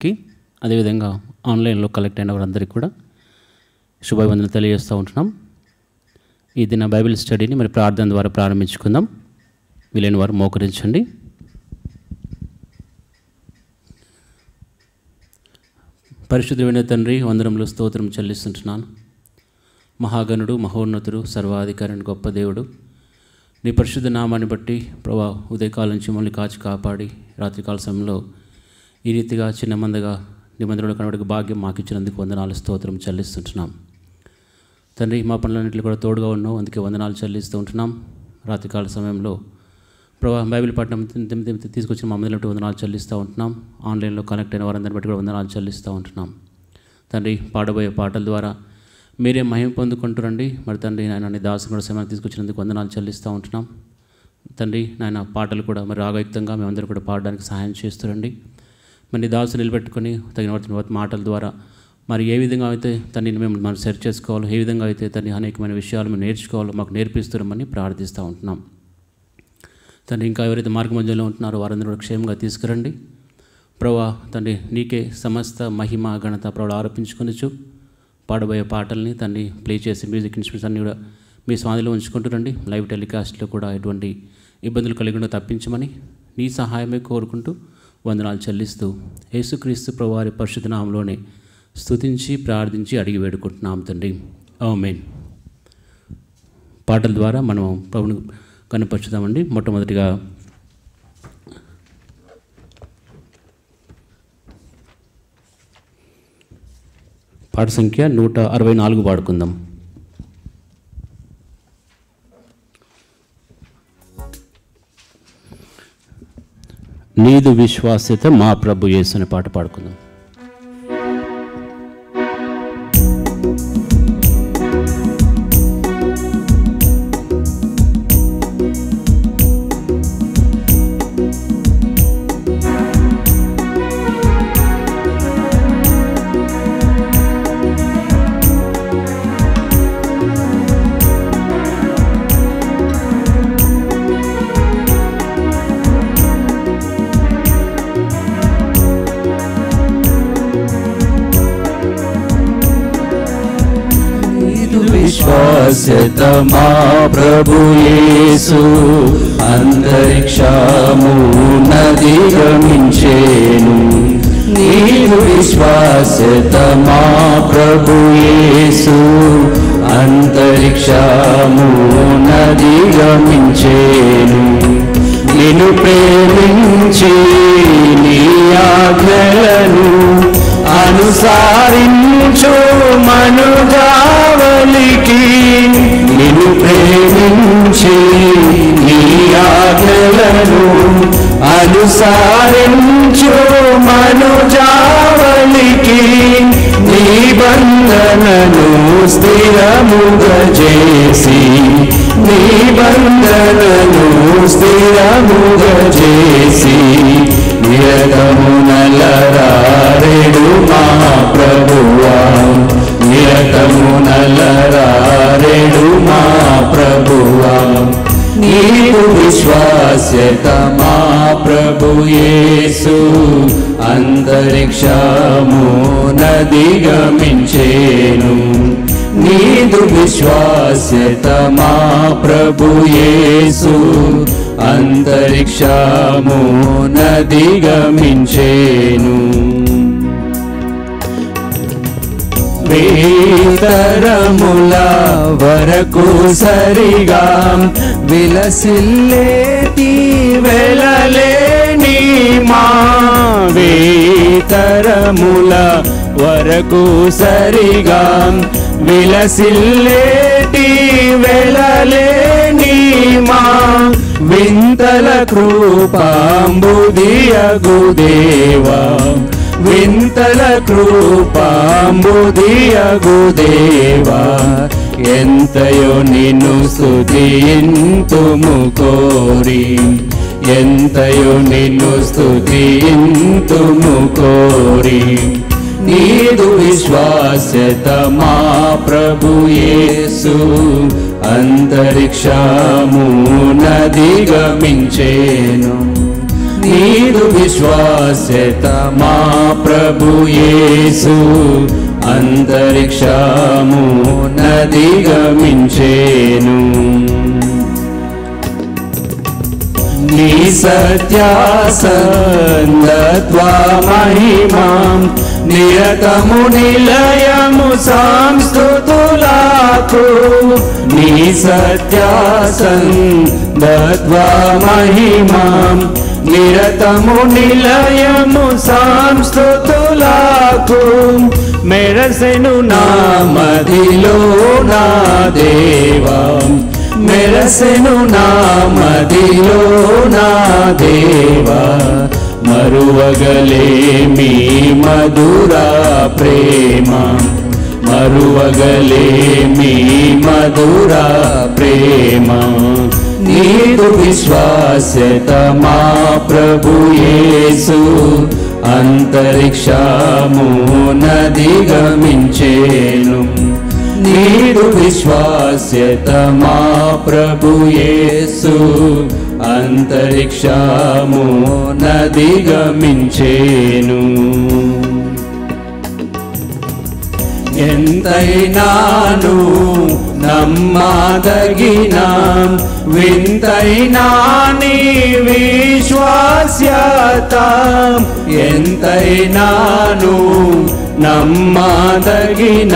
వారందరికీ, అదేవిధంగా ఆన్లైన్లో కలెక్ట్ అయిన వారందరికీ కూడా శుభాభివందనలు తెలియజేస్తూ ఉంటున్నాం. ఈ దిన బైబిల్ స్టడీని మరి ప్రార్థన ద్వారా ప్రారంభించుకుందాం. వీలైన వారు మోకరించండి. పరిశుద్ధమైన తండ్రి, వందనములు స్తోత్రం చెల్లిస్తుంటున్నాను. మహాగణుడు, మహోన్నతుడు, సర్వాధికారిని గొప్ప దేవుడు, నీ పరిశుద్ధ నామాన్ని బట్టి ప్రభా ఉదయకాలం నుంచి మమ్మల్ని కాచి కాపాడి రాత్రికాల సమయంలో ఈ రీతిగా చిన్న మందగా నిబంధనలు కనబడికి భాగ్యం మాకు ఇచ్చినందుకు వందనాలు స్తోత్రం చెల్లిస్తుంటున్నాం. తండ్రి, మా పనులన్నింటిలో కూడా తోడుగా ఉన్నావు, అందుకే వందనాలు చెల్లిస్తూ ఉంటున్నాం. రాత్రికాల సమయంలో ప్రభా బైబిల్ పట్టణం తీసుకొచ్చిన మా మందిలో వందనాలు చెల్లిస్తూ ఉంటున్నాం. ఆన్లైన్లో కనెక్ట్ అయిన వారందరిని బట్టి కూడా వందనాలు చెల్లిస్తూ ఉంటున్నాం. తండ్రి, పాడబోయే పాటల ద్వారా మీరే మహిమ పొందుకుంటారండి. మరి తండ్రి, నాయన నీ దాసుని కూడా సమయాన్ని తీసుకొచ్చినందుకు వందనాలు చెల్లిస్తూ ఉంటున్నాం. తండ్రి, నాయన పాటలు కూడా మరి రాగయుక్తంగా మేమందరూ కూడా పాడడానికి సహాయం చేస్తారండి. మరి నీ దాసు నిలబెట్టుకొని తగిన మాటల ద్వారా మరి ఏ విధంగా అయితే తనని మేము మనం సెర్చ్ చేసుకోవాలో, ఏ విధంగా అయితే తన అనేకమైన విషయాలు మేము నేర్చుకోవాలో మాకు నేర్పిస్తారమని ప్రార్థిస్తూ ఉంటున్నాం. తండ్రి, ఇంకా ఎవరైతే మార్గ మధ్యలో ఉంటున్నారో వారందరూ కూడా క్షేమంగా తీసుకురండి. ప్రభా తండ్రి, నీకే సమస్త మహిమ ఘనత ప్రభు ఆరోపించుకొనొచ్చు. పాడబోయే పాటల్ని తండ్రి ప్లే చేసి మ్యూజిక్ ఇన్స్ట్రుమెంట్స్ అన్నీ కూడా మీ స్వాధిలో ఉంచుకుంటారండి. లైవ్ టెలికాస్ట్లో కూడా ఎటువంటి ఇబ్బందులు కలిగి తప్పించమని నీ సహాయమే కోరుకుంటూ వందనాలు చెల్లిస్తూ యేసుక్రీస్తు ప్రభు వారి పరిశుద్ధ నామములోనే స్తుతించి ప్రార్థించి అడిగి వేడుకుంటున్నాం తండ్రి, ఆమేన్. పాటల ద్వారా మనం ప్రభుని కనపరుచుదామండి. మొట్టమొదటిగా పాట సంఖ్య 164 పాడుకుందాం. నీదు విశ్వాస్యత మా ప్రభు యేసు అనే పాట పాడుకుందాం. విశ్వాస్యత మా ప్రభు యేసు అంతరిక్షమునధిగమించెను. నీదు విశ్వాస్యత మా ప్రభు యేసు అంతరిక్షమునధిగమించెను. నిన్ను ప్రేమించి నీ ఆజ్ఞలను అనుసరించు మనుజావలికి, నిన్ను ప్రేమించి నీ ఆజ్ఞలను అనుసరించు మనుజావలికి, నిబంధనను స్థిరముగా చేసి, నిబంధనను స్థిరముగా చేసి నిరతమునలరారెడు మా ప్రభువా, నిరతమునలరారెడు మా ప్రభువా. నీదు విశ్వాస్యత మా ప్రభు యేసు అంతరిక్షమునధిగమించెను. నీదు విశ్వాస్యత మా ప్రభు యేసు అంతరిక్షమునధిగమించెను. వేతరముల వరకు సరిగా విలసిల్లేటి వెలలేని మా, వేతరముల వరకు సరిగా విలసిల్లేటి వెలలేని మా, వింతల కృపాంబుదియగు దేవా, వింతల కృపాంబుదియగు దేవా, ఎంతయో నిన్ను స్తుతింతుము కోరి, ఎంతయో నిన్ను స్తుతింతుము కోరి. నీదు విశ్వాస్యత మా ప్రభు యేసు అంతరిక్షమునధిగమించెను. నీదు విశ్వాస్యత మా ప్రభు యేసు అంతరిక్షము నదిగమించేను. నీ సత్యాసందత్వ మహిమాం నిరతము నిలయము సంస్తుతులకు. నీ సత్యాసందత్వ మహిమాం నిరతము నిలయము సంస్తుతులకు. మెరసెను నా మదిలో నా దేవా, మెరసెను నా మదిలో నా దేవా, మరువగలేమి మధుర ప్రేమ, మరువగలేమి మధుర ప్రేమ. నీదు విశ్వాస్యత మా ప్రభు యేసు అంతరిక్షము నదిగమించేను. నీదు విశ్వాస్యత మా ప్రభు యేసు అంతరిక్షము నదిగమించేను. ఎంతైనాను నమ్మదగిన వింతైనా నీ విశ్వాస్యత, ఎంతైనాను నమ్మదగిన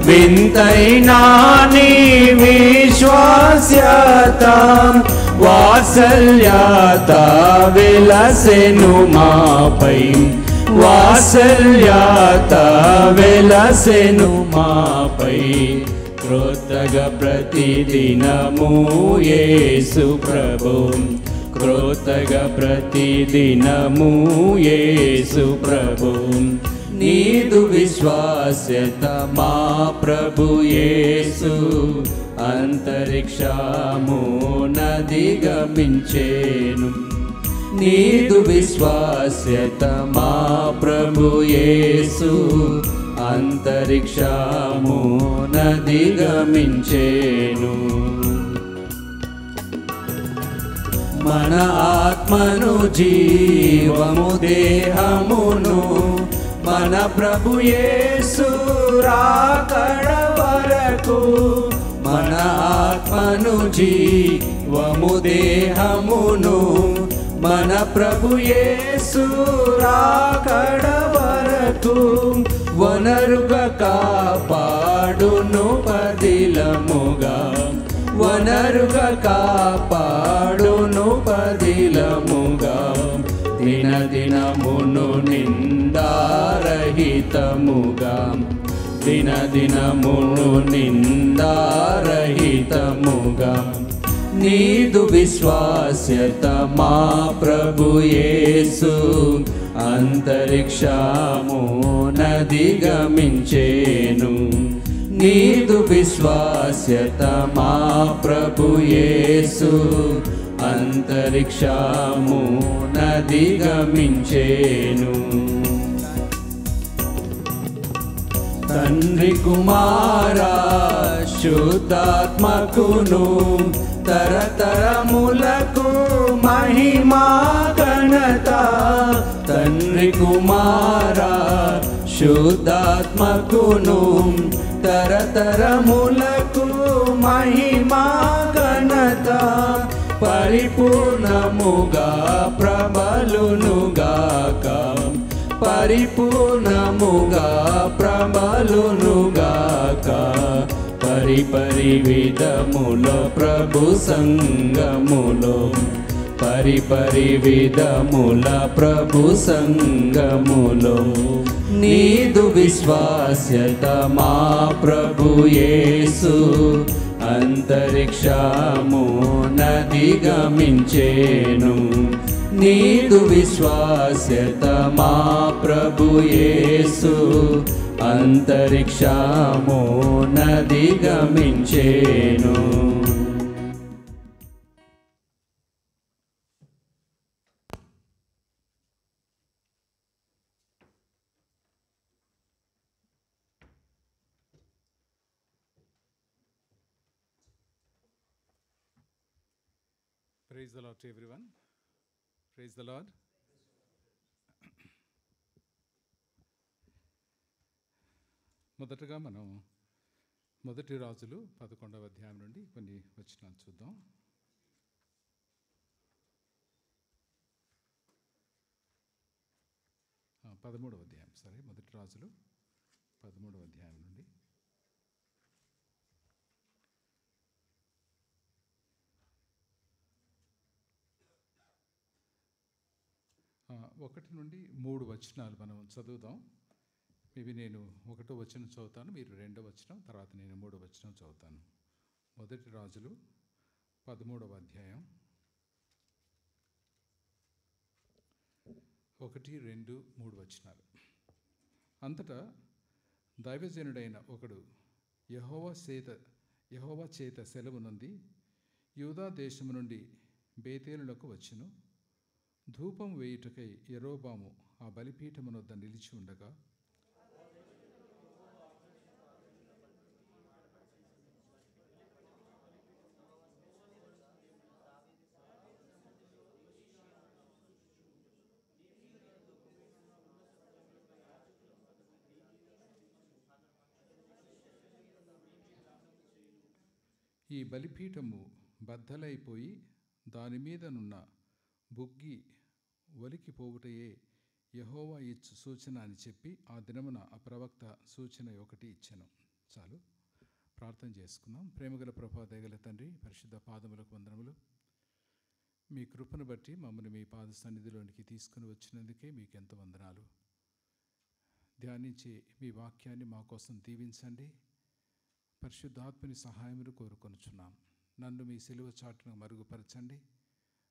వింతైనా నీ విశ్వాస్యత. వాత్సల్యత వెలసెను మాపై, వాత్సల్యత వెలసెను మాపై. క్రొత్తగా ప్రతిదినము యేసు ప్రభు, క్రొత్తగా ప్రతిదినము యేసు ప్రభు. నీదు విశ్వాస్యత మా ప్రభు యేసు అంతరిక్షము నదిగమించేను. నీదు విశ్వాస్యత మా ప్రభు యేసు అంతరిక్షము నదిగమించేను. మన ఆత్మను జీవము దేహమును మన ప్రభు యేసు రాకడ వరకు, మన ఆత్మను జీవము దేహమును మన ప్రభు యేసు రాకడ వరకు. వనరుగా కాపాడును పదిలముగా, వనరుగా కాపాడును పదిలముగా. దినదినమును నిందారహితముగా, దినదినమును నిందారహితముగా. నీదు విశ్వాస్యత మా ప్రభు యేసు అంతరిక్షము నదిగమించేను. నీదు విశ్వాస్యత మా ప్రభు యేసు అంతరిక్షము నదిగమించేను. తండ్రి కుమారా శుద్ధాత్మకును తరతరములకు మహిమా ఘనత. తండ్రి కుమారా శుద్ధాత్మకును తరతరములకు మహిమా ఘనత. పరిపూర్ణముగా ప్రబలునుగాక, పరిపూర్ణముగా ప్రబలునుగాక. పరిపరి విధములో ప్రభు సంగములో, పరిపరి విధముల ప్రభు సంగములో. నీదు విశ్వాస్యత మా ప్రభు యేసు అంతరిక్షము నదిగమించేను. నీదు విశ్వాస్యత మా ప్రభు యేసు అంతరిక్షము నదిగమించేను. Praise the Lord to everyone. Praise the Lord. మొదటగా మనం మొదటి రాజులు 11వ అధ్యాయం నుండి కొన్ని వచనాలు చూద్దాం. మొదటి రాజులు 13వ అధ్యాయం నుండి ఒకటి నుండి 3 వచనాలు మనం చదువుదాం. మేబీ నేను 1వ వచనం చదువుతాను, మీరు 2వ వచనం, తర్వాత నేను 3వ వచనం చదువుతాను. మొదటి రాజులు 13వ అధ్యాయం 1, 2, 3 వచనాలు. అంతటా దైవజనుడైన ఒకడు యెహోవా చేత సెలవు నొంది యూదా దేశము నుండి బేతేలునకు వచ్చెను. ధూపం వేయుటకై యరొబాము ఆ బలిపీఠమునొద్ద నిలిచి ఉండగా ఈ బలిపీఠము బద్దలైపోయి దాని మీదనున్న బుగ్గి ఒలికిపోవుటయే యెహోవా ఇచ్చు సూచన అని చెప్పి ఆ దినమున ఆ ప్రవక్త సూచన ఒకటి ఇచ్చెను. చాలు, ప్రార్థన చేసుకుందాం. ప్రేమగల ప్రభా, దయగల తండ్రి, పరిశుద్ధ పాదములకు వందనములు. మీ కృపను బట్టి మమ్మల్ని మీ పాద సన్నిధిలోనికి తీసుకుని వచ్చినందుకే మీకు ఎంతో వందనాలు. ధ్యానించి మీ వాక్యాన్ని మా కోసం దీవించండి. పరిశుద్ధాత్మని సహాయమును కోరుకొనుచున్నాం. నన్ను మీ సిలువ చాటును మరుగుపరచండి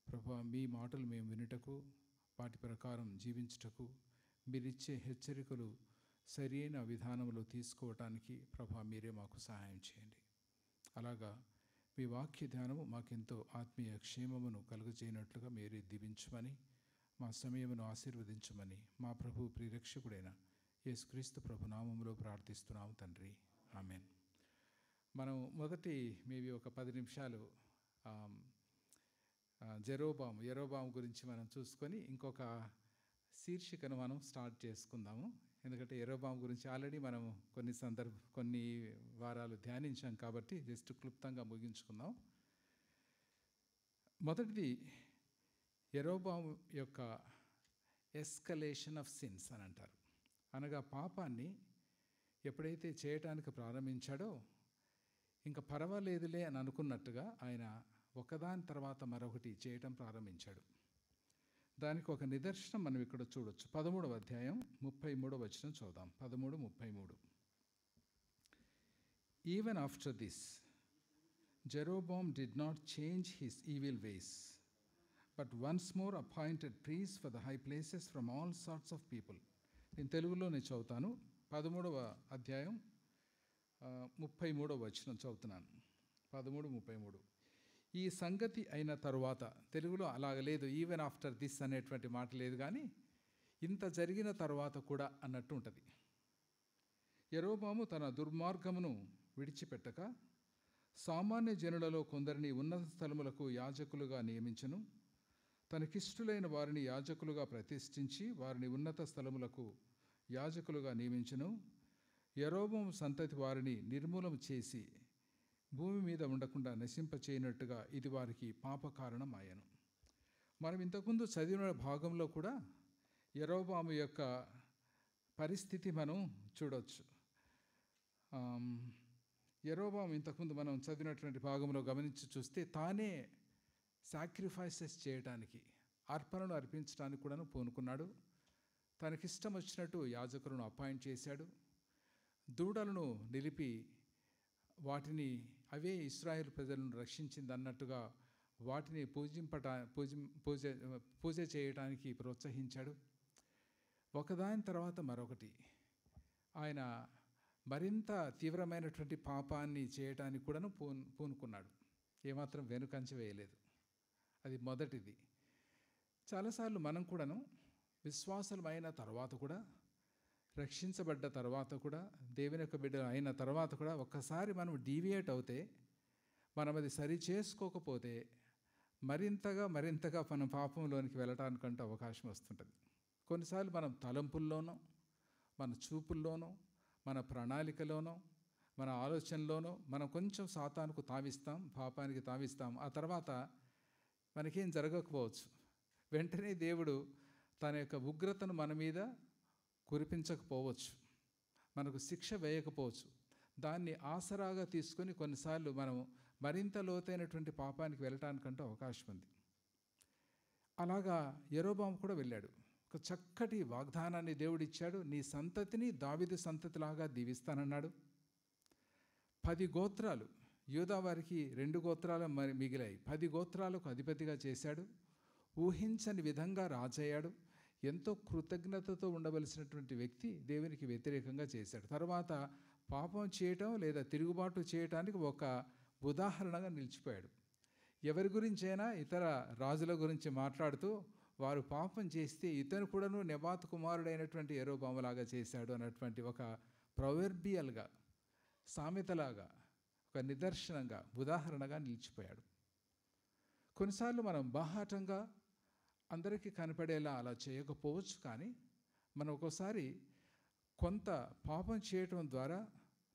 ప్రభా. మీ మాటలు మేము వినుటకు, వాటి ప్రకారం జీవించుటకు, మీరిచ్చే హెచ్చరికలు సరైన విధానంలో తీసుకోవటానికి ప్రభా మీరే మాకు సహాయం చేయండి. అలాగా మీ వాక్య ధ్యానము మాకెంతో ఆత్మీయ క్షేమమును కలుగజేయనట్లుగా మీరే దీవించమని, మా సమయమును ఆశీర్వదించమని మా ప్రభు ప్రియరక్షకుడైన యేసుక్రీస్తు ప్రభు నామములో ప్రార్థిస్తున్నాము తండ్రి, ఆమెన్. మనం మొదటి మేబీ ఒక 10 నిమిషాలు యరొబాము గురించి మనం చూసుకొని ఇంకొక శీర్షికను మనం స్టార్ట్ చేసుకుందాము. ఎందుకంటే యరొబాము గురించి ఆల్రెడీ మనం కొన్ని వారాలు ధ్యానించాం కాబట్టి జస్ట్ క్లుప్తంగా ముగించుకుందాం. మొదటిది యరొబాము యొక్క ఎస్కలేషన్ ఆఫ్ సిన్స్ అని అంటారు. అనగా పాపాన్ని ఎప్పుడైతే చేయటానికి ప్రారంభించాడో ఇంకా పర్వాలేదులే అని అనుకున్నట్టుగా ఆయన ఒకదాని తర్వాత మరొకటి చేయటం ప్రారంభించాడు. దానికి ఒక నిదర్శనం మనం ఇక్కడ చూడొచ్చు. 13వ అధ్యాయం 33వ వచనం చూద్దాం. 13:33. Even after this, Jeroboam did not change his evil ways, but once more appointed priests for the high places from all sorts of people. నేను తెలుగులోనే చదువుతాను. 13వ అధ్యాయం 33వ వచనం చదువుతున్నాను. 13:33. ఈ సంగతి అయిన తరువాత, తెలుగులో అలాగ లేదు, ఈవెన్ ఆఫ్టర్ దిస్ అనేటువంటి మాట లేదు, కానీ ఇంత జరిగిన తర్వాత కూడా అన్నట్టు ఉంటుంది. యరొబాము తన దుర్మార్గమును విడిచిపెట్టక సామాన్య జనులలో కొందరిని ఉన్నత స్థలములకు యాజకులుగా నియమించెను. తనకిష్టులైన వారిని యాజకులుగా ప్రతిష్ఠించి వారిని ఉన్నత స్థలములకు యాజకులుగా నియమించెను. యరొబాము సంతతి వారిని నిర్మూలన చేసి భూమి మీద ఉండకుండా నశింపచేయనట్టుగా ఇది వారికి పాప కారణం ఆయను. మనం ఇంతకుముందు చదివిన భాగంలో కూడా యరొబాము యొక్క పరిస్థితి మనం చూడవచ్చు. యరొబాము ఇంతకుముందు మనం చదివినటువంటి భాగంలో గమనించి చూస్తే తానే సాక్రిఫైసెస్ చేయడానికి, అర్పణలు అర్పించడానికి కూడా పూనుకున్నాడు. తనకిష్టం వచ్చినట్టు యాజకులను అపాయింట్ చేశాడు. దూడలను నిలిపి వాటిని అవే ఇశ్రాయేలు ప్రజలను రక్షించింది అన్నట్టుగా వాటిని పూజ చేయడానికి ప్రోత్సహించాడు. ఒకదాని తర్వాత మరొకటి ఆయన మరింత తీవ్రమైనటువంటి పాపాన్ని చేయటానికి కూడాను పూనుకున్నాడు. ఏమాత్రం వెనుకంచ వేయలేదు. అది మొదటిది. చాలాసార్లు మనం కూడాను విశ్వాసులమైన తర్వాత కూడా, రక్షించబడ్డ తర్వాత కూడా, దేవుని యొక్క బిడ్డ అయిన తర్వాత కూడా ఒక్కసారి మనం డీవియేట్ అవుతే, మనం అది సరి చేసుకోకపోతే మరింతగా మనం పాపంలోనికి వెళ్ళటానికంటే అవకాశం వస్తుంటుంది. కొన్నిసార్లు మనం తలంపుల్లోనో, మన చూపుల్లోనో, మన ప్రణాళికలోనో, మన ఆలోచనలోనో మనం కొంచెం సాతానుకు తావిస్తాం, పాపానికి తావిస్తాం. ఆ తర్వాత మనకేం జరగకపోవచ్చు. వెంటనే దేవుడు తన యొక్క ఉగ్రతను మన మీద కురిపించకపోవచ్చు, మనకు శిక్ష వేయకపోవచ్చు. దాన్ని ఆసరాగా తీసుకొని కొన్నిసార్లు మనం మరింత లోతైనటువంటి పాపానికి వెళ్ళటానికంటే అవకాశం ఉంది. అలాగా యెరోబాము కూడా వెళ్ళాడు. ఒక చక్కటి వాగ్దానాన్ని దేవుడు ఇచ్చాడు. నీ సంతతిని దావీదు సంతతిలాగా దీవిస్తానన్నాడు. 10 గోత్రాలు, యూదా వారికి 2 గోత్రాలు మిగిలాయి. 10 గోత్రాలకు అధిపతిగా చేశాడు. ఊహించని విధంగా రాజయ్యాడు. ఎంతో కృతజ్ఞతతో ఉండవలసినటువంటి వ్యక్తి దేవునికి వ్యతిరేకంగా చేశాడు. తర్వాత పాపం చేయటం లేదా తిరుగుబాటు చేయటానికి ఒక ఉదాహరణగా నిలిచిపోయాడు. ఎవరి గురించైనా ఇతర రాజుల గురించి మాట్లాడుతూ వారు పాపం చేస్తే ఇతను కూడాను నెబాతు కుమారుడైనటువంటి యెరోబాములాగా చేశాడు అన్నటువంటి ఒక ప్రొవర్బియల్గా, సామెతలాగా, ఒక నిదర్శనంగా, ఉదాహరణగా నిలిచిపోయాడు. కొన్నిసార్లు మనం బాహాటంగా అందరికీ కనపడేలా అలా చేయకపోవచ్చు. కానీ మనం ఒక్కోసారి కొంత పాపం చేయటం ద్వారా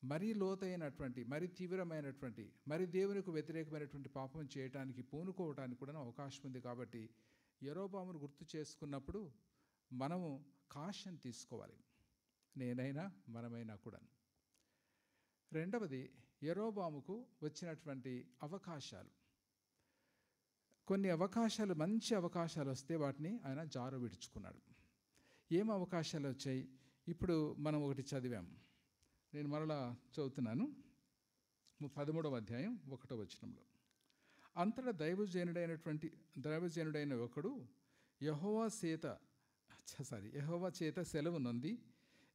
మరీ లోతైనటువంటి, మరీ తీవ్రమైనటువంటి, మరి దేవునికి వ్యతిరేకమైనటువంటి పాపం చేయటానికి పూనుకోవటానికి కూడా అవకాశం ఉంది. కాబట్టి యెరోబామును గుర్తు చేసుకున్నప్పుడు మనము కాషన్ తీసుకోవాలి, నేనైనా మనమైనా కూడా. రెండవది, యెరోబాముకు వచ్చినటువంటి అవకాశాలు. కొన్ని అవకాశాలు, మంచి అవకాశాలు వస్తే వాటిని ఆయన జారు విడుచుకున్నాడు. ఏం అవకాశాలు వచ్చాయి? ఇప్పుడు మనం ఒకటి చదివాం, నేను మరలా చదువుతున్నాను. 13వ అధ్యాయం 1వ వచనంలో, అంతటా దైవజనుడైన ఒకడు యెహోవా చేత సెలవు నొంది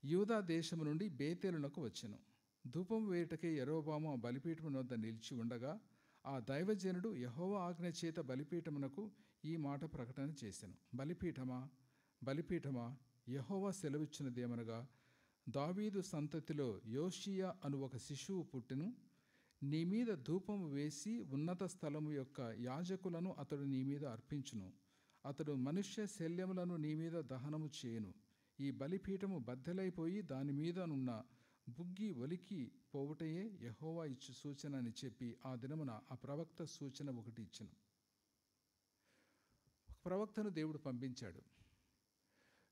యూదా దేశము నుండి బేతేలునకు వచ్చెను. ధూపం వేయుటకై యెరోబాము ఆ బలిపీఠము వద్ద నిలిచి ఉండగా ఆ దైవజనుడు యెహోవా ఆజ్ఞ చేత బలిపీఠమునకు ఈ మాట ప్రకటన చేసెను. బలిపీఠమా, యెహోవా సెలవిచ్చినదేమనగా, దావీదు సంతతిలో యోషియా అను ఒక శిశువు పుట్టెను. నీ మీద ధూపము వేసి ఉన్నత స్థలము యొక్క యాజకులను అతడు నీ మీద అర్పించును. అతడు మనుష్య శల్యములను నీ మీద దహనము చేయును. ఈ బలిపీఠము బద్దలైపోయి దాని మీద నున్న బుగ్గి ఒలికి పోవుటయే యెహోవా ఇచ్చు సూచన అని చెప్పి ఆ దినమున ఆ ప్రవక్త సూచన ఒకటి ఇచ్చెను. ఒక ప్రవక్తను దేవుడు పంపించాడు.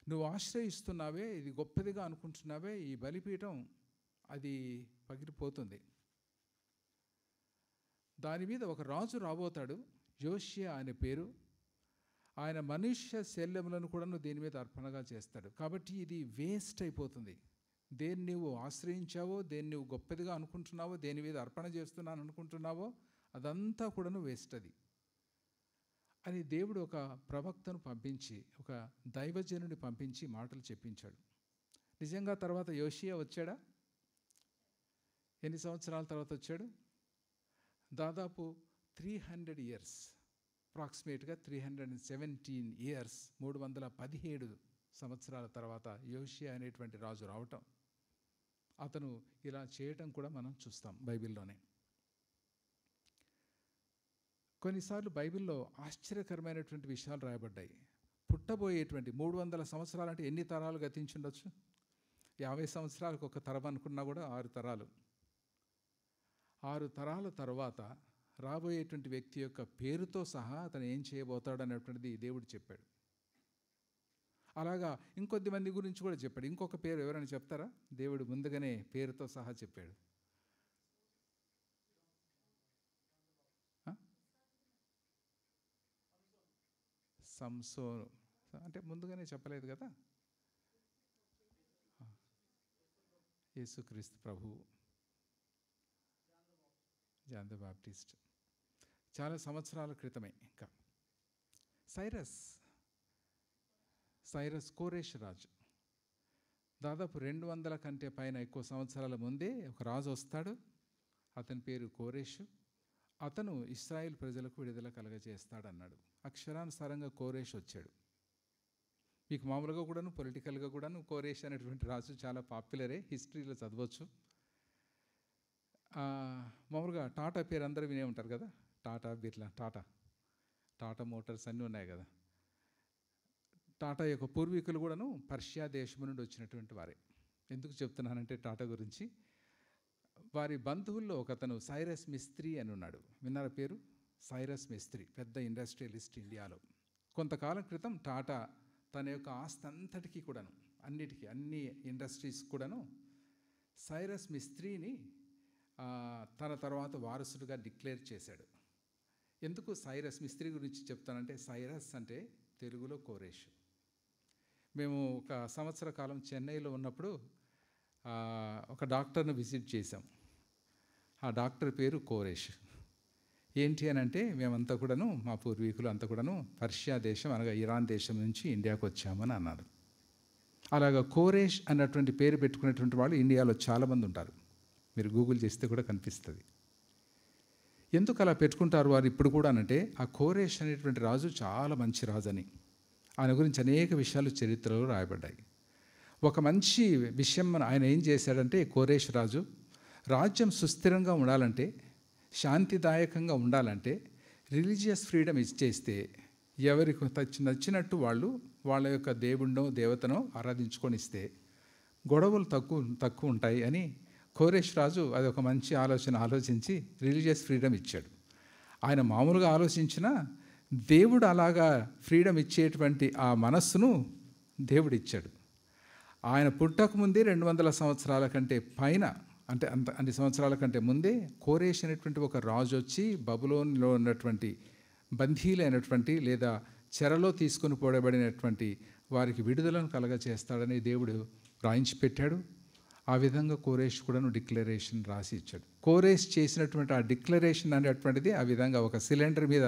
నువ్వు ఆశ్రయిస్తున్నావే, ఇది గొప్పదిగా అనుకుంటున్నావే, ఈ బలిపీఠం అది పగిలిపోతుంది. దాని మీద ఒక రాజు రాబోతాడు, యోషియా ఆయన పేరు. ఆయన మనుష్య శల్యములను కూడా దీని మీద అర్పణగా చేస్తాడు. కాబట్టి ఇది వేస్ట్ అయిపోతుంది. దేన్ని నువ్వు ఆశ్రయించావో, దేన్ని నువ్వు గొప్పదిగా అనుకుంటున్నావో, దేని మీద అర్పణ చేస్తున్నాను అనుకుంటున్నావో అదంతా కూడాను వేస్ట్ అది అని దేవుడు ఒక ప్రవక్తను పంపించి, ఒక దైవజనుని పంపించి మాటలు చెప్పించాడు. నిజంగా తర్వాత యోషియా వచ్చాడా? ఎన్ని సంవత్సరాల తర్వాత వచ్చాడు? దాదాపు 300 years, అప్రాక్సిమేట్గా 317 years, 317 సంవత్సరాల తర్వాత యోషియా అనేటువంటి రాజు రావటం, అతను ఇలా చేయటం కూడా మనం చూస్తాం బైబిల్లోనే. కొన్నిసార్లు బైబిల్లో ఆశ్చర్యకరమైనటువంటి విషయాలు రాయబడ్డాయి. పుట్టబోయేటువంటి 300 సంవత్సరాలంటే ఎన్ని తరాలు గతించుండొచ్చు? 50 సంవత్సరాలకు ఒక తరం అనుకున్నా కూడా 6 తరాలు. 6 తరాల తర్వాత రాబోయేటువంటి వ్యక్తి యొక్క పేరుతో సహా అతను ఏం చేయబోతాడు అనేటువంటిది దేవుడు చెప్పాడు. అలాగా ఇంకొద్ది మంది గురించి కూడా చెప్పాడు. ఇంకొక పేరు ఎవరైనా చెప్తారా? దేవుడు ముందుగానే పేరుతో సహా చెప్పాడు. సంసోను అంటే ముందుగానే చెప్పలేదు కదా. యేసుక్రీస్తు ప్రభువు, జాన్ ద బాప్టిస్ట్ చాలా సంవత్సరాల క్రితమే. ఇంకా సైరస్ కోరేష్ రాజు, దాదాపు 200 కంటే పైన ఎక్కువ సంవత్సరాల ముందే ఒక రాజు వస్తాడు. అతని పేరు కోరేషు. అతను ఇశ్రాయేల్ ప్రజలకు విడుదల కలగజేస్తాడన్నాడు. అక్షరానుసారంగా కోరేష్ వచ్చాడు. మీకు మామూలుగా కూడాను, పొలిటికల్గా కూడాను కోరేష్ అనేటువంటి రాజు చాలా పాపులరే, హిస్టరీలో చదవచ్చు. మామూలుగా టాటా పేరు అందరూ వినే ఉంటారు కదా, టాటా బిర్లా. టాటా మోటార్స్ అన్నీ ఉన్నాయి కదా. టాటా యొక్క పూర్వీకులు కూడాను పర్షియా దేశం నుండి వచ్చినటువంటి వారే. ఎందుకు చెప్తున్నానంటే టాటా గురించి, వారి బంధువుల్లో ఒకతను సైరస్ మిస్త్రీ అని ఉన్నాడు. విన్నారా పేరు? సైరస్ మిస్త్రీ, పెద్ద ఇండస్ట్రియలిస్ట్ ఇండియాలో. కొంతకాలం క్రితం టాటా తన యొక్క ఆస్తి అంతటికీ కూడాను, అన్ని ఇండస్ట్రీస్ కూడాను సైరస్ మిస్త్రీని తన తర్వాత వారసుడిగా డిక్లేర్ చేశాడు. ఎందుకు సైరస్ మిస్త్రీ గురించి చెప్తానంటే, సైరస్ అంటే తెలుగులో కోరేష్. మేము ఒక సంవత్సర కాలం చెన్నైలో ఉన్నప్పుడు ఒక డాక్టర్ని విజిట్ చేశాం. ఆ డాక్టర్ పేరు కోరేష్. ఏంటి అని అంటే, మేమంతా కూడాను, మా పూర్వీకులు అంతా కూడాను పర్షియా దేశం అనగా ఇరాన్ దేశం నుంచి ఇండియాకు వచ్చామని అన్నారు. అలాగా కోరేష్ అన్నటువంటి పేరు పెట్టుకునేటువంటి వాళ్ళు ఇండియాలో చాలామంది ఉంటారు. మీరు గూగుల్ చేస్తే కూడా కనిపిస్తుంది. ఎందుకు అలా పెట్టుకుంటారు వారు ఇప్పుడు కూడా అంటే, ఆ కోరేష్ అనేటువంటి రాజు చాలా మంచి రాజు అని, ఆయన గురించి అనేక విషయాలు చరిత్రలో రాయబడ్డాయి. ఒక మంచి విషయం ఆయన ఏం చేశాడంటే, కోరేష్ రాజు రాజ్యం సుస్థిరంగా ఉండాలంటే, శాంతిదాయకంగా ఉండాలంటే రిలీజియస్ ఫ్రీడమ్ ఇచ్చేస్తే ఎవరికి నచ్చినట్టు వాళ్ళు వాళ్ళ యొక్క దేవుడినో దేవతనో ఆరాధించుకొని ఇస్తే గొడవలు తక్కువ ఉంటాయి అని కోరేష్ రాజు అది ఒక మంచి ఆలోచించి రిలీజియస్ ఫ్రీడమ్ ఇచ్చాడు. ఆయన మామూలుగా ఆలోచించినా దేవుడు అలాగా ఫ్రీడమ్ ఇచ్చేటువంటి ఆ మనస్సును దేవుడు ఇచ్చాడు. ఆయన పుట్టకముందే 200 సంవత్సరాల కంటే పైన, అంటే అన్ని సంవత్సరాల కంటే ముందే కోరేష్ అనేటువంటి ఒక రాజు వచ్చి బబులోన్లో ఉన్నటువంటి బందీలైనటువంటి లేదా చెరలో తీసుకుని పోబడినటువంటి వారికి విడుదలను కలగచేస్తాడని దేవుడు రాయించి పెట్టాడు. ఆ విధంగా కోరేష్ కూడాను డిక్లరేషన్ రాసి ఇచ్చాడు. కోరేష్ చేసినటువంటి ఆ డిక్లరేషన్ అనేటువంటిది ఆ విధంగా ఒక సిలిండర్ మీద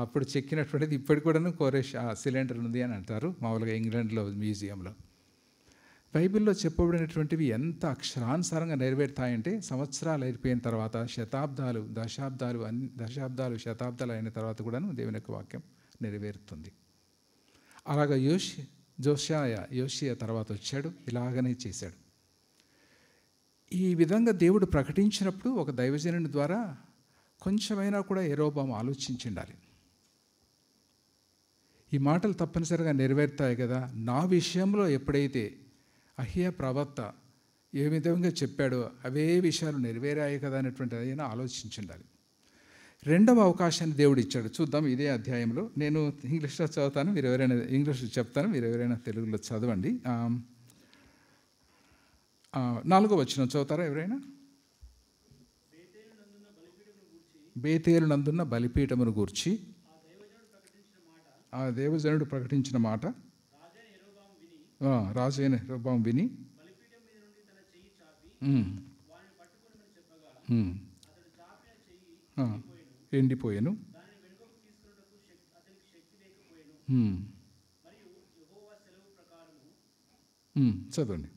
అప్పుడు చెక్కినటువంటిది ఇప్పటికి కూడాను కోరేష్ ఆ సిలిండర్ ఉంది అని అంటారు మామూలుగా ఇంగ్లాండ్లో మ్యూజియంలో. బైబిల్లో చెప్పబడినటువంటివి ఎంత అక్షరానుసారంగా నెరవేరుతాయంటే, సంవత్సరాలు అయిపోయిన తర్వాత శతాబ్దాలు అయిన తర్వాత కూడాను దేవుని యొక్క వాక్యం నెరవేరుతుంది. అలాగా యోషియా తర్వాత వచ్చాడు, ఇలాగనే చేశాడు. ఈ విధంగా దేవుడు ప్రకటించినప్పుడు ఒక దైవజనుని ద్వారా కొంచెమైనా కూడా యెరోబాము ఆలోచించిండాలి. ఈ మాటలు తప్పనిసరిగా నెరవేరుతాయి కదా, నా విషయంలో ఎప్పుడైతే అహియా ప్రవక్త ఏ విధంగా చెప్పాడో అవే విషయాలు నెరవేరాయి కదా అనేటువంటి అయినా ఆలోచించిండాలి. రెండవ అవకాశాన్ని దేవుడు ఇచ్చాడు. చూద్దాం ఇదే అధ్యాయంలో. నేను ఇంగ్లీష్లో చదువుతాను, మీరు ఎవరైనా ఇంగ్లీష్ చెప్తాను, మీరు ఎవరైనా తెలుగులో చదవండి. 4వ వచనం చదువుతారా ఎవరైనా? బేతేలు నందున్న బలిపీఠమును గూర్చి ఆ దేవజనుడు ప్రకటించిన మాట రాజైన యెరోబాము విని ఎండిపోయాను. చదవండి.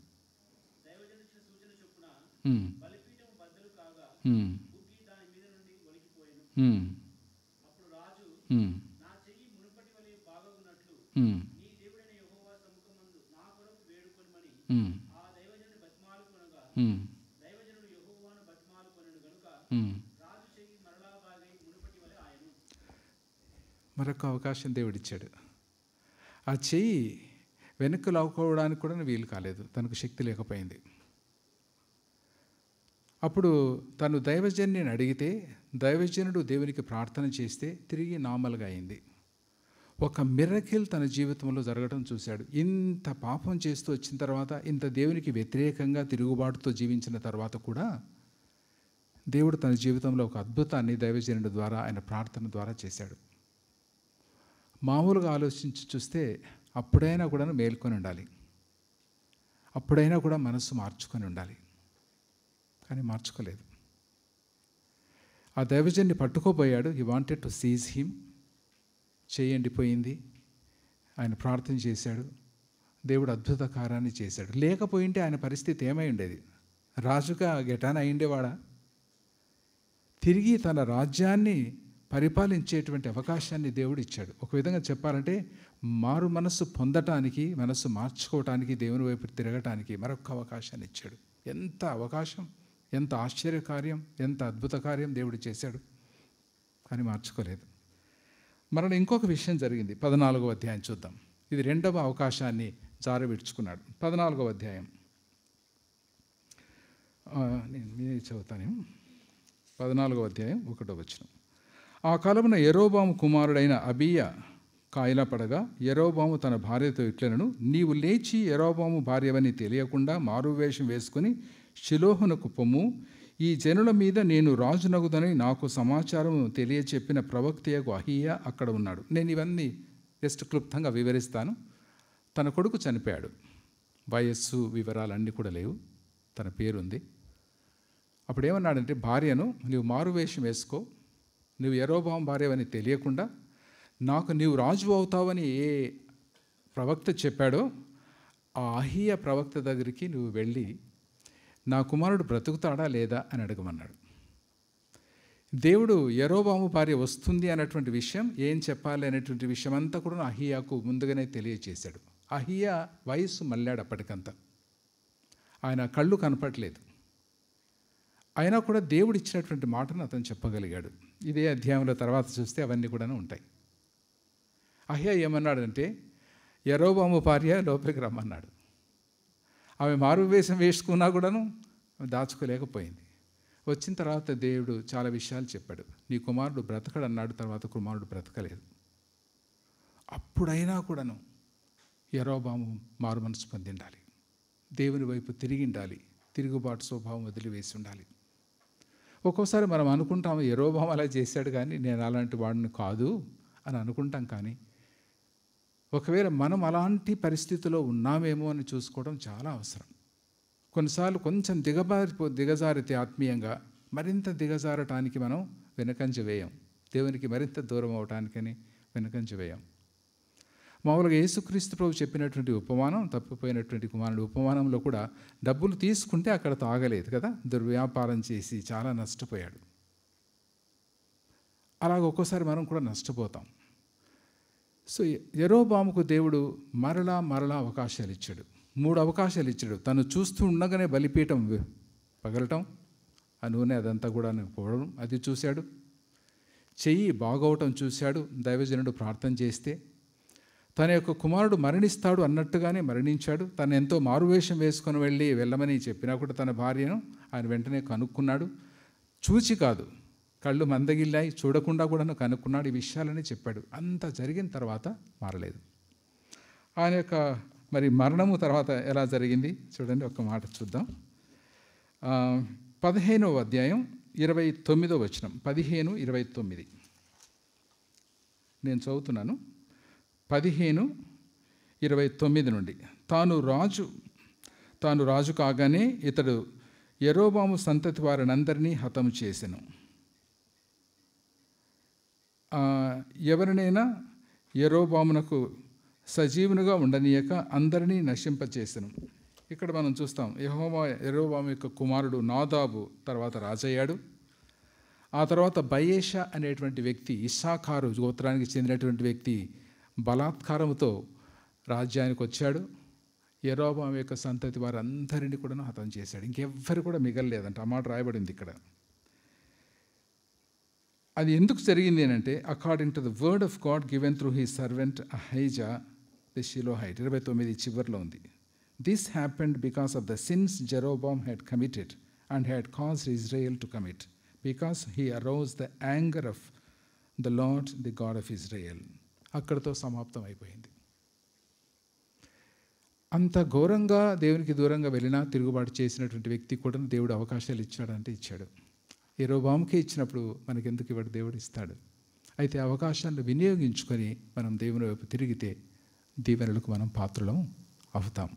మరొక అవకాశం దేవుడిచ్చాడు. ఆ చెయ్యి వెనక్కి లాక్కోవడానికి కూడా వీలు కాలేదు, తనకు శక్తి లేకపోయింది. అప్పుడు తను దైవజనుని అడిగితే దైవజనుడు దేవునికి ప్రార్థన చేస్తే తిరిగి నార్మల్గా అయింది. ఒక మిరకిల్ తన జీవితంలో జరగడం చూశాడు. ఇంత పాపం చేస్తూ వచ్చిన తర్వాత, ఇంత దేవునికి వ్యతిరేకంగా తిరుగుబాటుతో జీవించిన తర్వాత కూడా దేవుడు తన జీవితంలో ఒక అద్భుతాన్ని దైవజనుడి ద్వారా, ఆయన ప్రార్థన ద్వారా చేశాడు. మామూలుగా ఆలోచించి చూస్తే అప్పుడైనా కూడా మేల్కొని ఉండాలి, అప్పుడైనా కూడా మనస్సు మార్చుకొని ఉండాలి, కానీ మార్చుకోలేదు. ఆ దైవజన్ని పట్టుకోబోయాడు. He wanted to seize him. చేయండిపోయింది. ఆయన ప్రార్థన చేశాడు. దేవుడు అద్భుత కార్యాన్ని చేశాడు. లేకపోయింటే ఆయన పరిస్థితి ఏమై ఉండేది? రాజుగా గెటాన్ అయిండేవాడా? తిరిగి తన రాజ్యాన్ని పరిపాలించేటువంటి అవకాశాన్ని దేవుడు ఇచ్చాడు. ఒక విధంగా చెప్పాలంటే మారు మనస్సు పొందటానికి, మనస్సు మార్చుకోవటానికి, దేవుని వైపు తిరగటానికి మరొక అవకాశాన్ని ఇచ్చాడు. ఎంత అవకాశం, ఎంత ఆశ్చర్యకార్యం, ఎంత అద్భుత కార్యం దేవుడు చేశాడు, కానీ మార్చుకోలేదు. మరలా ఇంకొక విషయం జరిగింది. 14వ అధ్యాయం చూద్దాం. ఇది రెండవ అవకాశాన్ని జారవిడ్చుకున్నాడు. 14వ అధ్యాయం నేను చదువుతాను. 14వ అధ్యాయం 1వ వచనం. ఆ కాలమున యెరోబాము కుమారుడైన అబీయా కాయిలా పడగా యెరోబాము తన భార్యతో ఇట్లనను, నీవు లేచి యెరోబాము భార్యవని తెలియకుండా మారువేషం వేసుకుని షిలోహునకు పొమ్ము. ఈ జనుల మీద నేను రాజునగుదని నాకు సమాచారం తెలియచెప్పిన ప్రవక్తయకు అహీయా అక్కడ ఉన్నాడు. నేను ఇవన్నీ జస్ట్ క్లుప్తంగా వివరిస్తాను. తన కొడుకు చనిపోయాడు. వయస్సు వివరాలన్నీ కూడా లేవు, తన పేరుంది. అప్పుడు ఏమన్నాడంటే, భార్యను నువ్వు మారువేషం వేసుకో, నువ్వు యెరోబాము భార్యవని తెలియకుండా నాకు నీవు రాజు అవుతావని ఏ ప్రవక్త చెప్పాడో ఆ అహీయా ప్రవక్త దగ్గరికి నువ్వు వెళ్ళి నా కుమారుడు బ్రతుకుతాడా లేదా అని అడగమన్నాడు. దేవుడు యెరోబాము భార్య వస్తుంది అన్నటువంటి విషయం, ఏం చెప్పాలి అనేటువంటి విషయం అంతా కూడా అహీయాకు ముందుగానే తెలియచేశాడు. అహీయా వయస్సు మళ్ళాడు అప్పటికంతా, ఆయన కళ్ళు కనపడలేదు. అయినా కూడా దేవుడు ఇచ్చినటువంటి మాటను అతను చెప్పగలిగాడు. ఇదే అధ్యాయంలో తర్వాత చూస్తే అవన్నీ కూడా ఉంటాయి. అహీయా ఏమన్నాడంటే, యెరోబాము భార్య లోపలికి రమ్మన్నాడు. ఆమె మారువేషం వేసుకున్నా కూడాను దాచుకోలేకపోయింది. వచ్చిన తర్వాత దేవుడు చాలా విషయాలు చెప్పాడు. నీ కుమారుడు బ్రతకడు అన్నాడు. తర్వాత కుమారుడు బ్రతకలేదు. అప్పుడైనా కూడాను యెరోబాము మారు మనసు పొంది ఉండాలి, దేవుని వైపు తిరిగి ఉండాలి, తిరుగుబాటు స్వభావం వదిలివేసి ఉండాలి. ఒక్కోసారి మనం అనుకుంటాము యెరోబాము అలా చేశాడు కానీ నేను అలాంటి వాడిని కాదు అని అనుకుంటాం. కానీ ఒకవేళ మనం అలాంటి పరిస్థితిలో ఉన్నామేమో అని చూసుకోవడం చాలా అవసరం. కొన్నిసార్లు కొంచెం దిగజారితే ఆత్మీయంగా మరింత దిగజారటానికి మనం వెనకంజ వేయం. దేవునికి మరింత దూరం అవటానికని వెనకంజ వేయం. మామూలుగా యేసుక్రీస్తు ప్రభు చెప్పినటువంటి ఉపమానం, తప్పిపోయినటువంటి కుమారుడు ఉపమానంలో కూడా డబ్బులు తీసుకుంటే అక్కడ తాగలేదు కదా, దుర్వ్యాపారం చేసి చాలా నష్టపోయాడు. అలాగ ఒక్కోసారి మనం కూడా నష్టపోతాం. సో యెరోబాముకు దేవుడు మరలా అవకాశాలు ఇచ్చాడు. 3 అవకాశాలు ఇచ్చాడు. తను చూస్తూ ఉండగానే బలిపీఠం పగలటం, ఆ నూనె అదంతా కూడా పోవడం అది చూశాడు. చెయ్యి బాగవటం చూశాడు. దైవజనుడు ప్రార్థన చేస్తే తన యొక్క కుమారుడు మరణిస్తాడు అన్నట్టుగానే మరణించాడు. తను ఎంతో మారువేషం వేసుకొని వెళ్ళమని చెప్పినా కూడా తన భార్యను ఆయన వెంటనే కనుక్కున్నాడు. చూచి కాదు, కళ్ళు మందగిల్లాయి, చూడకుండా కూడా కనుక్కున్నాడు. ఈ విషయాలని చెప్పాడు. అంత జరిగిన తర్వాత మారలేదు. ఆయన యొక్క మరి మరణము తర్వాత ఎలా జరిగింది చూడండి, ఒక మాట చూద్దాం. 15వ అధ్యాయం 29వ వచనం. 15:29 నేను చదువుతున్నాను. 15:29 నుండి. తాను రాజు కాగానే ఇతడు యెరోబాము సంతతి వారినందరినీ హతము చేసెను. ఎవరినైనా యెరోబామునకు సజీవునిగా ఉండనీయక అందరినీ నశింపచేసెను. ఇక్కడ మనం చూస్తాం, యెరోబాము యొక్క కుమారుడు నాదాబు తర్వాత రాజయ్యాడు. ఆ తర్వాత బయేషా అనేటువంటి వ్యక్తి, ఇస్సాకారు గోత్రానికి చెందినటువంటి వ్యక్తి బలాత్కారంతో రాజ్యానికి వచ్చాడు. యెరోబాము యొక్క సంతతి వారందరినీ కూడా హతం చేశాడు. ఇంకెవ్వరు కూడా మిగలలేదంట. ఆ మాట రాయబడింది ఇక్కడ. అది ఎందుకు జరిగింది అంటే, according to the word of God given through he servant Ahijah the Shilonite. 29 చివరిలో ఉంది. This happened because of the sins Jeroboam had committed and had caused Israel to commit, because he aroused the anger of the Lord the God of Israel. అక్కడితో సమాప్తం అయిపోయింది. అంత ఘోరంగా దేవునికి దూరంగా వెళ్ళినా తిరుగుబాటు చేసినటువంటి వ్యక్తి కూడా దేవుడు అవకాశాలు ఇచ్చాడంటే ఇచ్చాడు. యెరోబాముకే ఇచ్చినప్పుడు మనకెందుకు ఇవ్వడు, దేవుడు ఇస్తాడు. అయితే అవకాశాలను వినియోగించుకొని మనం దేవుని వైపు తిరిగితే దీవెనలకు మనం పాత్రలం అవుతాం.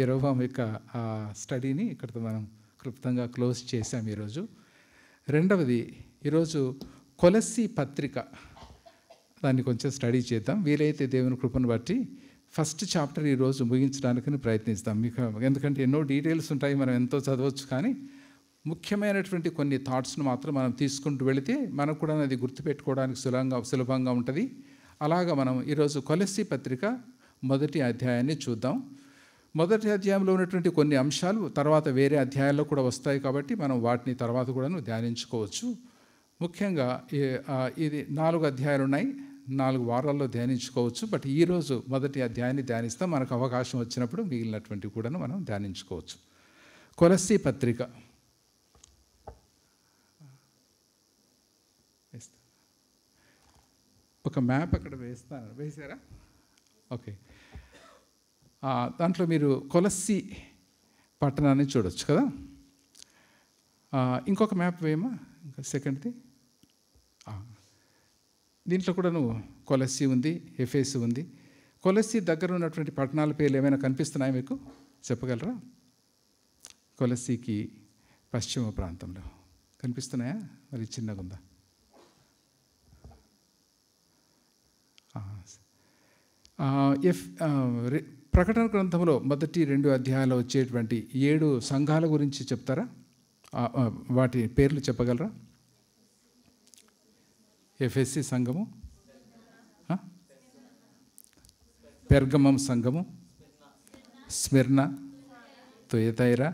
యెరోబాము యొక్క ఆ స్టడీని ఇక్కడితో మనం క్లుప్తంగా క్లోజ్ చేశాం ఈరోజు. రెండవది, ఈరోజు కొలస్సీ పత్రిక, దాన్ని కొంచెం స్టడీ చేద్దాం. వీలైతే దేవుని కృపను బట్టి ఫస్ట్ చాప్టర్ ఈరోజు ముగించడానికి ప్రయత్నిస్తాం. మీకు ఎందుకంటే ఎన్నో డీటెయిల్స్ ఉంటాయి, మనం ఎంతో చదవచ్చు. కానీ ముఖ్యమైనటువంటి కొన్ని థాట్స్ను మాత్రం మనం తీసుకుంటూ వెళితే మనకు కూడా అది గుర్తుపెట్టుకోవడానికి సులభంగా ఉంటుంది. అలాగా మనం ఈరోజు కొలస్సీ పత్రిక 1వ అధ్యాయాన్ని చూద్దాం. 1వ అధ్యాయంలో ఉన్నటువంటి కొన్ని అంశాలు తర్వాత వేరే అధ్యాయాల్లో కూడా వస్తాయి కాబట్టి మనం వాటిని తర్వాత కూడా ధ్యానించుకోవచ్చు. ముఖ్యంగా ఇది 4 అధ్యాయాలు ఉన్నాయి. 4 వారాల్లో ధ్యానించుకోవచ్చు. బట్ ఈరోజు మొదటి అధ్యాయాన్ని ధ్యానిస్తాం. మనకు అవకాశం వచ్చినప్పుడు మిగిలినటువంటివి కూడా మనం ధ్యానించుకోవచ్చు. కొలస్సీ పత్రిక ఒక మ్యాప్ అక్కడ వేసారా? ఓకే. దాంట్లో మీరు కొలస్సీ పట్టణాన్ని చూడొచ్చు కదా. ఇంకొక మ్యాప్ వేయమా, ఇంకా సెకండ్ది. దీంట్లో కూడా కొలస్సీ ఉంది, ఎఫెసు ఉంది. కొలస్సీ దగ్గర ఉన్నటువంటి పట్టణాల పేర్లు ఏమైనా కనిపిస్తున్నాయా మీకు? చెప్పగలరా? కొలస్సీకి పశ్చిమ ప్రాంతంలో కనిపిస్తున్నాయా? మరి చిన్నగా ఉందా? ప్రకటన గ్రంథంలో మొదటి 2 అధ్యాయాలు వచ్చేటువంటి 7 సంఘాల గురించి చెప్తారా? వాటి పేర్లు చెప్పగలరా? ఎఫెసీ సంఘము, పెర్గమం సంఘము, స్మిర్నా, తుయతైరా,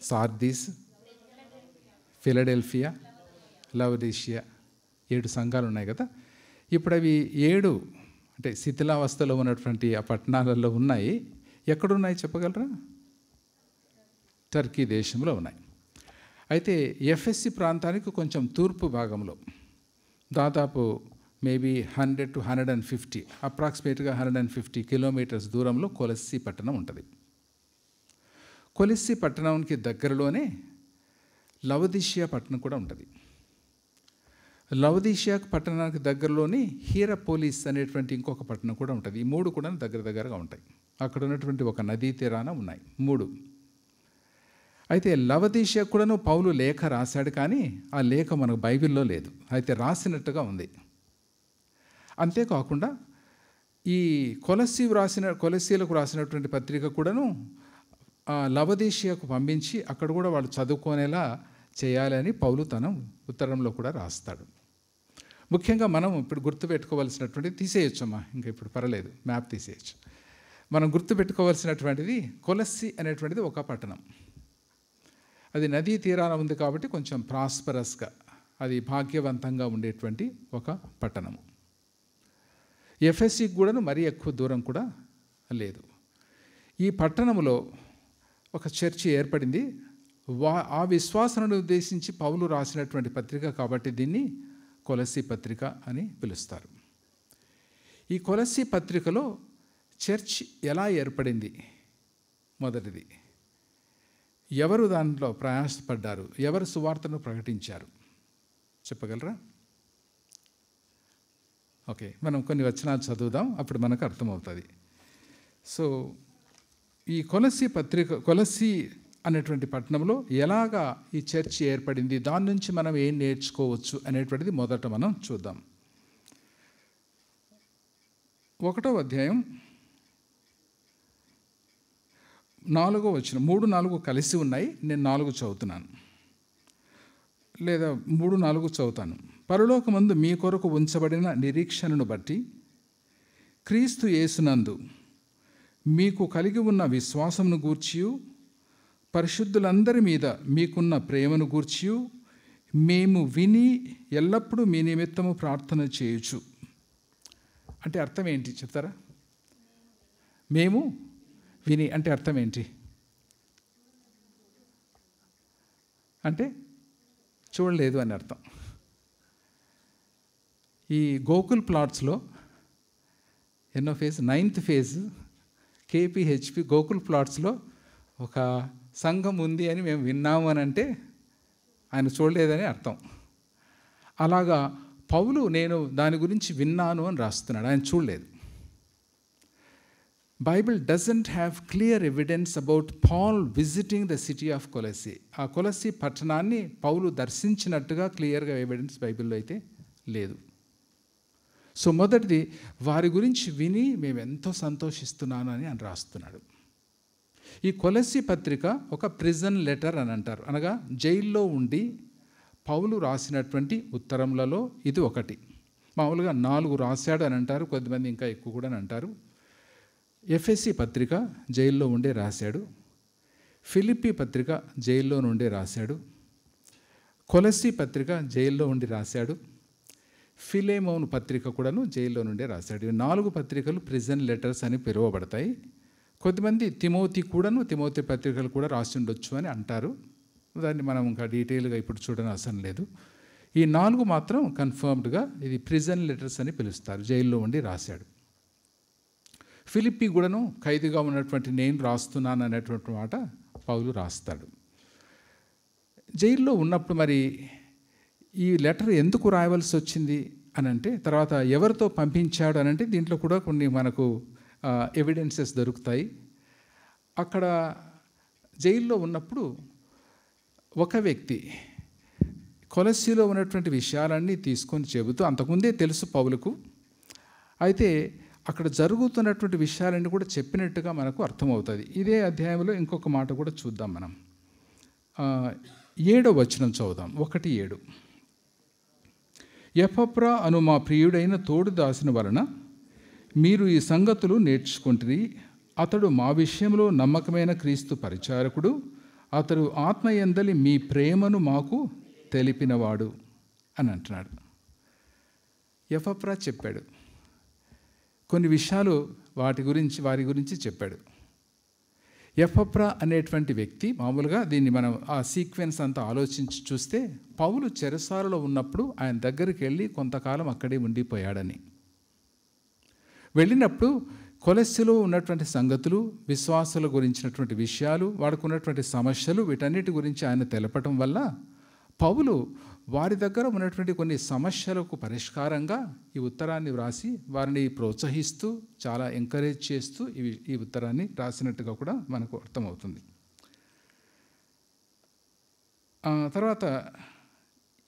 సార్దీస్, ఫిలడెల్ఫియా, లవోదిషియా 7 సంఘాలు ఉన్నాయి కదా. ఇప్పుడు అవి 7 అంటే శిథిలావస్థలో ఉన్నటువంటి ఆ పట్టణాలలో ఉన్నాయి. ఎక్కడున్నాయి చెప్పగలరా? టర్కీ దేశంలో ఉన్నాయి. అయితే ఎఫెస్సి ప్రాంతానికి కొంచెం తూర్పు భాగంలో దాదాపు మేబీ 100 to 150 అప్రాక్సిమేట్గా 150 కిలోమీటర్స్ దూరంలో కొలస్సీ పట్టణం ఉంటుంది. కొలస్సీ పట్టణానికి దగ్గరలోనే లవోదిషియా పట్టణం కూడా ఉంటుంది. లవోదిషియా పట్టణానికి దగ్గరలోని హీరాపోలిస్ అనేటువంటి ఇంకొక పట్టణం కూడా ఉంటుంది. ఈ 3 కూడా దగ్గరగా ఉంటాయి. అక్కడ ఉన్నటువంటి ఒక నదీ తీరాన ఉన్నాయి 3. అయితే లవోదిషియా కూడాను పౌలు లేఖ రాశాడు, కానీ ఆ లేఖ మనకు బైబిల్లో లేదు. అయితే రాసినట్టుగా ఉంది. అంతేకాకుండా ఈ కొలస్సీలకు రాసినటువంటి పత్రిక కూడాను లవోదిషియాకు పంపించి అక్కడ కూడా వాళ్ళు చదువుకునేలా చేయాలని పౌలు తన ఉత్తరంలో కూడా రాస్తాడు. ముఖ్యంగా మనం ఇప్పుడు గుర్తుపెట్టుకోవాల్సినటువంటిది తీసేయచ్చమ్మా, ఇంకా ఇప్పుడు పర్లేదు, మ్యాప్ తీసేయచ్చు. మనం గుర్తుపెట్టుకోవాల్సినటువంటిది కొలస్సీ అనేటువంటిది ఒక పట్టణం. అది నదీ తీరాన ఉంది కాబట్టి కొంచెం ప్రాస్పరస్గా, అది భాగ్యవంతంగా ఉండేటువంటి ఒక పట్టణం. ఎఫెస్సీకి కూడా మరీ ఎక్కువ దూరం కూడా లేదు. ఈ పట్టణంలో ఒక చర్చి ఏర్పడింది. ఆ విశ్వాసాలను ఉద్దేశించి పౌలు రాసినటువంటి పత్రిక కాబట్టి దీన్ని కొలస్సీ పత్రిక అని పిలుస్తారు. ఈ కొలస్సీ పత్రికలో చర్చ్ ఎలా ఏర్పడింది, మొదటిది ఎవరు దాంట్లో ప్రయాసపడ్డారు, ఎవరు సువార్తను ప్రకటించారు చెప్పగలరా? ఓకే, మనం కొన్ని వచనాలు చదువుదాం, అప్పుడు మనకు అర్థమవుతుంది. సో ఈ కొలస్సీ అనేటువంటి పట్టణంలో ఎలాగా ఈ చర్చ్ ఏర్పడింది, దాని నుంచి మనం ఏం నేర్చుకోవచ్చు అనేటువంటిది మొదట మనం చూద్దాం. 1వ అధ్యాయం 4వ వచనం, 3, 4 కలిసి ఉన్నాయి. నేను 4 చదువుతున్నాను, లేదా 3, 4 చదువుతాను. పరలోకమందు మీ కొరకు ఉంచబడిన నిరీక్షణను బట్టి క్రీస్తు యేసునందు మీకు కలిగి ఉన్న విశ్వాసమును గూర్చియు పరిశుద్ధులందరి మీద మీకున్న ప్రేమను గూర్చియు మేము విని ఎల్లప్పుడూ మీ నిమిత్తము ప్రార్థన చేయొచ్చు. అంటే అర్థం ఏంటి చెప్తారా? మేము విని అంటే అర్థం ఏంటి? అంటే చూడలేదు అని అర్థం. ఈ గోకుల్ ప్లాట్స్లో ఎన్నో phase, 9th phase KPHP Gokul ప్లాట్స్లో ఒక సంఘం ఉంది అని మేము విన్నాము అని అంటే ఆయన చూడలేదని అర్థం. అలాగా పౌలు నేను దాని గురించి విన్నాను అని రాస్తున్నాడు, ఆయన చూడలేదు. Bible doesn't have clear evidence about Paul visiting the city of Colossae. ఆ కొలస్సీ పట్టణాన్ని పౌలు దర్శించినట్టుగా క్లియర్గా ఎవిడెన్స్ బైబిల్లో అయితే లేదు. సో మొదటిది వారి గురించి విని మేము ఎంతో సంతోషిస్తున్నాను అని ఆయన రాస్తున్నాడు. ఈ కొలస్సీ పత్రిక ఒక ప్రిజన్ లెటర్ అని అంటారు, అనగా జైల్లో ఉండి పౌలు రాసినటువంటి ఉత్తరములలో ఇది ఒకటి. మామూలుగా 4 రాశాడు అని అంటారు, కొద్దిమంది ఇంకా ఎక్కువ కూడా అని అంటారు. ఎఫెసీ పత్రిక జైల్లో ఉండే రాశాడు, ఫిలిప్పీ పత్రిక జైల్లో నుండే రాశాడు, కొలస్సీ పత్రిక జైల్లో ఉండి రాశాడు, ఫిలేమోను పత్రిక కూడాను జైల్లో నుండే రాశాడు. ఈ 4 పత్రికలు ప్రిజన్ లెటర్స్ అని పిలువబడతాయి. కొద్దిమంది తిమోతి పత్రికలు కూడా రాసి ఉండొచ్చు అని అంటారు. దాన్ని మనం ఇంకా డీటెయిల్గా ఇప్పుడు చూడని అవసరం లేదు. ఈ 4 మాత్రం కన్ఫర్మ్డ్గా ఇది ప్రిజన్ లెటర్స్ అని పిలుస్తారు, జైల్లో ఉండి రాశాడు. ఫిలిప్పి కూడాను ఖైదీగా ఉన్నటువంటి నేను రాస్తున్నాను అనేటువంటి మాట పౌలు రాస్తాడు. జైల్లో ఉన్నప్పుడు మరి ఈ లెటర్ ఎందుకు రాయవలసి వచ్చింది అని అంటే, తర్వాత ఎవరితో పంపించాడు అని అంటే దీంట్లో కూడా కొన్ని మనకు ఎవిడెన్సెస్ దొరుకుతాయి. అక్కడ జైల్లో ఉన్నప్పుడు ఒక వ్యక్తి కొలస్సీలో ఉన్నటువంటి విషయాలన్నీ తీసుకొని చెబుతూ, అంతకుముందే తెలుసు పౌలుకు, అయితే అక్కడ జరుగుతున్నటువంటి విషయాలన్నీ కూడా చెప్పినట్టుగా మనకు అర్థమవుతుంది. ఇదే అధ్యాయంలో ఇంకొక మాట కూడా చూద్దాం మనం. 7వ వచనం చదువుదాం. 1:7. ఎపఫ్రా అను మా ప్రియుడైన తోడు దాసుని వలన మీరు ఈ సంగతులు నేర్చుకుంటుని, అతడు మా విషయంలో నమ్మకమైన క్రీస్తు పరిచారకుడు, అతడు ఆత్మయందలి మీ ప్రేమను మాకు తెలిపినవాడు అని అంటున్నాడు. ఎపఫ్రా చెప్పాడు, కొన్ని విషయాలు వారి గురించి చెప్పాడు. ఎపఫ్రా అనేటువంటి వ్యక్తి, మామూలుగా దీన్ని మనం ఆ సీక్వెన్స్ అంతా ఆలోచించి చూస్తే, పౌలు చెరసాలలో ఉన్నప్పుడు ఆయన దగ్గరికి వెళ్ళి కొంతకాలం అక్కడే ఉండిపోయాడని, వెళ్ళినప్పుడు కొలస్సీలో ఉన్నటువంటి సంగతులు, విశ్వాసాల గురించినటువంటి విషయాలు, వాడుకున్నటువంటి సమస్యలు, వీటన్నిటి గురించి ఆయన తెలపటం వల్ల పౌలు వారి దగ్గర ఉన్నటువంటి కొన్ని సమస్యలకు పరిష్కారంగా ఈ ఉత్తరాన్ని వ్రాసి వారిని ప్రోత్సహిస్తూ, చాలా ఎంకరేజ్ చేస్తూ ఈ ఉత్తరాన్ని రాసినట్టుగా కూడా మనకు అర్థమవుతుంది. తర్వాత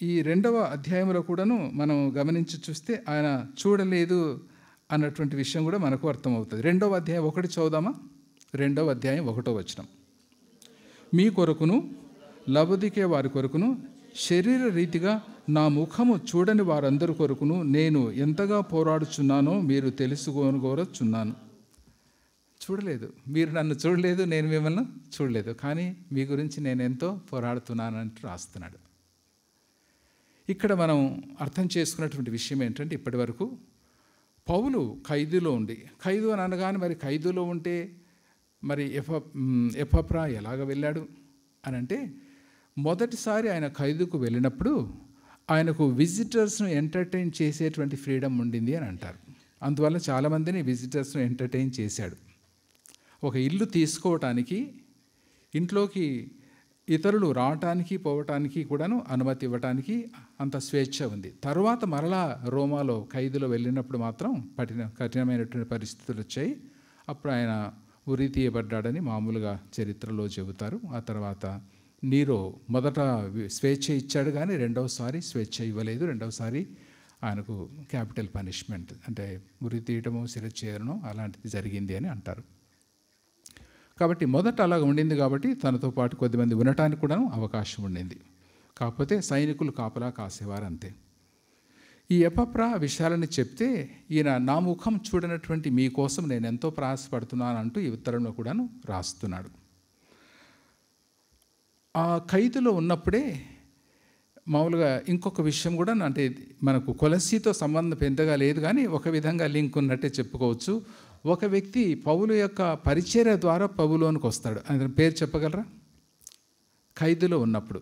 ఈ 2వ అధ్యాయంలో కూడాను మనం గమనించి చూస్తే ఆయన చూడలేదు అన్నటువంటి విషయం కూడా మనకు అర్థమవుతుంది. 2వ అధ్యాయం 1 చదువుదామా? 2వ అధ్యాయం 1వ వచనం. మీ కొరకును లవొదికే వారి కొరకును శరీర రీతిగా నా ముఖము చూడని వారందరి కొరకును నేను ఎంతగా పోరాడుచున్నానో మీరు తెలుసుకోనుకోరచున్నాను. చూడలేదు, మీరు నన్ను చూడలేదు, నేను మిమ్మల్ని చూడలేదు, కానీ మీ గురించి నేను ఎంతో పోరాడుతున్నాను అంటూ రాస్తున్నాడు. ఇక్కడ మనం అర్థం చేసుకున్నటువంటి విషయం ఏంటంటే, ఇప్పటి వరకు పౌలు ఖైదులో ఉండి, ఖైదు అని అనగానే మరి ఖైదులో ఉంటే మరి ఎపఫ్రా ఎలాగ వెళ్ళాడు అని అంటే, మొదటిసారి ఆయన ఖైదుకు వెళ్ళినప్పుడు ఆయనకు విజిటర్స్ను ఎంటర్టైన్ చేసేటువంటి ఫ్రీడమ్ ఉండింది అని అంటారు. అందువల్ల చాలామందిని విజిటర్స్ను ఎంటర్టైన్ చేశాడు. ఒక ఇల్లు తీసుకోవటానికి, ఇంట్లోకి ఇతరులు రావటానికి పోవటానికి కూడాను అనుమతి ఇవ్వటానికి అంత స్వేచ్ఛ ఉంది. తర్వాత మరలా రోమాలో ఖైదులో వెళ్ళినప్పుడు మాత్రం కఠినమైనటువంటి పరిస్థితులు వచ్చాయి. అప్పుడు ఆయన ఉరి తీయబడ్డాడని మామూలుగా చరిత్రలో చెబుతారు. ఆ తర్వాత నీరో మొదట స్వేచ్ఛ ఇచ్చాడు, కానీ రెండవసారి స్వేచ్ఛ ఇవ్వలేదు. రెండవసారి ఆయనకు క్యాపిటల్ పనిష్మెంట్, అంటే ఉరి తీయటము, శిరచ్ఛేదనము అలాంటిది జరిగింది అని అంటారు. కాబట్టి మొదట అలాగ ఉండింది కాబట్టి తనతో పాటు కొద్దిమంది ఉండటానికి కూడా అవకాశం ఉండింది. కాకపోతే సైనికులు కాపలా కాసేవారు అంతే. ఈ ఎపఫ్రా విషయాలని చెప్తే, ఈయన నా ముఖం చూడనటువంటి మీకోసం నేను ఎంతో ప్రయాసపడుతున్నాను అంటూ ఈ ఉత్తరంలో కూడాను రాస్తున్నాడు. ఆ ఖైదులో ఉన్నప్పుడే మామూలుగా ఇంకొక విషయం కూడా, అంటే మనకు కొలస్సీతో సంబంధం పెద్దగా లేదు, కానీ ఒక విధంగా లింక్ ఉన్నట్టే చెప్పుకోవచ్చు. ఒక వ్యక్తి పౌలు యొక్క పరిచర్య ద్వారా పౌలులోనికి వస్తాడు. అతని పేరు చెప్పగలరా? ఖైదులో ఉన్నప్పుడు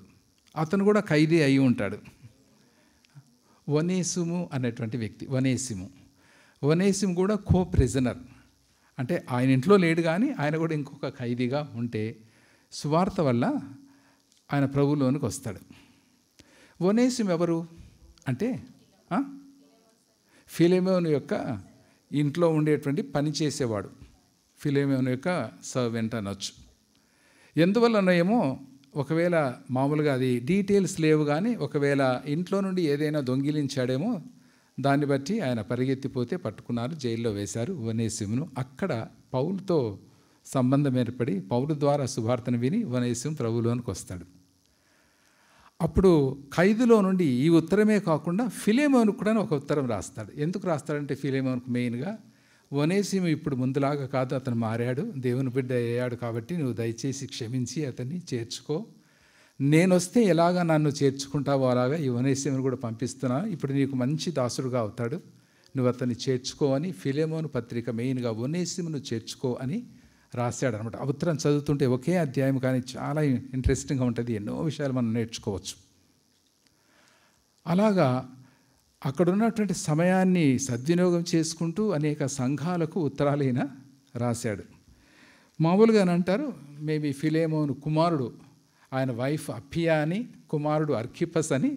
అతను కూడా ఖైదీ అయి ఉంటాడు. ఒనేసిము అనేటువంటి వ్యక్తి. ఒనేసిము కూడా కో ప్రిజనర్, అంటే ఆయన ఇంట్లో లేడు, కానీ ఆయన కూడా ఇంకొక ఖైదీగా ఉంటే సువార్త వల్ల ఆయన ప్రభువులోనికి వస్తాడు. ఒనేసిము ఎవరు అంటే, ఫిలేమోను యొక్క ఇంట్లో ఉండేటువంటి పని చేసేవాడు, ఫిలేమోను యొక్క సర్వెంట్ అనొచ్చు. ఎందువల్లనేమో, ఒకవేళ మామూలుగా అది డీటెయిల్స్ లేవు, కానీ ఒకవేళ ఇంట్లో నుండి ఏదైనా దొంగిలించాడేమో, దాన్ని బట్టి ఆయన పరిగెత్తిపోతే పట్టుకున్నారు, జైల్లో వేశారు ఒనేసిమును. అక్కడ పౌలుతో సంబంధం ఏర్పడి పౌలు ద్వారా సువార్తను విని ఒనేసిము ప్రభువులోనికి వస్తాడు. అప్పుడు ఖైదులో నుండి ఈ ఉత్తరమే కాకుండా ఫిలేమోనుకు కూడా ఒక ఉత్తరం రాస్తాడు. ఎందుకు రాస్తాడంటే, ఫిలేమోనుకు మెయిన్గా, ఒనేసిము ఇప్పుడు ముందులాగా కాదు, అతను మారాడు, దేవుని బిడ్డ అయ్యాడు, కాబట్టి నువ్వు దయచేసి క్షమించి అతన్ని చేర్చుకో, నేను వస్తే ఎలాగ నన్ను చేర్చుకుంటావో అలాగా ఈ ఒనేసిమును కూడా పంపిస్తున్నా, ఇప్పుడు నీకు మంచి దాసుడుగా అవుతాడు, నువ్వు అతన్ని చేర్చుకో అని ఫిలెమోను పత్రిక మెయిన్గా ఒనేసిమును చేర్చుకో అని రాశాడు అనమాట. ఆ ఉత్తరం చదువుతుంటే ఒకే అధ్యాయం కానీ చాలా ఇంట్రెస్టింగ్గా ఉంటుంది, ఎన్నో విషయాలు మనం నేర్చుకోవచ్చు. అలాగా అక్కడ ఉన్నటువంటి సమయాన్ని సద్వినియోగం చేసుకుంటూ అనేక సంఘాలకు ఉత్తరాలైన రాశాడు. మామూలుగా అంటారు మేబీ ఫిలెమోను కుమారుడు, ఆయన వైఫ్ అప్పియా అని, కుమారుడు అర్కిపస్ అని,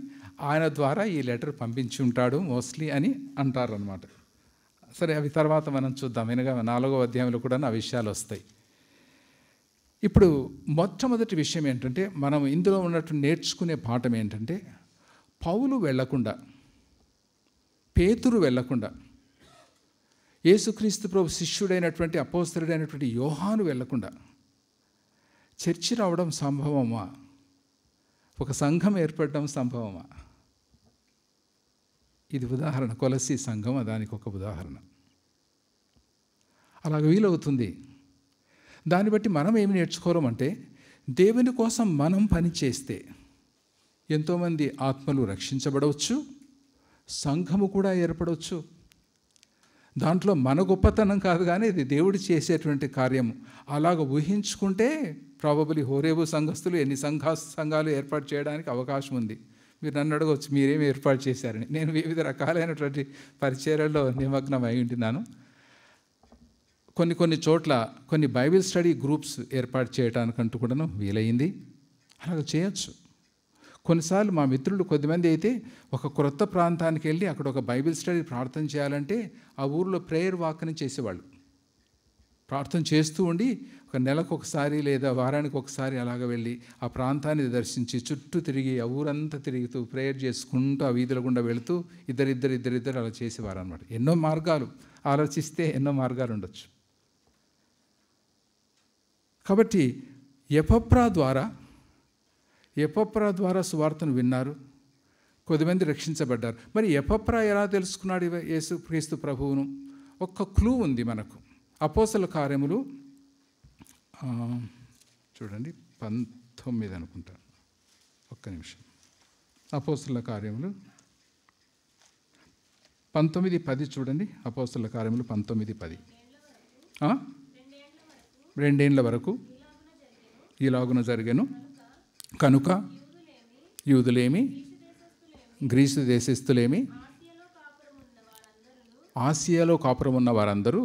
ఆయన ద్వారా ఈ లెటర్ పంపించి ఉంటాడు మోస్ట్లీ అని అంటారు అనమాట. సరే, అవి తర్వాత మనం చూద్దాం. వెనక 4వ అధ్యాయంలో కూడా ఆ విషయాలు వస్తాయి. ఇప్పుడు మొట్టమొదటి విషయం ఏంటంటే, మనం ఇందులో ఉన్నట్టు నేర్చుకునే పాఠం ఏంటంటే, పౌలు వెళ్లకుండా, పేతురు వెళ్లకుండా, యేసుక్రీస్తు ప్రభు శిష్యుడైనటువంటి అపోస్తలుడైనటువంటి యోహాను వెళ్లకుండా చర్చి రావడం సంభవమా? ఒక సంఘం ఏర్పడడం సంభవమా? ఇది ఉదాహరణ. కొలస్సీ సంఘం దానికి ఒక ఉదాహరణ. అలాగ వీలవుతుంది. దాన్ని బట్టి మనం ఏమి నేర్చుకోవడం దేవుని కోసం మనం పని చేస్తే ఎంతోమంది ఆత్మలు రక్షించబడవచ్చు, సంఘము కూడా ఏర్పడవచ్చు. దాంట్లో మన గొప్పతనం కాదు, కానీ ఇది దేవుడు చేసేటువంటి కార్యము. అలాగ ఊహించుకుంటే ప్రాబబులీ హోరేబు సంఘస్థులు ఎన్ని సంఘాలు ఏర్పాటు చేయడానికి అవకాశం ఉంది. మీరు నన్ను అడగవచ్చు, మీరేమి ఏర్పాటు చేశారని. నేను వివిధ రకాలైనటువంటి పరిచర్యల్లో నిమగ్నం అయి ఉంటున్నాను. కొన్ని చోట్ల కొన్ని బైబిల్ స్టడీ గ్రూప్స్ ఏర్పాటు చేయడానికంటూ కూడాను వీలైంది. అలాగ చేయొచ్చు. కొన్నిసార్లు మా మిత్రులు కొద్దిమంది అయితే ఒక క్రొత్త ప్రాంతానికి వెళ్ళి అక్కడ ఒక బైబిల్ స్టడీ ప్రార్థన చేయాలంటే ఆ ఊరిలో ప్రేయర్ వాక్ని చేసేవాళ్ళు. ప్రార్థన చేస్తూ ఉండి ఒక నెలకు ఒకసారి లేదా వారానికి ఒకసారి అలాగ వెళ్ళి ఆ ప్రాంతాన్ని దర్శించి చుట్టూ తిరిగి ఆ ఊరంతా తిరుగుతూ ప్రేయర్ చేసుకుంటూ ఆ వీధుల గుండా వెళుతూ ఇద్దరిద్దరు అలా చేసేవారు అనమాట. ఎన్నో మార్గాలు ఆలోచిస్తే ఎన్నో మార్గాలు ఉండొచ్చు. కాబట్టి ఎపఫ్రా ద్వారా సువార్తను విన్నారు, కొద్దిమంది రక్షించబడ్డారు. మరి ఎపఫ్రా ఎలా తెలుసుకున్నాడు యేసుక్రీస్తు ప్రభువును? ఒక్క క్లూ ఉంది మనకు. అపోస్తల కార్యములు చూడండి 19 అనుకుంటాను. ఒక్క నిమిషం. అపోస్తల కార్యములు 19:10 చూడండి. అపోస్తల కార్యములు 19:10. 2 ఏండ్ల వరకు ఇలాగున జరిగెను. కనుక యూదులేమి, గ్రీసు దేశస్థులేమి, ఆసియాలో కాపురం ఉన్న వారందరూ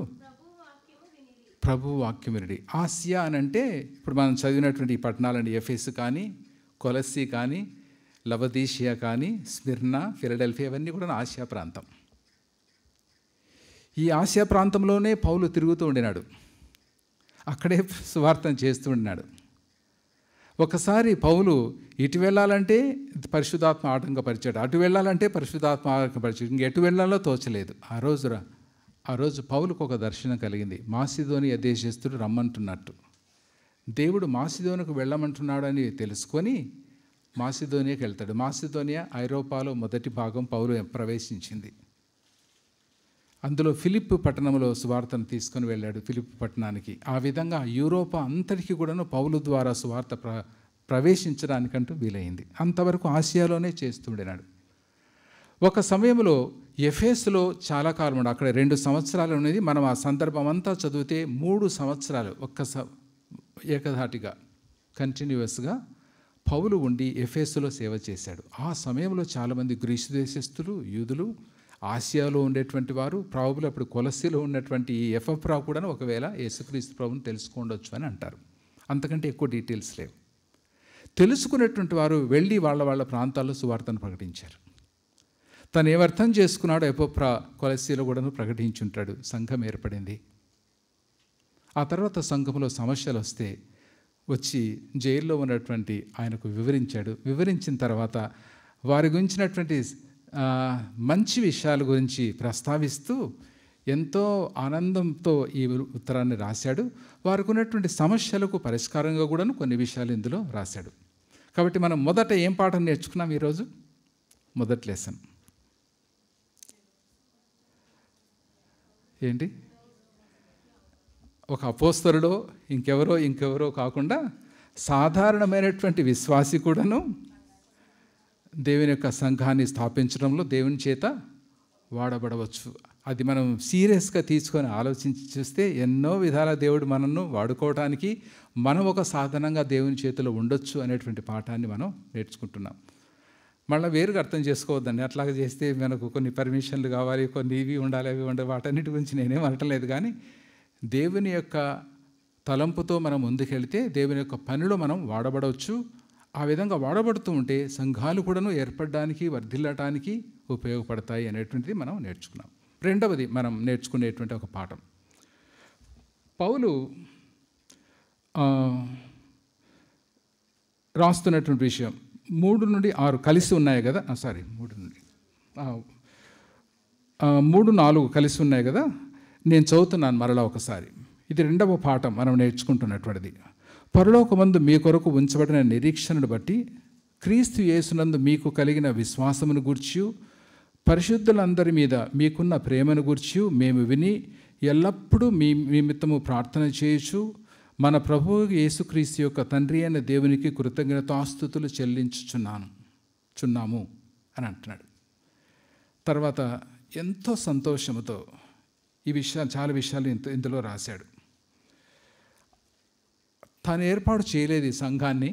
ప్రభు వాక్యం వినిరి. ఆసియా అని అంటే ఇప్పుడు మనం చదివినటువంటి ఈ పట్టణాలండి, ఎఫెసు కానీ, కొలస్సీ కానీ, లవదీషియా కానీ, స్మిర్నా, ఫిలడెల్ఫియా, ఇవన్నీ కూడా ఆసియా ప్రాంతం. ఈ ఆసియా ప్రాంతంలోనే పౌలు తిరుగుతూ ఉండినాడు, అక్కడే సువార్తన చేస్తూ ఉండినాడు. ఒకసారి పౌలు ఇటు వెళ్ళాలంటే పరిశుద్ధాత్మ ఆటంకపరిచాడు, అటు వెళ్ళాలంటే పరిశుద్ధాత్మ ఆటంకపరిచాడు, ఇంకెటు వెళ్ళాలో తోచలేదు. ఆ రోజు పౌలుకు ఒక దర్శనం కలిగింది. మాసిదోనియా దేశస్థుడు రమ్మంటున్నట్టు, దేవుడు మాసిదోనియాకు వెళ్ళమంటున్నాడు అని తెలుసుకొని మాసిదోనియాకి వెళ్తాడు. మాసిదోనియా ఐరోపాలో మొదటి భాగం పౌలు ప్రవేశించింది. అందులో ఫిలిప్పు పట్టణంలో సువార్తను తీసుకొని వెళ్ళాడు, ఫిలిప్పు పట్టణానికి. ఆ విధంగా యూరోపా అంతటికీ కూడాను పౌలు ద్వారా సువార్త ప్రవేశించడానికంటూ వీలైంది. అంతవరకు ఆసియాలోనే చేస్తుండేనాడు. ఒక సమయంలో ఎఫెసులో చాలా కాలం ఉండే, అక్కడ 2 సంవత్సరాలు ఉన్నది. మనం ఆ సందర్భం అంతా చదివితే 3 సంవత్సరాలు ఏకధాటిగా కంటిన్యూస్గా పౌలు ఉండి ఎఫెసులో సేవ చేశాడు. ఆ సమయంలో చాలామంది గ్రీసు దేశస్థులు, యూదులు, ఆసియాలో ఉండేటువంటి వారు, ప్రాబులు అప్పుడు కొలస్సీలో ఉన్నటువంటి ఈ ఎపఫ్రా కూడా ఒకవేళ యేసుక్రీస్తు ప్రభువుని తెలుసుకోండొచ్చు అని అంటారు. అంతకంటే ఎక్కువ డీటెయిల్స్ లేవు. తెలుసుకున్నటువంటి వారు వెళ్ళి వాళ్ళ ప్రాంతాల్లో సువార్తను ప్రకటించారు. తను ఏమర్థం చేసుకున్నాడో ఎపఫ్రా కొలస్సీలో కూడా ప్రకటించుంటాడు. సంఘం ఏర్పడింది. ఆ తర్వాత సంఘంలో సమస్యలు వచ్చి జైల్లో ఉన్నటువంటి ఆయనకు వివరించాడు. వివరించిన తర్వాత వారి గురించినటువంటి మంచి విషయాల గురించి ప్రస్తావిస్తూ ఎంతో ఆనందంతో ఈ ఉత్తరాన్ని రాశాడు. వారికి ఉన్నటువంటి సమస్యలకు పరిష్కారంగా కూడా కొన్ని విషయాలు ఇందులో రాశాడు. కాబట్టి మనం మొదట ఏం పాఠం నేర్చుకున్నాం ఈరోజు? మొదటి లెసన్ ఏంటి? ఒక అపోస్తలుడో ఇంకెవరో కాకుండా సాధారణమైనటువంటి విశ్వాసి కూడాను దేవుని యొక్క సంఘాన్ని స్థాపించడంలో దేవుని చేత వాడబడవచ్చు. అది మనం సీరియస్గా తీసుకొని ఆలోచించి చూస్తే ఎన్నో విధాల దేవుడు మనల్ని వాడుకోవడానికి మనం ఒక సాధనంగా దేవుని చేతిలో ఉండొచ్చు అనేటువంటి పాఠాన్ని మనం నేర్చుకుంటున్నాం. మళ్ళీ వేరుగా అర్థం చేసుకోవద్దండి. అట్లాగా చేస్తే మనకు కొన్ని పర్మిషన్లు కావాలి, కొన్ని ఇవి ఉండాలి, అవి ఉండాలి, వాటన్నిటి గురించి నేనేం అనట్లేదు. కానీ దేవుని యొక్క తలంపుతో మనం ముందుకెళ్తే దేవుని యొక్క పనిలో మనం వాడబడవచ్చు. ఆ విధంగా వాడబడుతూ ఉంటే సంఘాలు కూడాను ఏర్పడడానికి, వర్ధిల్లటానికి ఉపయోగపడతాయి అనేటువంటిది మనం నేర్చుకున్నాం. రెండవది మనం నేర్చుకునేటువంటి ఒక పాఠం, పౌలు రాస్తున్నటువంటి విషయం 3 నుండి 6 కలిసి ఉన్నాయి కదా, 3-4 కలిసి ఉన్నాయి కదా, నేను చదువుతున్నాను మరలా ఒకసారి. ఇది రెండవ పాఠం మనం నేర్చుకుంటున్నటువంటిది. పరలోకమందు మీ కొరకు ఉంచబడిన నిరీక్షణను బట్టి క్రీస్తు యేసునందు మీకు కలిగిన విశ్వాసమును గూర్చి, పరిశుద్ధులందరి మీద మీకున్న ప్రేమను గూర్చి మేము విని ఎల్లప్పుడూ మీ నిమిత్తము ప్రార్థన చేయొచ్చు మన ప్రభువు యేసుక్రీస్తు యొక్క తండ్రి అయిన దేవునికి కృతజ్ఞతాస్తుతులు చెల్లించుచున్నాము అని అంటున్నాడు. తర్వాత ఎంతో సంతోషముతో ఈ విషయాలు, చాలా విషయాలు ఇందులో రాశాడు. తాను ఏర్పాటు చేయలేదు ఈ సంఘాన్ని,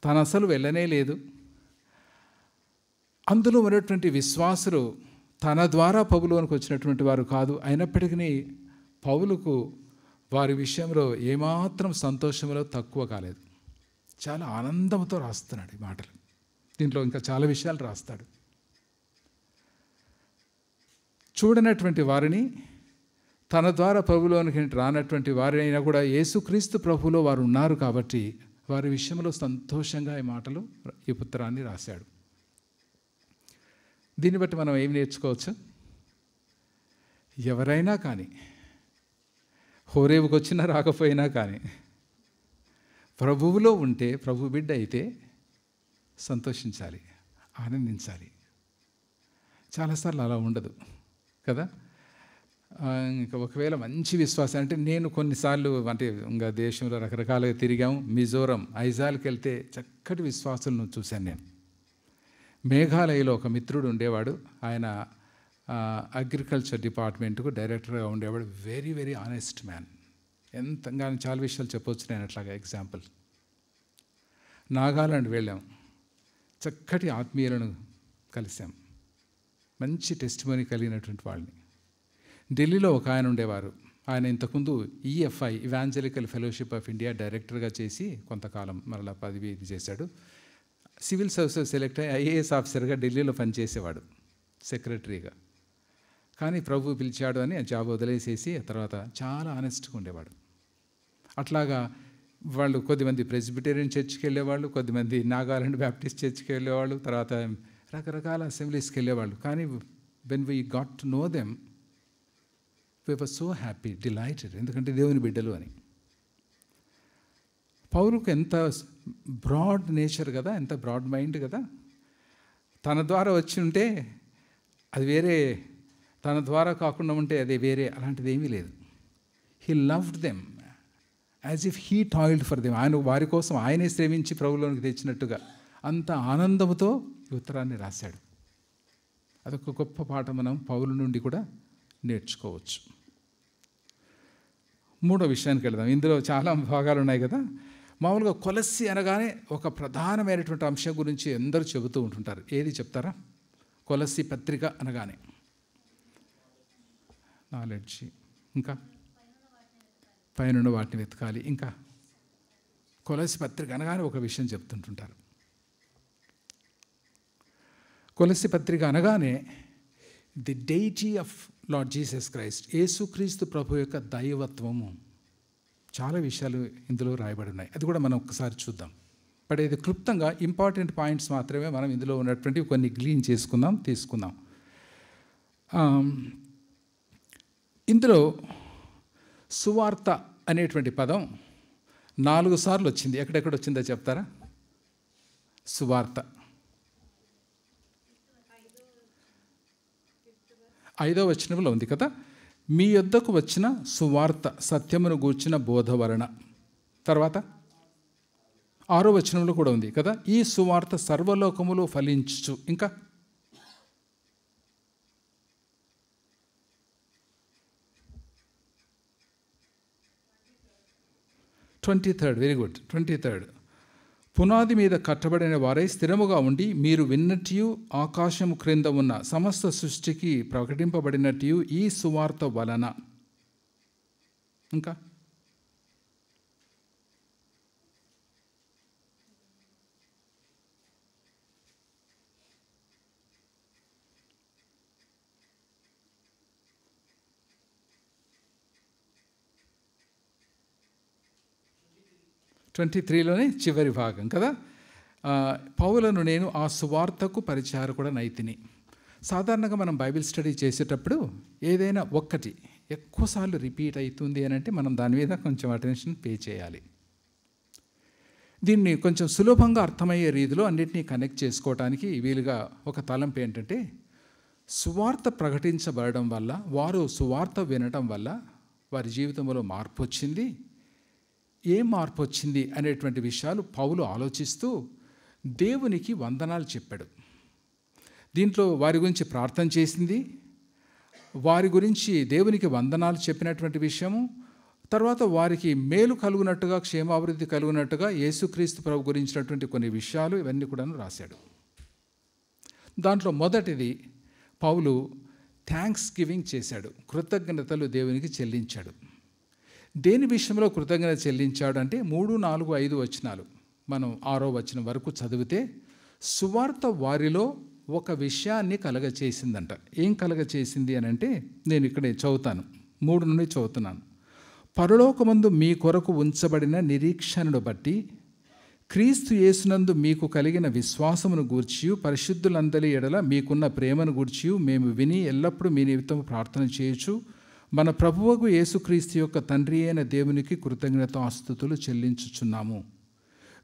తాను అసలు వెళ్ళనే లేదు. అందులో ఉన్నటువంటి విశ్వాసులు తన ద్వారా పౌలులోనికి వచ్చినటువంటి వారు కాదు. అయినప్పటికీ పౌలుకు వారి విషయంలో ఏమాత్రం సంతోషంలో తక్కువ కాలేదు. చాలా ఆనందంతో రాస్తున్నాడు ఈ మాటలు. దీంట్లో ఇంకా చాలా విషయాలు రాస్తాడు. చూడనటువంటి వారిని, తన ద్వారా ప్రభులోనికి రానటువంటి వారినైనా కూడా యేసుక్రీస్తు ప్రభులో వారు ఉన్నారు కాబట్టి వారి విషయంలో సంతోషంగా ఈ మాటలు, ఈ పుత్రాన్ని రాశాడు. దీన్ని బట్టి మనం ఏం నేర్చుకోవచ్చు? ఎవరైనా కానీ, హోరేవుకు వచ్చినా రాకపోయినా కానీ, ప్రభువులో ఉంటే, ప్రభు బిడ్డ అయితే సంతోషించాలి, ఆనందించాలి. చాలాసార్లు అలా ఉండదు కదా. ఇంకా ఒకవేళ మంచి విశ్వాసం అంటే, నేను కొన్నిసార్లు అంటే ఇంకా దేశంలో రకరకాలుగా తిరిగాము. మిజోరం, ఐజాల్కి వెళ్తే చక్కటి విశ్వాసులను చూశాను నేను. మేఘాలయలో ఒక మిత్రుడు ఉండేవాడు. ఆయన అగ్రికల్చర్ డిపార్ట్మెంట్కు డైరెక్టర్గా ఉండేవాడు. Very very honest man. ఎంతగా చాలా విషయాలు చెప్పవచ్చు నేను అట్లాగా. ఎగ్జాంపుల్, నాగాలాండ్ వెళ్ళాం, చక్కటి ఆత్మీయులను కలిసాం, మంచి టెస్టిమనీ కలిగినటువంటి వాళ్ళని. ఢిల్లీలో ఒక ఆయన ఉండేవారు. ఆయన ఇంతకుముందు EFI, evangelical fellowship of India డైరెక్టర్గా చేసి కొంతకాలం మరలా పదవి ఇది చేశాడు. సివిల్ సర్వీసెస్ సెలెక్ట్ అయ్యి ఐఏఎస్ ఆఫీసర్గా ఢిల్లీలో పనిచేసేవాడు, సెక్రటరీగా. కానీ ప్రభు పిలిచాడు అని ఆ జాబ్ వదిలేసేసి ఆ తర్వాత చాలా ఆనెస్ట్గా ఉండేవాడు. అట్లాగా వాళ్ళు కొద్దిమంది ప్రెస్బిటేరియన్ చర్చ్కి వెళ్ళేవాళ్ళు, కొద్దిమంది నాగాలాండ్ బ్యాప్టిస్ట్ చర్చ్కి వెళ్ళేవాళ్ళు, తర్వాత రకరకాల అసెంబ్లీస్కి వెళ్ళేవాళ్ళు. కానీ when we got to know them we were so happy, delighted, ఎందుకంటే దేవుని బిడ్డలు అని. పౌలుకు ఎంత బ్రాడ్ నేచర్ కదా, ఎంత బ్రాడ్ మైండ్ కదా. తన ద్వారా వచ్చి ఉంటే అది వేరే, తన ద్వారా కాకుండా ఉంటే అది వేరే, అలాంటిది ఏమీ లేదు. He loved them as if he toiled for them. ఆయన వారి కోసం ఆయనే శ్రమించి ప్రభువులోనికి తెచ్చినట్టుగా అంత ఆనందంతో ఈ ఉత్తరాన్ని రాశాడు. అదొక గొప్ప పాఠం మనం పౌలు నుండి కూడా నేర్చుకోవచ్చు. మూడో విషయానికి వెళదాం. ఇందులో చాలా భాగాలు ఉన్నాయి కదా. మామూలుగా కొలస్సి అనగానే ఒక ప్రధానమైనటువంటి అంశం గురించి అందరూ చెబుతూ ఉంటుంటారు. ఏది చెప్తారా? కొలస్సి పత్రిక అనగానే నాలెడ్జ్, ఇంకా పైన వాటిని వెతకాలి, ఇంకా కొలస్సి పత్రిక అనగానే ఒక విషయం చెప్తుంటుంటారు. కొలస్సి పత్రిక అనగానే the deity of Lord Jesus Christ, యేసుక్రీస్తు ప్రభు యొక్క దైవత్వము, చాలా విషయాలు ఇందులో రాయబడి ఉన్నాయి. అది కూడా మనం ఒకసారి చూద్దాం. బట్ ఇది క్లుప్తంగా ఇంపార్టెంట్ పాయింట్స్ మాత్రమే మనం ఇందులో ఉన్నటువంటి కొన్ని గ్లీన్ తీసుకుందాం. ఇందులో సువార్త అనేటువంటి పదం 4 సార్లు వచ్చింది. ఎక్కడెక్కడ వచ్చిందో చెప్తారా? సువార్త 5వ వచనంలో ఉంది కదా. మీ యొద్దకు వచ్చిన సువార్త, సత్యమును గూర్చిన బోధ వలన. తర్వాత 6వ వచనంలో కూడా ఉంది కదా, ఈ సువార్త సర్వలోకములో ఫలించు. ఇంకా 23rd, వెరీ గుడ్. 23rd, పునాది మీద కట్టబడిన వారై స్థిరముగా ఉండి మీరు విన్నట్టు ఆకాశము క్రింద ఉన్న సమస్త సృష్టికి ప్రకటింపబడినట్టు ఈ సువార్త వలన. ఇంకా 23లోనే చివరి భాగం కదా, పౌలను నేను ఆ సువార్తకు పరిచారకుడనైతిని. సాధారణంగా మనం బైబిల్ స్టడీ చేసేటప్పుడు ఏదైనా ఒక్కటి ఎక్కువసార్లు రిపీట్ అవుతుంది అని అంటే మనం దాని మీద కొంచెం అటెన్షన్ పే చేయాలి. దీన్ని కొంచెం సులభంగా అర్థమయ్యే రీతిలో అన్నింటినీ కనెక్ట్ చేసుకోవడానికి వీలుగా ఒక తలంపు ఏంటంటే, సువార్త ప్రకటించబడడం వల్ల, వారు సువార్త వినడం వల్ల వారి జీవితంలో మార్పు వచ్చింది. ఏం మార్పు వచ్చింది అనేటువంటి విషయాలు పౌలు ఆలోచిస్తూ దేవునికి వందనాలు చెప్పాడు. దీంట్లో వారి గురించి ప్రార్థన చేసింది, వారి గురించి దేవునికి వందనాలు చెప్పినటువంటి విషయము, తర్వాత వారికి మేలు కలుగునట్టుగా, క్షేమాభివృద్ధి కలుగునట్టుగా యేసుక్రీస్తు ప్రభు గురించినటువంటి కొన్ని విషయాలు ఇవన్నీ కూడా రాశాడు. దాంట్లో మొదటిది పౌలు థ్యాంక్స్ గివింగ్ చేశాడు, కృతజ్ఞతలు దేవునికి చెల్లించాడు. దేని విషయంలో కృతజ్ఞత చెల్లించాడు అంటే 3, 4, 5 వచనాలు మనం 6వ వచనం వరకు చదివితే, సువార్త వారిలో ఒక విషయాన్ని కలగచేసిందంట. ఏం కలగచేసింది అని అంటే, నేను ఇక్కడే చదువుతాను, 3 నుండి చదువుతున్నాను. పరలోకమందు మీ కొరకు ఉంచబడిన నిరీక్షణను బట్టి క్రీస్తు యేసునందు మీకు కలిగిన విశ్వాసమును గూర్చి పరిశుద్ధులందరి ఎడల మీకున్న ప్రేమను గూర్చి మేము విని ఎల్లప్పుడూ మీ నిమిత్తం ప్రార్థన చేయొచ్చు. మన ప్రభువుకు యేసుక్రీస్తు యొక్క తండ్రి అయిన దేవునికి కృతజ్ఞతాస్తుతులు చెల్లించుచున్నాము.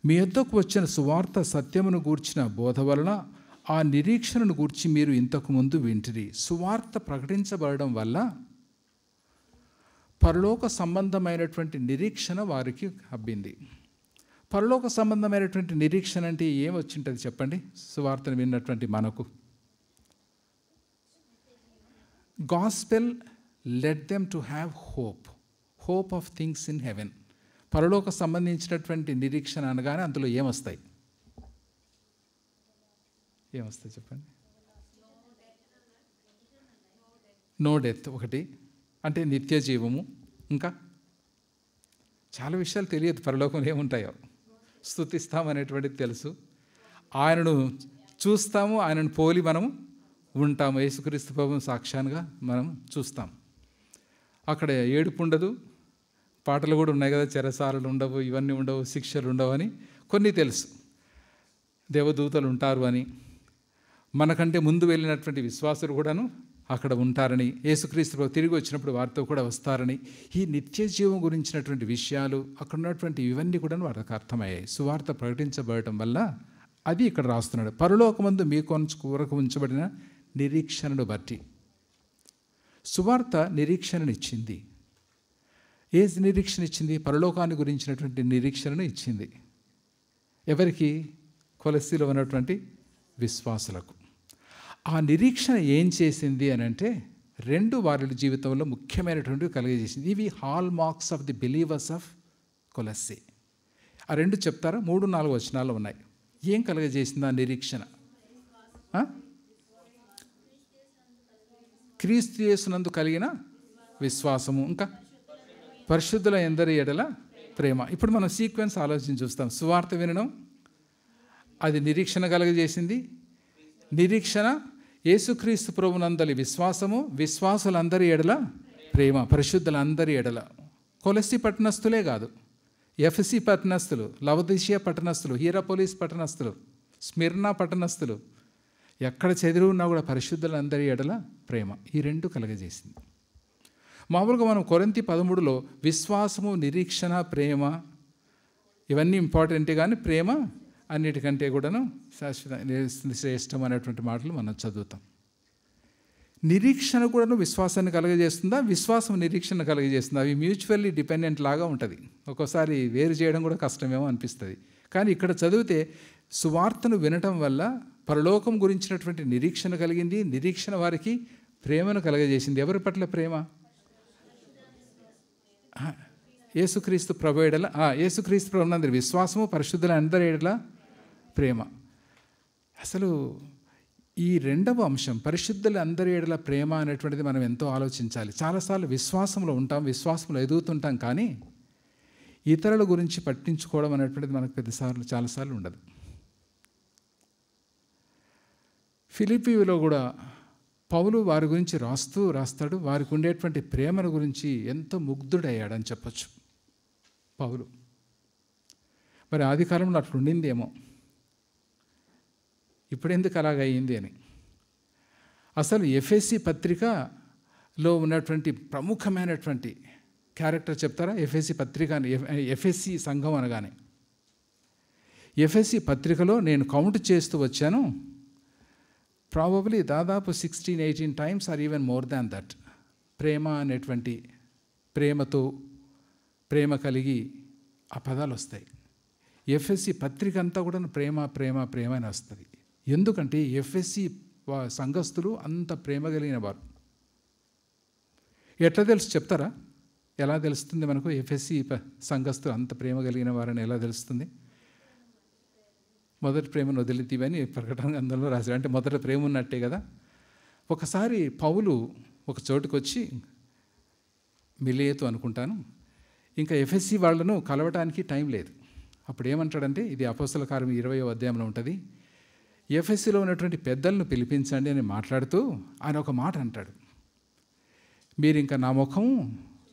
మీ యొద్దకు వచ్చిన సువార్త సత్యమును గూర్చిన బోధ వలన ఆ నిరీక్షణను గూర్చి మీరు ఇంతకుముందు వింటిరి. సువార్త ప్రకటించబడడం వల్ల పరలోక సంబంధమైనటువంటి నిరీక్షణ వారికి అబ్బింది. పరలోక సంబంధమైనటువంటి నిరీక్షణ అంటే ఏం వచ్చింటుంది చెప్పండి? సువార్తను విన్నటువంటి మనకు gospel let them to have hope of things in heaven. పరలోక సంబంధించినటువంటి నిరీక్షణ అనగానే అందులో ఏమొస్తాయి చెప్పండి? నో డెత్ ఒకటి, అంటే నిత్య జీవము. ఇంకా చాలా విషయాలు తెలియదు పరలోకంలో ఏముంటాయో. స్తుతిస్తామనేటువంటిది తెలుసు, ఆయనను చూస్తాము, ఆయనను పోలి మనము ఉంటాము, యేసుక్రీస్తు ప్రభువును సాక్ష్యాలుగా మనం చూస్తాం. అక్కడ ఏడుపు ఉండదు, పాటలు కూడా ఉన్నాయి కదా, చెరసాలలు ఉండవు, ఇవన్నీ ఉండవు, శిక్షలు ఉండవు అని కొన్ని తెలుసు. దేవదూతలు ఉంటారు అని, మనకంటే ముందు వెళ్ళినటువంటి విశ్వాసులు కూడాను అక్కడ ఉంటారని, యేసుక్రీస్తు తిరిగి వచ్చినప్పుడు వారితో కూడా వస్తారని, ఈ నిత్య జీవం గురించినటువంటి విషయాలు అక్కడ ఉన్నటువంటి ఇవన్నీ కూడా వారికి అర్థమయ్యాయి. సువార్త ప్రకటించబడటం వల్ల అది ఇక్కడ రాస్తున్నాడు. పరలోకమందు మీ కొరకు ఉంచబడిన నిరీక్షణను బట్టి. సువార్త నిరీక్షణను ఇచ్చింది. ఏ నిరీక్షణ ఇచ్చింది? పరలోకాన్ని గురించినటువంటి నిరీక్షణను ఇచ్చింది. ఎవరికి? కొలస్సీలో ఉన్నటువంటి విశ్వాసులకు. ఆ నిరీక్షణ ఏం చేసింది అని అంటే, 2 వారి జీవితంలో ముఖ్యమైనటువంటివి కలిగజేసింది. ఇవి hallmarks of the believers of Colossae. ఆ 2 చెప్తారా? 3, 4 వచనాలు ఉన్నాయి. ఏం కలుగజేసింది ఆ నిరీక్షణ? క్రీస్తు యేసునందు కలిగిన విశ్వాసము, ఇంకా పరిశుద్ధుల ఎందరి ఎడల ప్రేమ. ఇప్పుడు మనం సీక్వెన్స్ ఆలోచన చూస్తాం. సువార్త వినడం అది నిరీక్షణ కలుగజేసింది. నిరీక్షణ యేసుక్రీస్తు ప్రభునందలి విశ్వాసము, విశ్వాసులందరి ఎడల ప్రేమ, పరిశుద్ధులందరి ఎడల. కొలస్సీ పట్టణస్థులే కాదు, ఎఫ్ఎసి పట్టణస్థులు, లవదీషియా పట్టణస్థులు, హీరాపోలిస్ పట్టణస్థులు, స్మిర్నా పట్టణస్థులు, ఎక్కడ చెదిరి ఉన్నా కూడా పరిశుద్ధులందరి ఎడల ప్రేమ. ఈ 2 కలగజేసింది. మామూలుగా మనం కొరింథీ 13లో విశ్వాసము, నిరీక్షణ, ప్రేమ ఇవన్నీ ఇంపార్టెంటే, కానీ ప్రేమ అన్నిటికంటే కూడాను శ్రేష్టం అనేటువంటి మాటలు మనం చదువుతాం. నిరీక్షణ కూడాను విశ్వాసాన్ని కలగజేస్తుందా? విశ్వాసం నిరీక్షణ కలగజేస్తుందా? అవి మ్యూచువల్లీ డిపెండెంట్ లాగా ఉంటుంది. ఒక్కోసారి వేరు చేయడం కూడా కష్టమేమో అనిపిస్తుంది, కానీ ఇక్కడ చదివితే సువార్తను వినటం వల్ల పరలోకం గురించినటువంటి నిరీక్షణ కలిగింది. నిరీక్షణ వారికి ప్రేమను కలగజేసింది. ఎవరి పట్ల ప్రేమ? యేసుక్రీస్తు ప్రభు ఎడల, యేసుక్రీస్తు ప్రభునందరి విశ్వాసము, పరిశుద్ధుల అందరి ఎడల ప్రేమ. అసలు ఈ రెండవ అంశం పరిశుద్ధుల అందరి ఎడల ప్రేమ అనేటువంటిది మనం ఎంతో ఆలోచించాలి. చాలాసార్లు విశ్వాసంలో ఉంటాం, విశ్వాసంలో ఎదుగుతుంటాం, కానీ ఇతరుల గురించి పట్టించుకోవడం అనేటువంటిది మనకు చాలాసార్లు ఉండదు. ఫిలిప్పీలో కూడా పౌలు వారి గురించి రాస్తాడు. వారికి ఉండేటువంటి ప్రేమను గురించి ఎంతో ముగ్ధుడయ్యాడని చెప్పచ్చు పౌలు. మరి ఆది కాలంలో అట్లా ఉండిందేమో, ఇప్పుడెందుకు అలాగయ్యింది అని. అసలు ఎఫెసీ పత్రికలో ఉన్నటువంటి ప్రముఖమైనటువంటి క్యారెక్టర్ చెప్తారా? ఎఫెసీ పత్రిక, ఎఫెసీ సంఘం అనగానే, ఎఫెసీ పత్రికలో నేను కౌంట్ చేస్తూ వచ్చాను, ప్రాబబ్లీ దాదాపు 16-18 times or even more than that ప్రేమ అనేటువంటి, ప్రేమ కలిగి ఆ పదాలు వస్తాయి. ఎఫ్ఎస్సి పత్రిక అంతా కూడా ప్రేమ ప్రేమ ప్రేమ అని వస్తుంది. ఎందుకంటే ఎఫ్ఎస్సి సంఘస్థులు అంత ప్రేమ కలిగిన వారు. ఎట్లా తెలుసు చెప్తారా? ఎలా తెలుస్తుంది మనకు ఎఫ్ఎస్సి సంఘస్థులు అంత ప్రేమ కలిగిన వారని ఎలా తెలుస్తుంది? మొదటి ప్రేమను వదిలితీవని ప్రకటన గ్రంథంలో రాశారు. అంటే మొదటి ప్రేమ ఉన్నట్టే కదా. ఒకసారి పౌలు ఒక చోటుకు వచ్చి, మిలేతు అనుకుంటాను, ఇంకా ఎఫ్ఎస్సి వాళ్ళను కలవటానికి టైం లేదు. అప్పుడు ఏమంటాడంటే, ఇది అపోస్తల కార్యం 20వ అధ్యాయంలో ఉంటుంది, ఎఫ్ఎస్సిలో ఉన్నటువంటి పెద్దలను పిలిపించండి అని మాట్లాడుతూ ఆయన ఒక మాట అంటాడు, మీరు ఇంకా నా ముఖం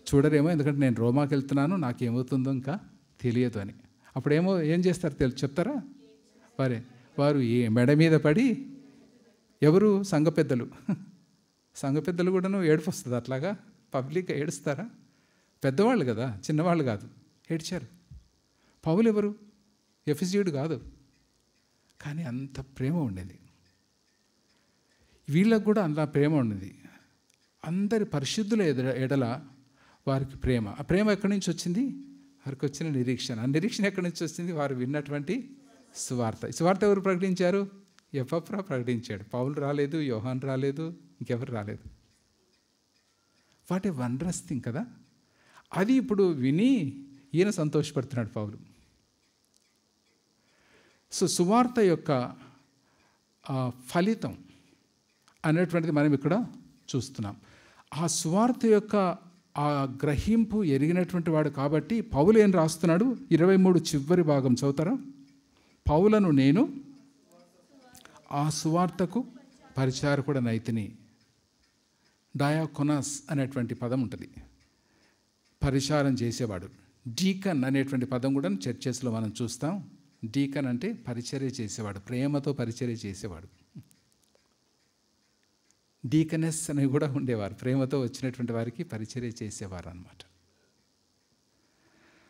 చూడరేమో, ఎందుకంటే నేను రోమాకి వెళ్తున్నాను, నాకేమవుతుందో ఇంకా తెలియదు అని. అప్పుడేమో ఏం చేస్తారు చెప్తారా? వారు ఏ మెడ మీద పడి, ఎవరు? సంఘ పెద్దలు కూడాను ఏడుపు వస్తుంది. అట్లాగా పబ్లిక్గా ఏడుస్తారా? పెద్దవాళ్ళు కదా, చిన్నవాళ్ళు కాదు, ఏడ్చారు. పౌలు ఎవరు? ఎఫెసీయుడు కాదు, కానీ అంత ప్రేమ ఉండేది. వీళ్ళకు కూడా అంత ప్రేమ ఉండేది. అందరి పరిశుద్ధుల ఎడల వారికి ప్రేమ. ఆ ప్రేమ ఎక్కడి నుంచి వచ్చింది? వారికి వచ్చిన నిరీక్షణ. ఆ నిరీక్షణ ఎక్కడి నుంచి వచ్చింది? వారు విన్నటువంటి సువార్త ఎవరు ప్రకటించారు? ఎపఫ్రా ప్రకటించాడు. పౌలు రాలేదు, యోహాన్ రాలేదు, ఇంకెవరు రాలేదు. వాట్ ఏ వండరస్ థింగ్ కదా. అది ఇప్పుడు విని ఈయన సంతోషపడుతున్నాడు పౌలు. సో సువార్త యొక్క ఫలితం అనేటువంటిది మనం ఇక్కడ చూస్తున్నాం. ఆ సువార్త యొక్క ఆ గ్రహింపు ఎరిగినటువంటి వాడు కాబట్టి పౌలు ఏం రాస్తున్నాడు? 23 చివరి భాగం చదువుతారా? పౌలను నేను ఆ సువార్తకు పరిచారకుడనైతిని. డయాకొనాస్ అనేటువంటి పదం ఉంటుంది, పరిచారం చేసేవాడు. డీకన్ అనేటువంటి పదం కూడా చర్చెస్లో మనం చూస్తాం. డీకన్ అంటే పరిచర్య చేసేవాడు, ప్రేమతో పరిచర్య చేసేవాడు. డీకనెస్ అనేవి కూడా ఉండేవారు, ప్రేమతో వచ్చినటువంటి వారికి పరిచర్య చేసేవారు అన్నమాట.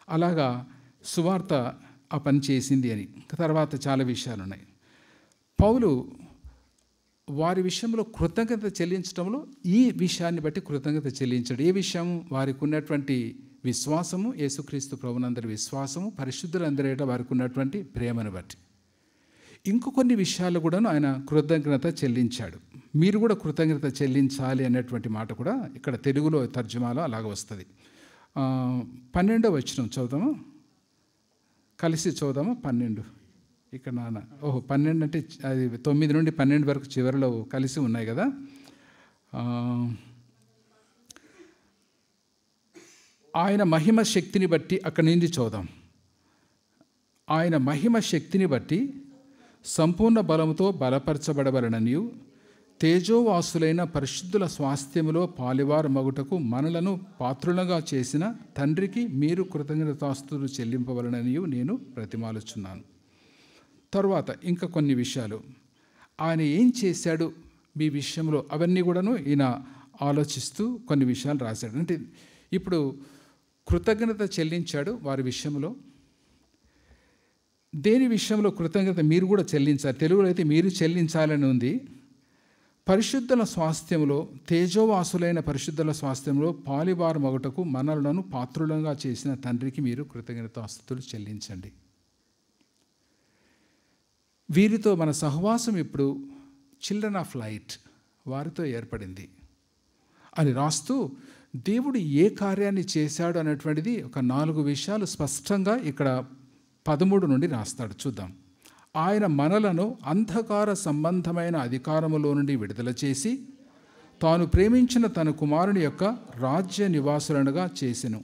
అలాగా సువార్త ఆ పని చేసింది అని. తర్వాత చాలా విషయాలు ఉన్నాయి. పౌలు వారి విషయంలో కృతజ్ఞత చెల్లించడంలో ఈ విషయాన్ని బట్టి కృతజ్ఞత చెల్లించాడు. ఏ విషయం? వారికి ఉన్నటువంటి విశ్వాసము, యేసుక్రీస్తు ప్రభునందరి విశ్వాసము, పరిశుద్ధులందరి వారికి ఉన్నటువంటి ప్రేమను బట్టి. ఇంకొన్ని విషయాలు కూడా ఆయన కృతజ్ఞత చెల్లించాడు. మీరు కూడా కృతజ్ఞత చెల్లించాలి అనేటువంటి మాట కూడా ఇక్కడ తెలుగులో తర్జుమాలో అలాగ వస్తుంది. 12వ వచనం చదువుదామా, కలిసి చదువుదామా? 12 ఇక్కడ 12 అంటే అది 9 నుండి 12 వరకు చివరిలో కలిసి ఉన్నాయి కదా. ఆయన మహిమ శక్తిని బట్టి, అక్కడి నుండి చూద్దాం. ఆయన మహిమ శక్తిని బట్టి సంపూర్ణ బలముతో బలపరచబడవలననియు, తేజోవాసులైన పరిశుద్ధుల స్వాస్థ్యములో పాలివారు మగుటకు మనలను పాత్రులుగా చేసిన తండ్రికి మీరు కృతజ్ఞతాస్తుతులు చెల్లింపవలననియు నేను ప్రతిమాలుచున్నాను. తరువాత ఇంకా కొన్ని విషయాలు ఆయన ఏం చేశాడు మీ విషయంలో, అవన్నీ కూడాను ఈయన ఆలోచిస్తూ కొన్ని విషయాలు రాశాడు. అంటే ఇప్పుడు కృతజ్ఞత చెల్లించాడు వారి విషయంలో. దేని విషయంలో కృతజ్ఞత మీరు కూడా చెల్లించాలి? తెలుగులో అయితే మీరు చెల్లించాలని ఉంది. పరిశుద్ధుల స్వాస్థ్యంలో, తేజోవాసులైన పరిశుద్ధుల స్వాస్థ్యంలో పాలివారు మగుటకు మనలను పాత్రులంగా చేసిన తండ్రికి మీరు కృతజ్ఞతాస్తుతులు చెల్లించండి. వీరితో మన సహవాసం ఇప్పుడు చిల్డ్రన్ ఆఫ్ లైట్ వారితో ఏర్పడింది అని రాస్తూ దేవుడు ఏ కార్యాన్ని చేశాడు అనేటువంటిది ఒక 4 విషయాలు స్పష్టంగా ఇక్కడ 13 నుండి రాస్తాడు. చూద్దాం. ఆయన మనలను అంధకార సంబంధమైన అధికారములో నుండి విడుదల చేసి తాను ప్రేమించిన తన కుమారుని యొక్క రాజ్య నివాసులనుగా చేసెను.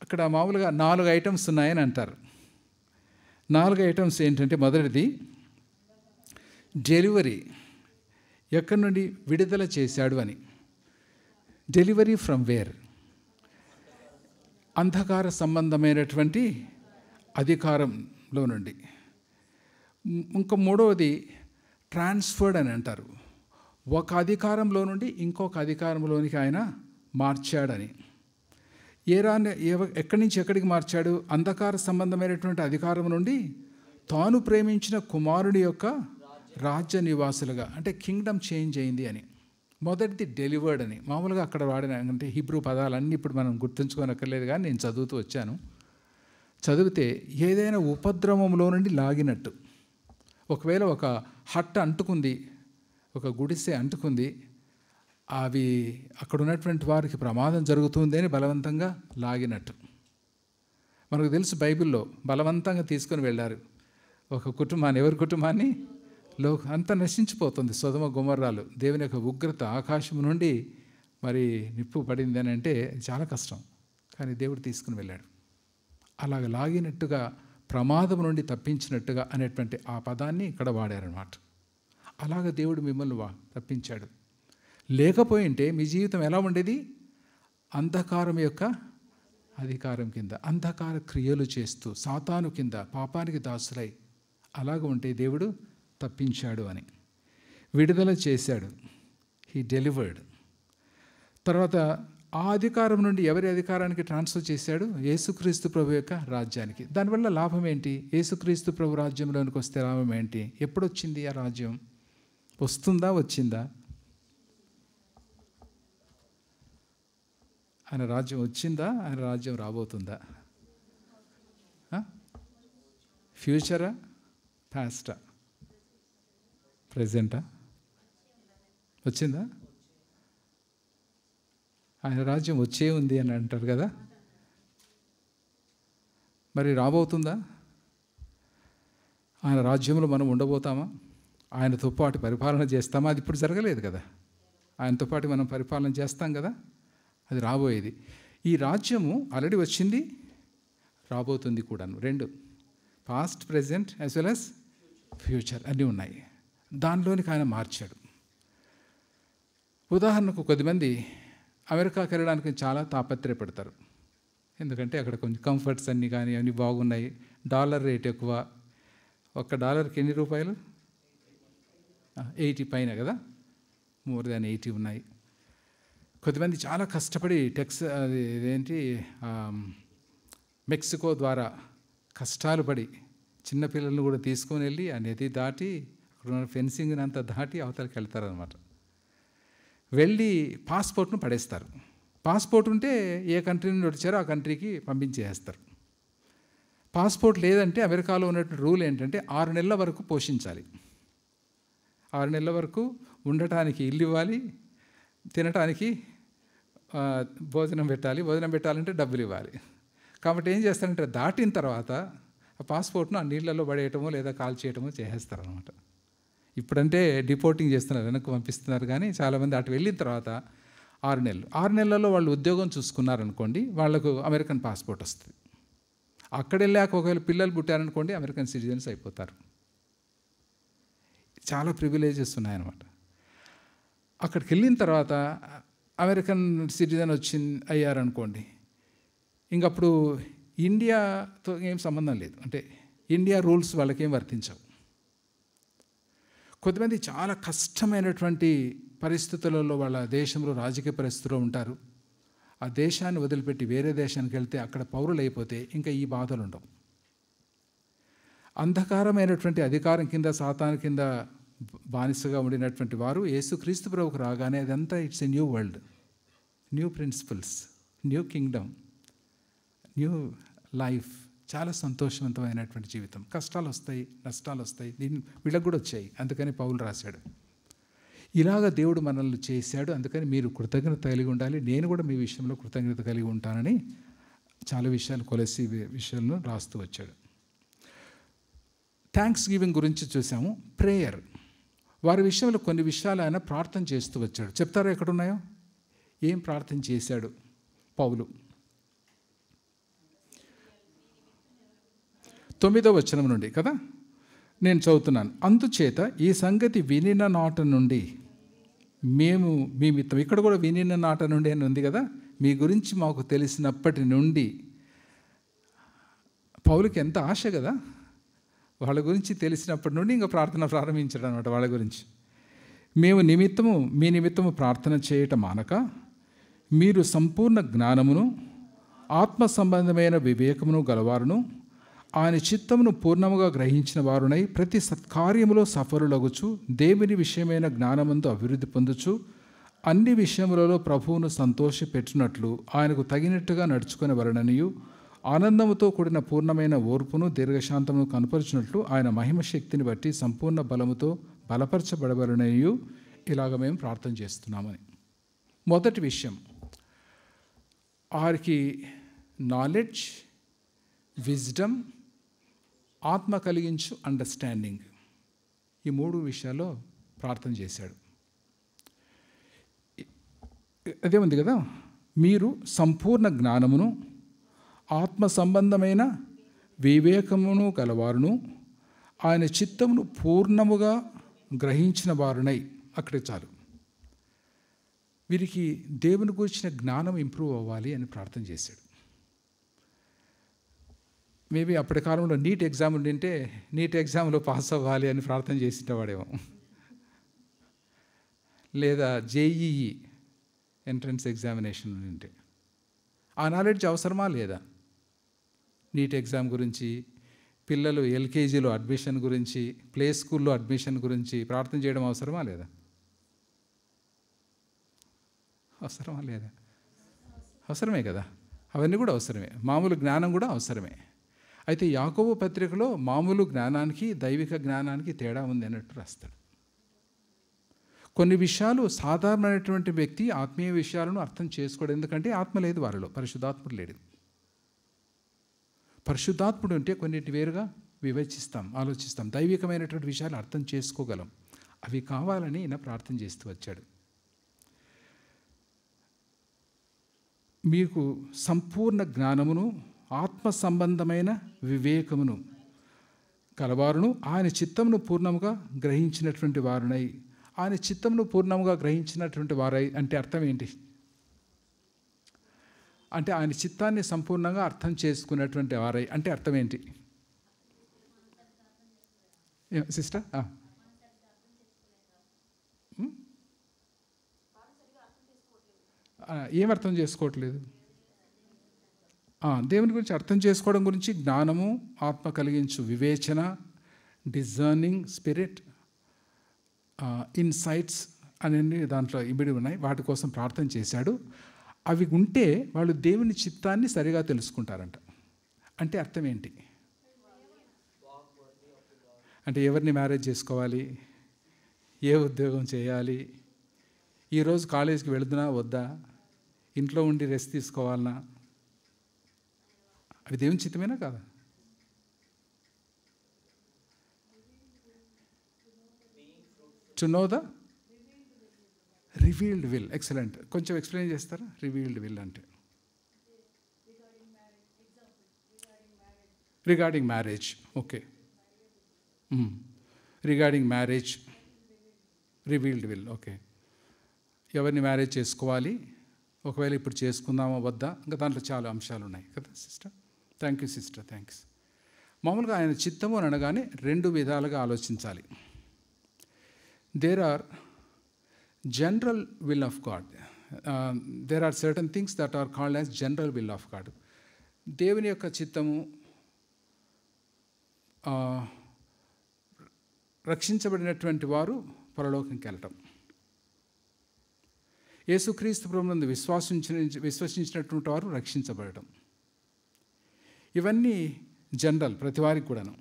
అక్కడ మామూలుగా 4 ఐటమ్స్ ఉన్నాయని అంటారు. 4 ఐటమ్స్ ఏంటంటే, మొదటిది డెలివరీ, ఎక్కడి నుండి విడుదల చేశాడు అని. Delivery from where? అంధకార సంబంధమైనటువంటి అధికారంలో నుండి. ఇంకా మూడవది ట్రాన్స్ఫర్డ్ అని అంటారు. ఒక అధికారంలో నుండి ఇంకొక అధికారంలోనికి ఆయన మార్చాడని. ఎక్కడి నుంచి ఎక్కడికి మార్చాడు? అంధకార సంబంధమైనటువంటి అధికారం నుండి తాను ప్రేమించిన కుమారుడి యొక్క రాజ్య నివాసులుగా, అంటే కింగ్డమ్ చేంజ్ అయింది అని. మొదటిది డెలివర్డ్ అని. మామూలుగా అక్కడ వాడిన అంటే హీబ్రూ పదాలన్నీ ఇప్పుడు మనం గుర్తుంచుకోనక్కర్లేదు, కానీ నేను చదువుతూ వచ్చాను. చదివితే ఏదైనా ఉపద్రవంలో నుండి లాగినట్టు. ఒకవేళ ఒక హట్ అంటుకుంది, ఒక గుడిసె అంటుకుంది, అవి అక్కడ ఉన్నటువంటి వారికి ప్రమాదం జరుగుతుంది అని బలవంతంగా లాగినట్టు. మనకు తెలుసు, బైబిల్లో బలవంతంగా తీసుకొని వెళ్ళారు ఒక కుటుంబాన్ని. ఎవరి కుటుంబాన్ని? అంతా నశించిపోతుంది. సొదొమ గొమొర్రాలు. దేవుని యొక్క ఉగ్రత ఆకాశం నుండి మరి నిప్పు పడింది అని అంటే చాలా కష్టం, కానీ దేవుడు తీసుకుని వెళ్ళాడు. అలాగ లాగినట్టుగా, ప్రమాదం నుండి తప్పించినట్టుగా అనేటువంటి ఆ పదాన్ని ఇక్కడ వాడారనమాట. అలాగ దేవుడు మిమ్మల్ని తప్పించాడు. లేకపోయింటే మీ జీవితం ఎలా ఉండేది? అంధకారం యొక్క అధికారం కింద, అంధకార క్రియలు చేస్తూ సాతాను కింద పాపానికి దాసులై అలాగ ఉంటే దేవుడు తప్పించాడు అని. విడుదల చేశాడు, హీ డెలివర్డ్. తర్వాత ఆ అధికారం నుండి ఎవరి అధికారానికి ట్రాన్స్ఫర్ చేశాడు? యేసుక్రీస్తు ప్రభు యొక్క రాజ్యానికి. దానివల్ల లాభం ఏంటి? యేసుక్రీస్తు ప్రభు రాజ్యంలోనికి వస్తే లాభం ఏంటి? ఎప్పుడొచ్చింది ఆ రాజ్యం? వస్తుందా? వచ్చిందా? ఆయన రాజ్యం వచ్చిందా? ఆయన రాజ్యం రాబోతుందా? ఫ్యూచరా? పాస్టా? ప్రెజెంటా? వచ్చిందా? ఆయన రాజ్యం వచ్చే ఉంది అని అంటారు కదా, మరి రాబోతుందా? ఆయన రాజ్యంలో మనం ఉండబోతామా? ఆయనతో పాటు పరిపాలన చేస్తామా? అది ఇప్పుడు జరగలేదు కదా. ఆయనతో పాటు మనం పరిపాలన చేస్తాం కదా, అది రాబోయేది. ఈ రాజ్యము ఆల్రెడీ వచ్చింది, రాబోతుంది కూడాను. 2, past, present as well as future అన్నీ ఉన్నాయి. దానిలోనికి ఆయన మార్చాడు. ఉదాహరణకు కొద్దిమంది అమెరికాకి వెళ్ళడానికి చాలా తాపత్రయపడతారు. ఎందుకంటే అక్కడ కొంచెం కంఫర్ట్స్ అన్నీ కానీ అన్నీ బాగున్నాయి. డాలర్ రేట్ ఎక్కువ. $1కి ఎన్ని రూపాయలు? 80 పైన కదా, మోర్ దాన్ 80 ఉన్నాయి. కొద్దిమంది చాలా కష్టపడి మెక్సికో ద్వారా కష్టాలు పడి చిన్నపిల్లలను కూడా తీసుకొని వెళ్ళి ఆ నది దాటి అక్కడ ఫెన్సింగ్ అంతా దాటి అవతలకి వెళ్తారనమాట. వెళ్ళి పాస్పోర్ట్ను పడేస్తారు. పాస్పోర్ట్ ఉంటే ఏ కంట్రీ నుండి వచ్చారో ఆ కంట్రీకి పంపించేస్తారు. పాస్పోర్ట్ లేదంటే అమెరికాలో ఉన్నటువంటి రూల్ ఏంటంటే 6 నెలల వరకు పోషించాలి. 6 నెలల వరకు ఉండటానికి ఇల్లు ఇవ్వాలి, తినటానికి భోజనం పెట్టాలి. భోజనం పెట్టాలంటే డబ్బులు ఇవ్వాలి. కాబట్టి ఏం చేస్తారంటే దాటిన తర్వాత ఆ పాస్పోర్ట్ను ఆ నీళ్ళల్లో పడేయటమో లేదా కాల్చేయటమో చేసేస్తారనమాట. ఇప్పుడంటే డిపోర్టింగ్ చేస్తున్నారు, వెనక్కి పంపిస్తున్నారు. కానీ చాలామంది అటు వెళ్ళిన తర్వాత 6 నెలల్లో వాళ్ళు ఉద్యోగం చూసుకున్నారనుకోండి, వాళ్ళకు అమెరికన్ పాస్పోర్ట్ వస్తుంది. అక్కడ వెళ్ళాక ఒకవేళ పిల్లలు పుట్టారనుకోండి, అమెరికన్ సిటిజన్స్ అయిపోతారు. చాలా ప్రివిలేజెస్ ఉన్నాయన్నమాట. అక్కడికి వెళ్ళిన తర్వాత అమెరికన్ సిటిజన్ అయ్యారనుకోండి, ఇంకప్పుడు ఇండియాతో ఏం సంబంధం లేదు. అంటే ఇండియా రూల్స్ వాళ్ళకేం వర్తించవు. కొద్దిమంది చాలా కష్టమైనటువంటి పరిస్థితులలో వాళ్ళ దేశంలో రాజకీయ పరిస్థితుల్లో ఉంటారు. ఆ దేశాన్ని వదిలిపెట్టి వేరే దేశానికి వెళ్తే అక్కడ పౌరులు అయిపోతే ఇంకా ఈ బాధలు ఉండవు. అంధకారమైనటువంటి అధికారం కింద, సాతాను కింద బానిసగా ఉండినటువంటి వారు యేసుక్రీస్తు ప్రభువుకు రాగానే అదంతా it's a new world, new principles, new kingdom, new life, చాలా సంతోషవంతమైనటువంటి జీవితం. కష్టాలు వస్తాయి, నష్టాలు వస్తాయి, వీళ్ళకు కూడా వచ్చాయి. అందుకని పౌలు రాశాడు, ఇలాగ దేవుడు మనల్ని చేశాడు, అందుకని మీరు కృతజ్ఞత కలిగి ఉండాలి, నేను కూడా మీ విషయంలో కృతజ్ఞత కలిగి ఉంటానని చాలా విషయాలు కొలసి విషయాలను రాస్తూ వచ్చాడు. థ్యాంక్స్ గివింగ్ గురించి చూసాము. ప్రేయర్, వారి విషయంలో కొన్ని విషయాలు ఆయన ప్రార్థన చేస్తూ వచ్చాడు. చెప్తారా ఎక్కడున్నాయో? ఏం ప్రార్థన చేశాడు పౌలు? 9వ వచనం నుండి కదా నేను చదువుతున్నాను. అందుచేత ఈ సంగతి వినిన నాట నుండి మేము మీ మిత్రం, ఇక్కడ కూడా వినిన నాట నుండి అని ఉంది కదా, మీ గురించి మాకు తెలిసినప్పటి నుండి. పౌలుకి ఎంత ఆశ కదా, వాళ్ళ గురించి తెలిసినప్పటి నుండి ఇంకా ప్రార్థన ప్రారంభించడం అనమాట. వాళ్ళ గురించి మేము మీ నిమిత్తము ప్రార్థన చేయటం మానక, మీరు సంపూర్ణ జ్ఞానమును ఆత్మ సంబంధమైన వివేకమును గలవారును ఆయన చిత్తమును పూర్ణముగా గ్రహించిన వారునై ప్రతి సత్కార్యములో సఫలులగుచు దేవుని విషయమైన జ్ఞానమందు అభివృద్ధి పొందుచు అన్ని విషయములలో ప్రభువును సంతోషపెట్టునట్లు ఆయనకు తగినట్టుగా నడుచుకునే వలననియు ఆనందముతో కూడిన పూర్ణమైన ఓర్పును దీర్ఘశాంతమును కనపరిచినట్లు ఆయన మహిమ శక్తిని బట్టి సంపూర్ణ బలముతో బలపరచబడవలననియు ఇలాగ మేము ప్రార్థన చేస్తున్నామని. మొదటి విషయం, వారికి నాలెడ్జ్, విజ్డమ్, ఆత్మ కలిగించు అండర్స్టాండింగ్, ఈ 3 విషయాల్లో ప్రార్థన చేశాడు. అదే ఉంది కదా, మీరు సంపూర్ణ జ్ఞానమును ఆత్మ సంబంధమైన వివేకమును గలవారును ఆయన చిత్తమును పూర్ణముగా గ్రహించిన వారునై, అక్కడే చాలు. వీరికి దేవుని గురించిన జ్ఞానం ఇంప్రూవ్ అవ్వాలి అని ప్రార్థన చేశాడు. మేబీ అప్పటి కాలంలో నీట్ ఎగ్జామ్ ఉండింటే నీట్ ఎగ్జామ్లో పాస్ అవ్వాలి అని ప్రార్థన చేసేవాడేమో, లేదా జేఈఈ ఎంట్రన్స్ ఎగ్జామినేషన్ ఉంటే. ఆ నాలెడ్జ్ అవసరమా లేదా? నీట్ ఎగ్జామ్ గురించి, పిల్లలు ఎల్కేజీలో అడ్మిషన్ గురించి, ప్లే స్కూల్లో అడ్మిషన్ గురించి ప్రార్థన చేయడం అవసరమా లేదా? అవసరమా లేదా? అవసరమే కదా, అవన్నీ కూడా అవసరమే. మామూలు జ్ఞానం కూడా అవసరమే. అయితే యాకోబు పత్రికలో మామూలు జ్ఞానానికి దైవిక జ్ఞానానికి తేడా ఉంది అన్నట్టు రాస్తాడు. కొన్ని విషయాలు సాధారణమైనటువంటి వ్యక్తి ఆత్మీయ విషయాలను అర్థం చేసుకోవడం, ఎందుకంటే ఆత్మ లేదు వారిలో, పరిశుద్ధాత్ముడు లేడు. పరిశుద్ధాత్ముడు ఉంటే కొన్నిటి వేరుగా వివేచిస్తాం, ఆలోచిస్తాం, దైవికమైనటువంటి విషయాలు అర్థం చేసుకోగలం. అవి కావాలని ఈయన ప్రార్థన చేస్తూ వచ్చాడు. మీకు సంపూర్ణ జ్ఞానమును ఆత్మ సంబంధమైన వివేకమును కలవారును ఆయన చిత్తమును పూర్ణముగా గ్రహించినటువంటి వారునై. ఆయన చిత్తమును పూర్ణముగా గ్రహించినటువంటి వారై అంటే అర్థం ఏంటి? అంటే ఆయన చిత్తాన్ని సంపూర్ణంగా అర్థం చేసుకున్నటువంటి వారై అంటే అర్థం ఏంటి సిస్టర్? ఏం అర్థం చేసుకోవట్లేదు? దేవుని గురించి అర్థం చేసుకోవడం గురించి జ్ఞానము, ఆత్మ కలిగించు వివేచన, డిజర్నింగ్ స్పిరిట్, ఇన్సైట్స్ అనేవి దాంట్లో ఇమిడి ఉన్నాయి. వాటి కోసం ప్రార్థన చేశాడు. అవి ఉంటే వాళ్ళు దేవుని చిత్తాన్ని సరిగా తెలుసుకుంటారంట. అంటే అర్థం ఏంటి? అంటే ఎవరిని మ్యారేజ్ చేసుకోవాలి, ఏ ఉద్యోగం చేయాలి, ఈరోజు కాలేజీకి వెళుతున్నా వద్దా, ఇంట్లో ఉండి రెస్ట్ తీసుకోవాలన్నా, అవి దేవుని చిత్తమేనా కాదా? To know the revealed will. Excellent. కొంచెం ఎక్స్ప్లెయిన్ చేస్తారా? రివీల్డ్ విల్ అంటే regarding marriage. Okay, regarding marriage revealed will. Okay, ఎవరిని మ్యారేజ్ చేసుకోవాలి, ఒకవేళ ఇప్పుడు చేసుకుందామా వద్దా, ఇంకా దాంట్లో చాలా అంశాలు ఉన్నాయి కదా sister. Thank you sister, thanks. మామూలుగా ఆయన చిత్తము అని అనగానే 2 విధాలుగా ఆలోచించాలి. There are general will of God. There are certain things that are called as general will of God. దేవుని యొక్క చిత్తము రక్షించబడినటువంటి వారు పరలోకంకి వెళ్ళటం, యేసుక్రీస్తు ప్రభువునందు విశ్వసించినటువంటి వారు రక్షించబడటం, ఇవన్నీ జనరల్, ప్రతి వారికి కూడాను.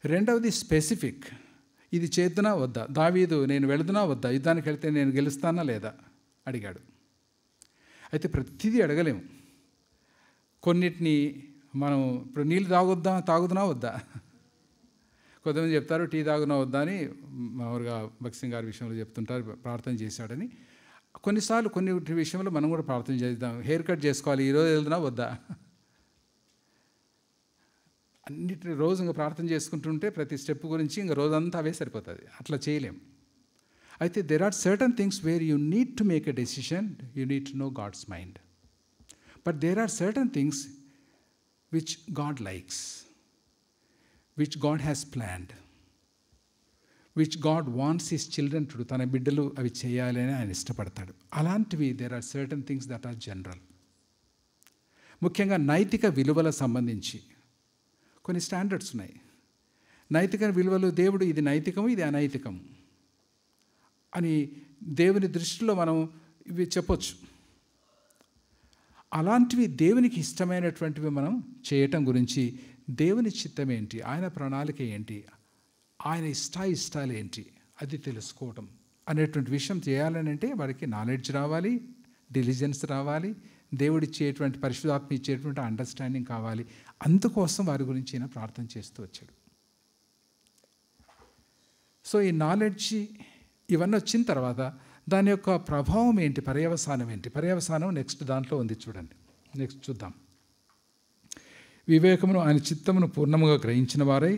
రెండవది స్పెసిఫిక్, ఇది చేద్దునా వద్దా. దావీదు నేను వెళుతున్నా వద్దా, యుద్ధానికి వెళ్తే నేను గెలుస్తానా లేదా అడిగాడు. అయితే ప్రతిదీ అడగలేము. కొన్నిటిని మనం ఇప్పుడు నీళ్ళు తాగుతున్నా వద్దా. కొంతమంది చెప్తారు టీ తాగునా వద్దా అని, మామూలుగా భక్త్ సింగ్ గారి విషయంలో చెప్తుంటారు ప్రార్థన చేశాడని. కొన్నిసార్లు కొన్ని విషయంలో మనం కూడా ప్రార్థన చేద్దాం. హెయిర్ కట్ చేసుకోవాలి, ఈరోజు వెళ్తున్నా వద్దా. అన్నిటి రోజు ఇంకా ప్రార్థన చేసుకుంటుంటే ప్రతి స్టెప్ గురించి ఇంకా రోజంతా అవే సరిపోతుంది. అట్లా చేయలేం. అయితే there are certain things where you need to make a decision, you need to know God's mind. But there are certain things which God likes, which God has planned, which God wants his children to do. తన బిడ్డలు అవి చేయాలి అని ఆయన ఇష్టపడతాడు. అలాంటివి there are certain things that are general. ముఖ్యంగా నైతిక విలువల సంబంధించి కొన్ని స్టాండర్డ్స్ ఉన్నాయి. నైతిక విలువలు, దేవుడు ఇది నైతికము, ఇది అనైతికము అని దేవుని దృష్టిలో మనం ఇవి చెప్పొచ్చు. అలాంటివి దేవునికి ఇష్టమైనటువంటివి మనం చేయటం గురించి, దేవుని చిత్తం ఏంటి, ఆయన ప్రణాళిక ఏంటి, ఆయన ఇష్టాలు ఏంటి, అది తెలుసుకోవటం అనేటువంటి విషయం చేయాలని అంటే వారికి నాలెడ్జ్ రావాలి, డిలిజెన్స్ రావాలి, దేవుడిచ్చేటువంటి పరిశుద్ధాత్మ ఇచ్చేటువంటి అండర్స్టాండింగ్ కావాలి. అందుకోసం వారి గురించి ఈయన ప్రార్థన చేస్తూ వచ్చాడు. సో ఈ నాలెడ్జ్ ఇవన్నీ వచ్చిన తర్వాత దాని యొక్క ప్రభావం ఏంటి, పర్యవసానం ఏంటి. పర్యవసానం నెక్స్ట్ దాంట్లో ఉంది, చూడండి. నెక్స్ట్ చూద్దాం. వివేకమును ఆయన చిత్తమును పూర్ణముగా గ్రహించిన వారై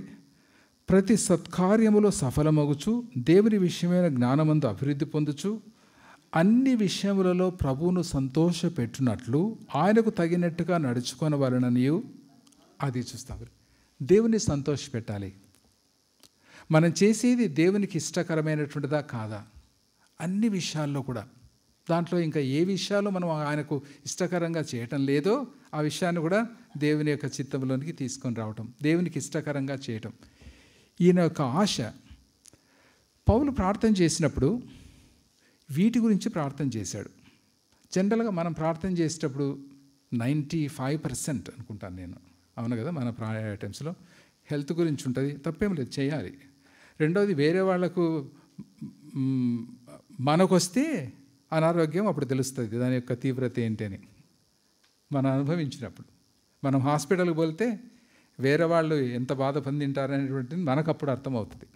ప్రతి సత్కార్యములో సఫలమగుచు దేవుని విషయమైన జ్ఞానమందు అభివృద్ధి పొందుచు అన్ని విషయములలో ప్రభువును సంతోషపెట్టునట్లు ఆయనకు తగినట్టుగా నడుచుకొనవలననియు. అది చూస్తాం. దేవుని సంతోషపెట్టాలి. మనం చేసేది దేవునికి ఇష్టకరమైనటువంటిదా కాదా, అన్ని విషయాల్లో కూడా. దాంట్లో ఇంకా ఏ విషయాలు మనం ఆయనకు ఇష్టకరంగా చేయటం లేదో ఆ విషయాన్ని కూడా దేవుని యొక్క చిత్తంలోనికి తీసుకొని రావటం, దేవునికి ఇష్టకరంగా చేయటం. ఈయన యొక్క ఆశ. పౌలు ప్రార్థన చేసినప్పుడు వీటి గురించి ప్రార్థన చేశాడు. జనరల్గా మనం ప్రార్థన చేసేటప్పుడు 95% అనుకుంటాను నేను, అవును కదా, మన ప్రాయ ఐటమ్స్లో హెల్త్ గురించి ఉంటుంది, తప్పేం లేదు, చేయాలి. రెండవది వేరే వాళ్లకు మనకొస్తే అనారోగ్యం అప్పుడు తెలుస్తుంది దాని యొక్క తీవ్రత ఏంటని మనం అనుభవించినప్పుడు. మనం హాస్పిటల్కి వెళ్తే వేరే వాళ్ళు ఎంత బాధ పొందింటారనేటువంటిది మనకు అప్పుడు అర్థమవుతుంది,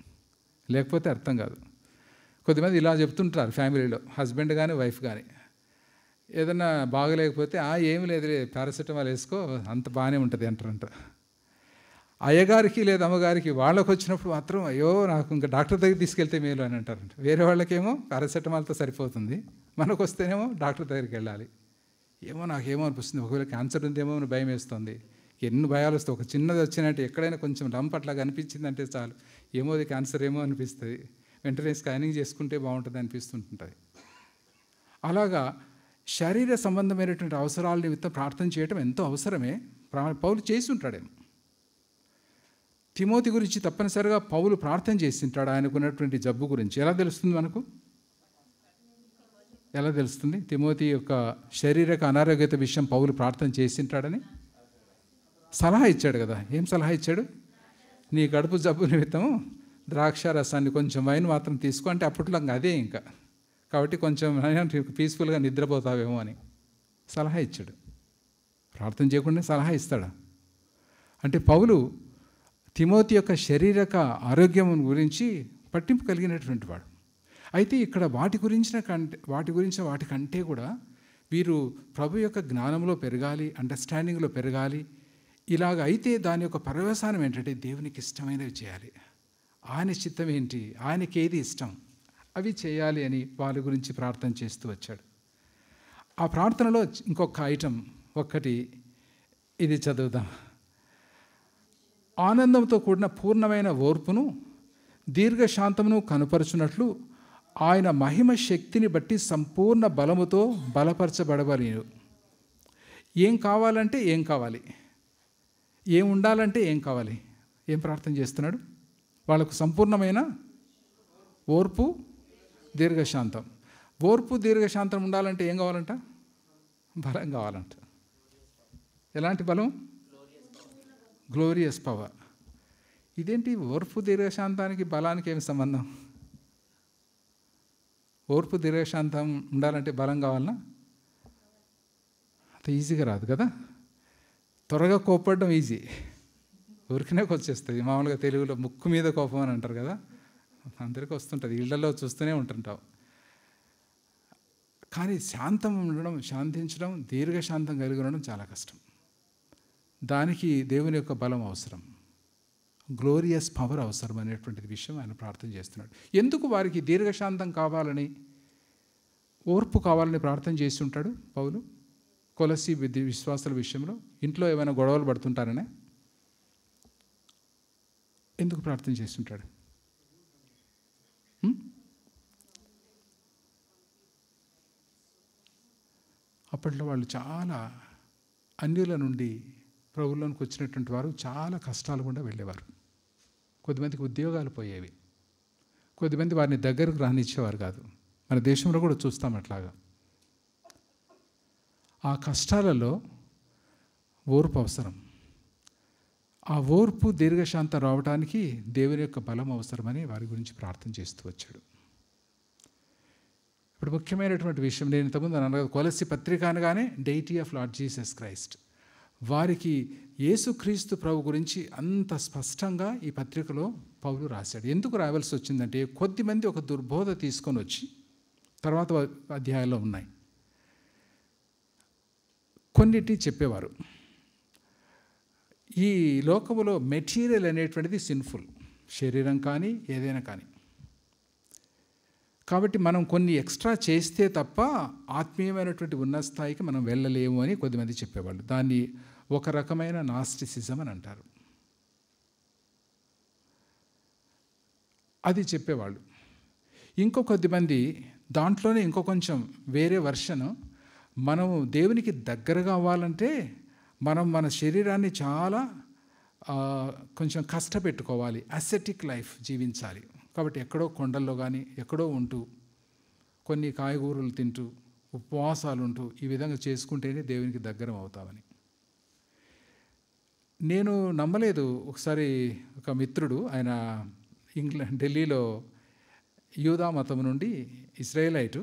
లేకపోతే అర్థం కాదు. కొద్దిమంది ఇలా చెప్తుంటారు ఫ్యామిలీలో, హస్బెండ్ కానీ వైఫ్ కానీ, ఏదన్నా బాగలేకపోతే ఏమి లేదు, పారాసెటమాల్ వేసుకో అంత బాగానే ఉంటుంది అంటారంట. అయ్యగారికి లేదా అమ్మగారికి వాళ్ళకు వచ్చినప్పుడు మాత్రం అయ్యో నాకు ఇంకా డాక్టర్ దగ్గరికి తీసుకెళ్తే మేలు అని అంటారంట. వేరే వాళ్ళకేమో పారాసెటమాల్తో సరిపోతుంది, మనకు వస్తేనేమో డాక్టర్ దగ్గరికి వెళ్ళాలి. నాకేమో అనిపిస్తుంది, ఒకవేళ క్యాన్సర్ ఉందేమో అని భయం వేస్తుంది. ఎన్ని భయాలు వస్తాయి. ఒక చిన్నది వచ్చినట్టు ఎక్కడైనా కొంచెం రంప్ అట్లా కనిపించిందంటే చాలు, ఏమో అది క్యాన్సర్ ఏమో అనిపిస్తుంది, వెంటనే స్కానింగ్ చేసుకుంటే బాగుంటుంది అనిపిస్తుంటుంది. అలాగా శరీర సంబంధమైనటువంటి అవసరాల నిమిత్తం ప్రార్థన చేయడం ఎంతో అవసరమే. పౌలు చేసి ఉంటాడేమో. తిమోతి గురించి తప్పనిసరిగా పౌలు ప్రార్థన చేసి ఉంటాడు, ఆయనకున్నటువంటి జబ్బు గురించి. ఎలా తెలుస్తుంది మనకు? ఎలా తెలుస్తుంది? తిమోతి యొక్క శారీరక అనారోగ్యత విషయం పౌలు ప్రార్థన చేసి ఉంటాడని సలహా ఇచ్చాడు కదా. ఏం సలహా ఇచ్చాడు? నీ కడుపు జబ్బు నిమిత్తం ద్రాక్ష రసాన్ని కొంచెం వైన్ మాత్రం తీసుకో అంటే అప్పట్లో అదే ఇంకా, కాబట్టి కొంచెం పీస్ఫుల్గా నిద్రపోతావేమో అని సలహా ఇచ్చాడు. ప్రార్థన చేయకుండా సలహా ఇస్తాడా? అంటే పౌలు తిమోతి యొక్క శారీరక ఆరోగ్యం గురించి పట్టింపు కలిగినటువంటి వాడు. అయితే ఇక్కడ వాటికంటే కూడా వీరు ప్రభు యొక్క జ్ఞానంలో పెరగాలి, అండర్స్టాండింగ్లో పెరగాలి. ఇలాగ అయితే దాని యొక్క పర్యవసానం ఏంటంటే దేవునికి ఇష్టమైనవి చేయాలి. ఆయన చిత్తం ఏంటి, ఆయనకి ఏది ఇష్టం అవి చేయాలి అని వాళ్ళ గురించి ప్రార్థన చేస్తూ వచ్చాడు. ఆ ప్రార్థనలో ఇంకొక ఐటమ్ ఒక్కటి, ఇది చదువుదాం. ఆనందంతో కూడిన పూర్ణమైన ఓర్పును దీర్ఘశాంతమును కనుపరుచున్నట్లు ఆయన మహిమ శక్తిని బట్టి సంపూర్ణ బలముతో బలపరచబడవలెను. ఏం కావాలంటే ఏం కావాలి, ఏం ఉండాలంటే ఏం కావాలి, ఏం ప్రార్థన చేస్తున్నాడు? వాళ్ళకు సంపూర్ణమైన ఓర్పు దీర్ఘశాంతం. ఓర్పు దీర్ఘశాంతం ఉండాలంటే ఏం కావాలంట? బలం కావాలంట. ఎలాంటి బలం? Glorious power. ఇదేంటి ఓర్పు దీర్ఘశాంతానికి బలానికి ఏమి సంబంధం? ఓర్పు దీర్ఘశాంతం ఉండాలంటే బలం కావాలనా? అంత ఈజీగా రాదు కదా. త్వరగా కోపడడం ఈజీ, ఊరికనే వచ్చేస్తుంది. మామూలుగా తెలుగులో ముక్కు మీద కోపం అని అంటారు కదా, అందరికీ వస్తుంటుంది, ఇళ్లలో చూస్తూనే ఉంటుంటాం. కానీ శాంతం ఉండడం, శాంతించడం, దీర్ఘశాంతం కలిగి ఉండడం చాలా కష్టం. దానికి దేవుని యొక్క బలం అవసరం, గ్లోరియస్ పవర్ అవసరం అనేటువంటిది విషయం ఆయన ప్రార్థన చేస్తున్నాడు. ఎందుకు వారికి దీర్ఘశాంతం కావాలని, ఓర్పు కావాలని ప్రార్థన చేస్తుంటాడు పౌలు? కొలస్సీ విశ్వాసాల విషయంలో ఇంట్లో ఏమైనా గొడవలు పడుతుంటారనే ఎందుకు ప్రార్థన చేస్తుంటాడు? అప్పట్లో వాళ్ళు చాలా అన్యుల నుండి ప్రభువులోనికి వచ్చినటువంటి వారు చాలా కష్టాలు గుండా వెళ్ళేవారు. కొద్దిమందికి ఉద్యోగాలు పోయేవి, కొద్దిమంది వారిని దగ్గరకు రానిచ్చేవారు కాదు. మన దేశంలో కూడా చూస్తాం అట్లాగా. ఆ కష్టాలలో ఓర్పు అవసరం. ఆ ఓర్పు దీర్ఘశాంతం రావడానికి దేవుని యొక్క బలం అవసరమని వారి గురించి ప్రార్థన చేస్తూ వచ్చాడు. ఇప్పుడు ముఖ్యమైనటువంటి విషయం, నేను ఇంతకుముందు అన్నాను, కొలస్సీ పత్రిక అనగానే డెయిటీ ఆఫ్ లార్డ్ జీసస్ క్రైస్ట్. వారికి యేసుక్రీస్తు ప్రభు గురించి అంత స్పష్టంగా ఈ పత్రికలో పౌలు రాశాడు. ఎందుకు రావాల్సి వచ్చిందంటే, కొద్దిమంది ఒక దుర్బోధ తీసుకొని వచ్చి, తర్వాత అధ్యాయాల్లో ఉన్నాయి, కొన్నిటి చెప్పేవారు. ఈ లోకములో మెటీరియల్ అనేటువంటిది సిన్ఫుల్, శరీరం కానీ ఏదైనా కానీ. కాబట్టి మనం కొన్ని ఎక్స్ట్రా చేస్తే తప్ప ఆత్మీయమైనటువంటి ఉన్నత స్థాయికి మనం వెళ్ళలేము అని కొద్దిమంది చెప్పేవాళ్ళు. దాన్ని ఒక రకమైన నాస్టిసిజం అని అంటారు. అది చెప్పేవాళ్ళు. ఇంకో కొద్దిమంది దాంట్లోనే ఇంకో కొంచెం వేరే వర్షను, మనము దేవునికి దగ్గరగా అవ్వాలంటే మనం మన శరీరాన్ని చాలా కొంచెం కష్టపెట్టుకోవాలి, అసెటిక్ లైఫ్ జీవించాలి. కాబట్టి ఎక్కడో కొండల్లో కానీ ఎక్కడో ఉంటూ, కొన్ని కాయగూరలు తింటూ, ఉపవాసాలు ఉంటూ, ఈ విధంగా చేసుకుంటేనే దేవునికి దగ్గర అవుతామని. నేను నమ్మలేదు. ఒకసారి ఒక మిత్రుడు, ఆయన ఢిల్లీలో యూదా మతం నుండి ఇజ్రాయేలైటు,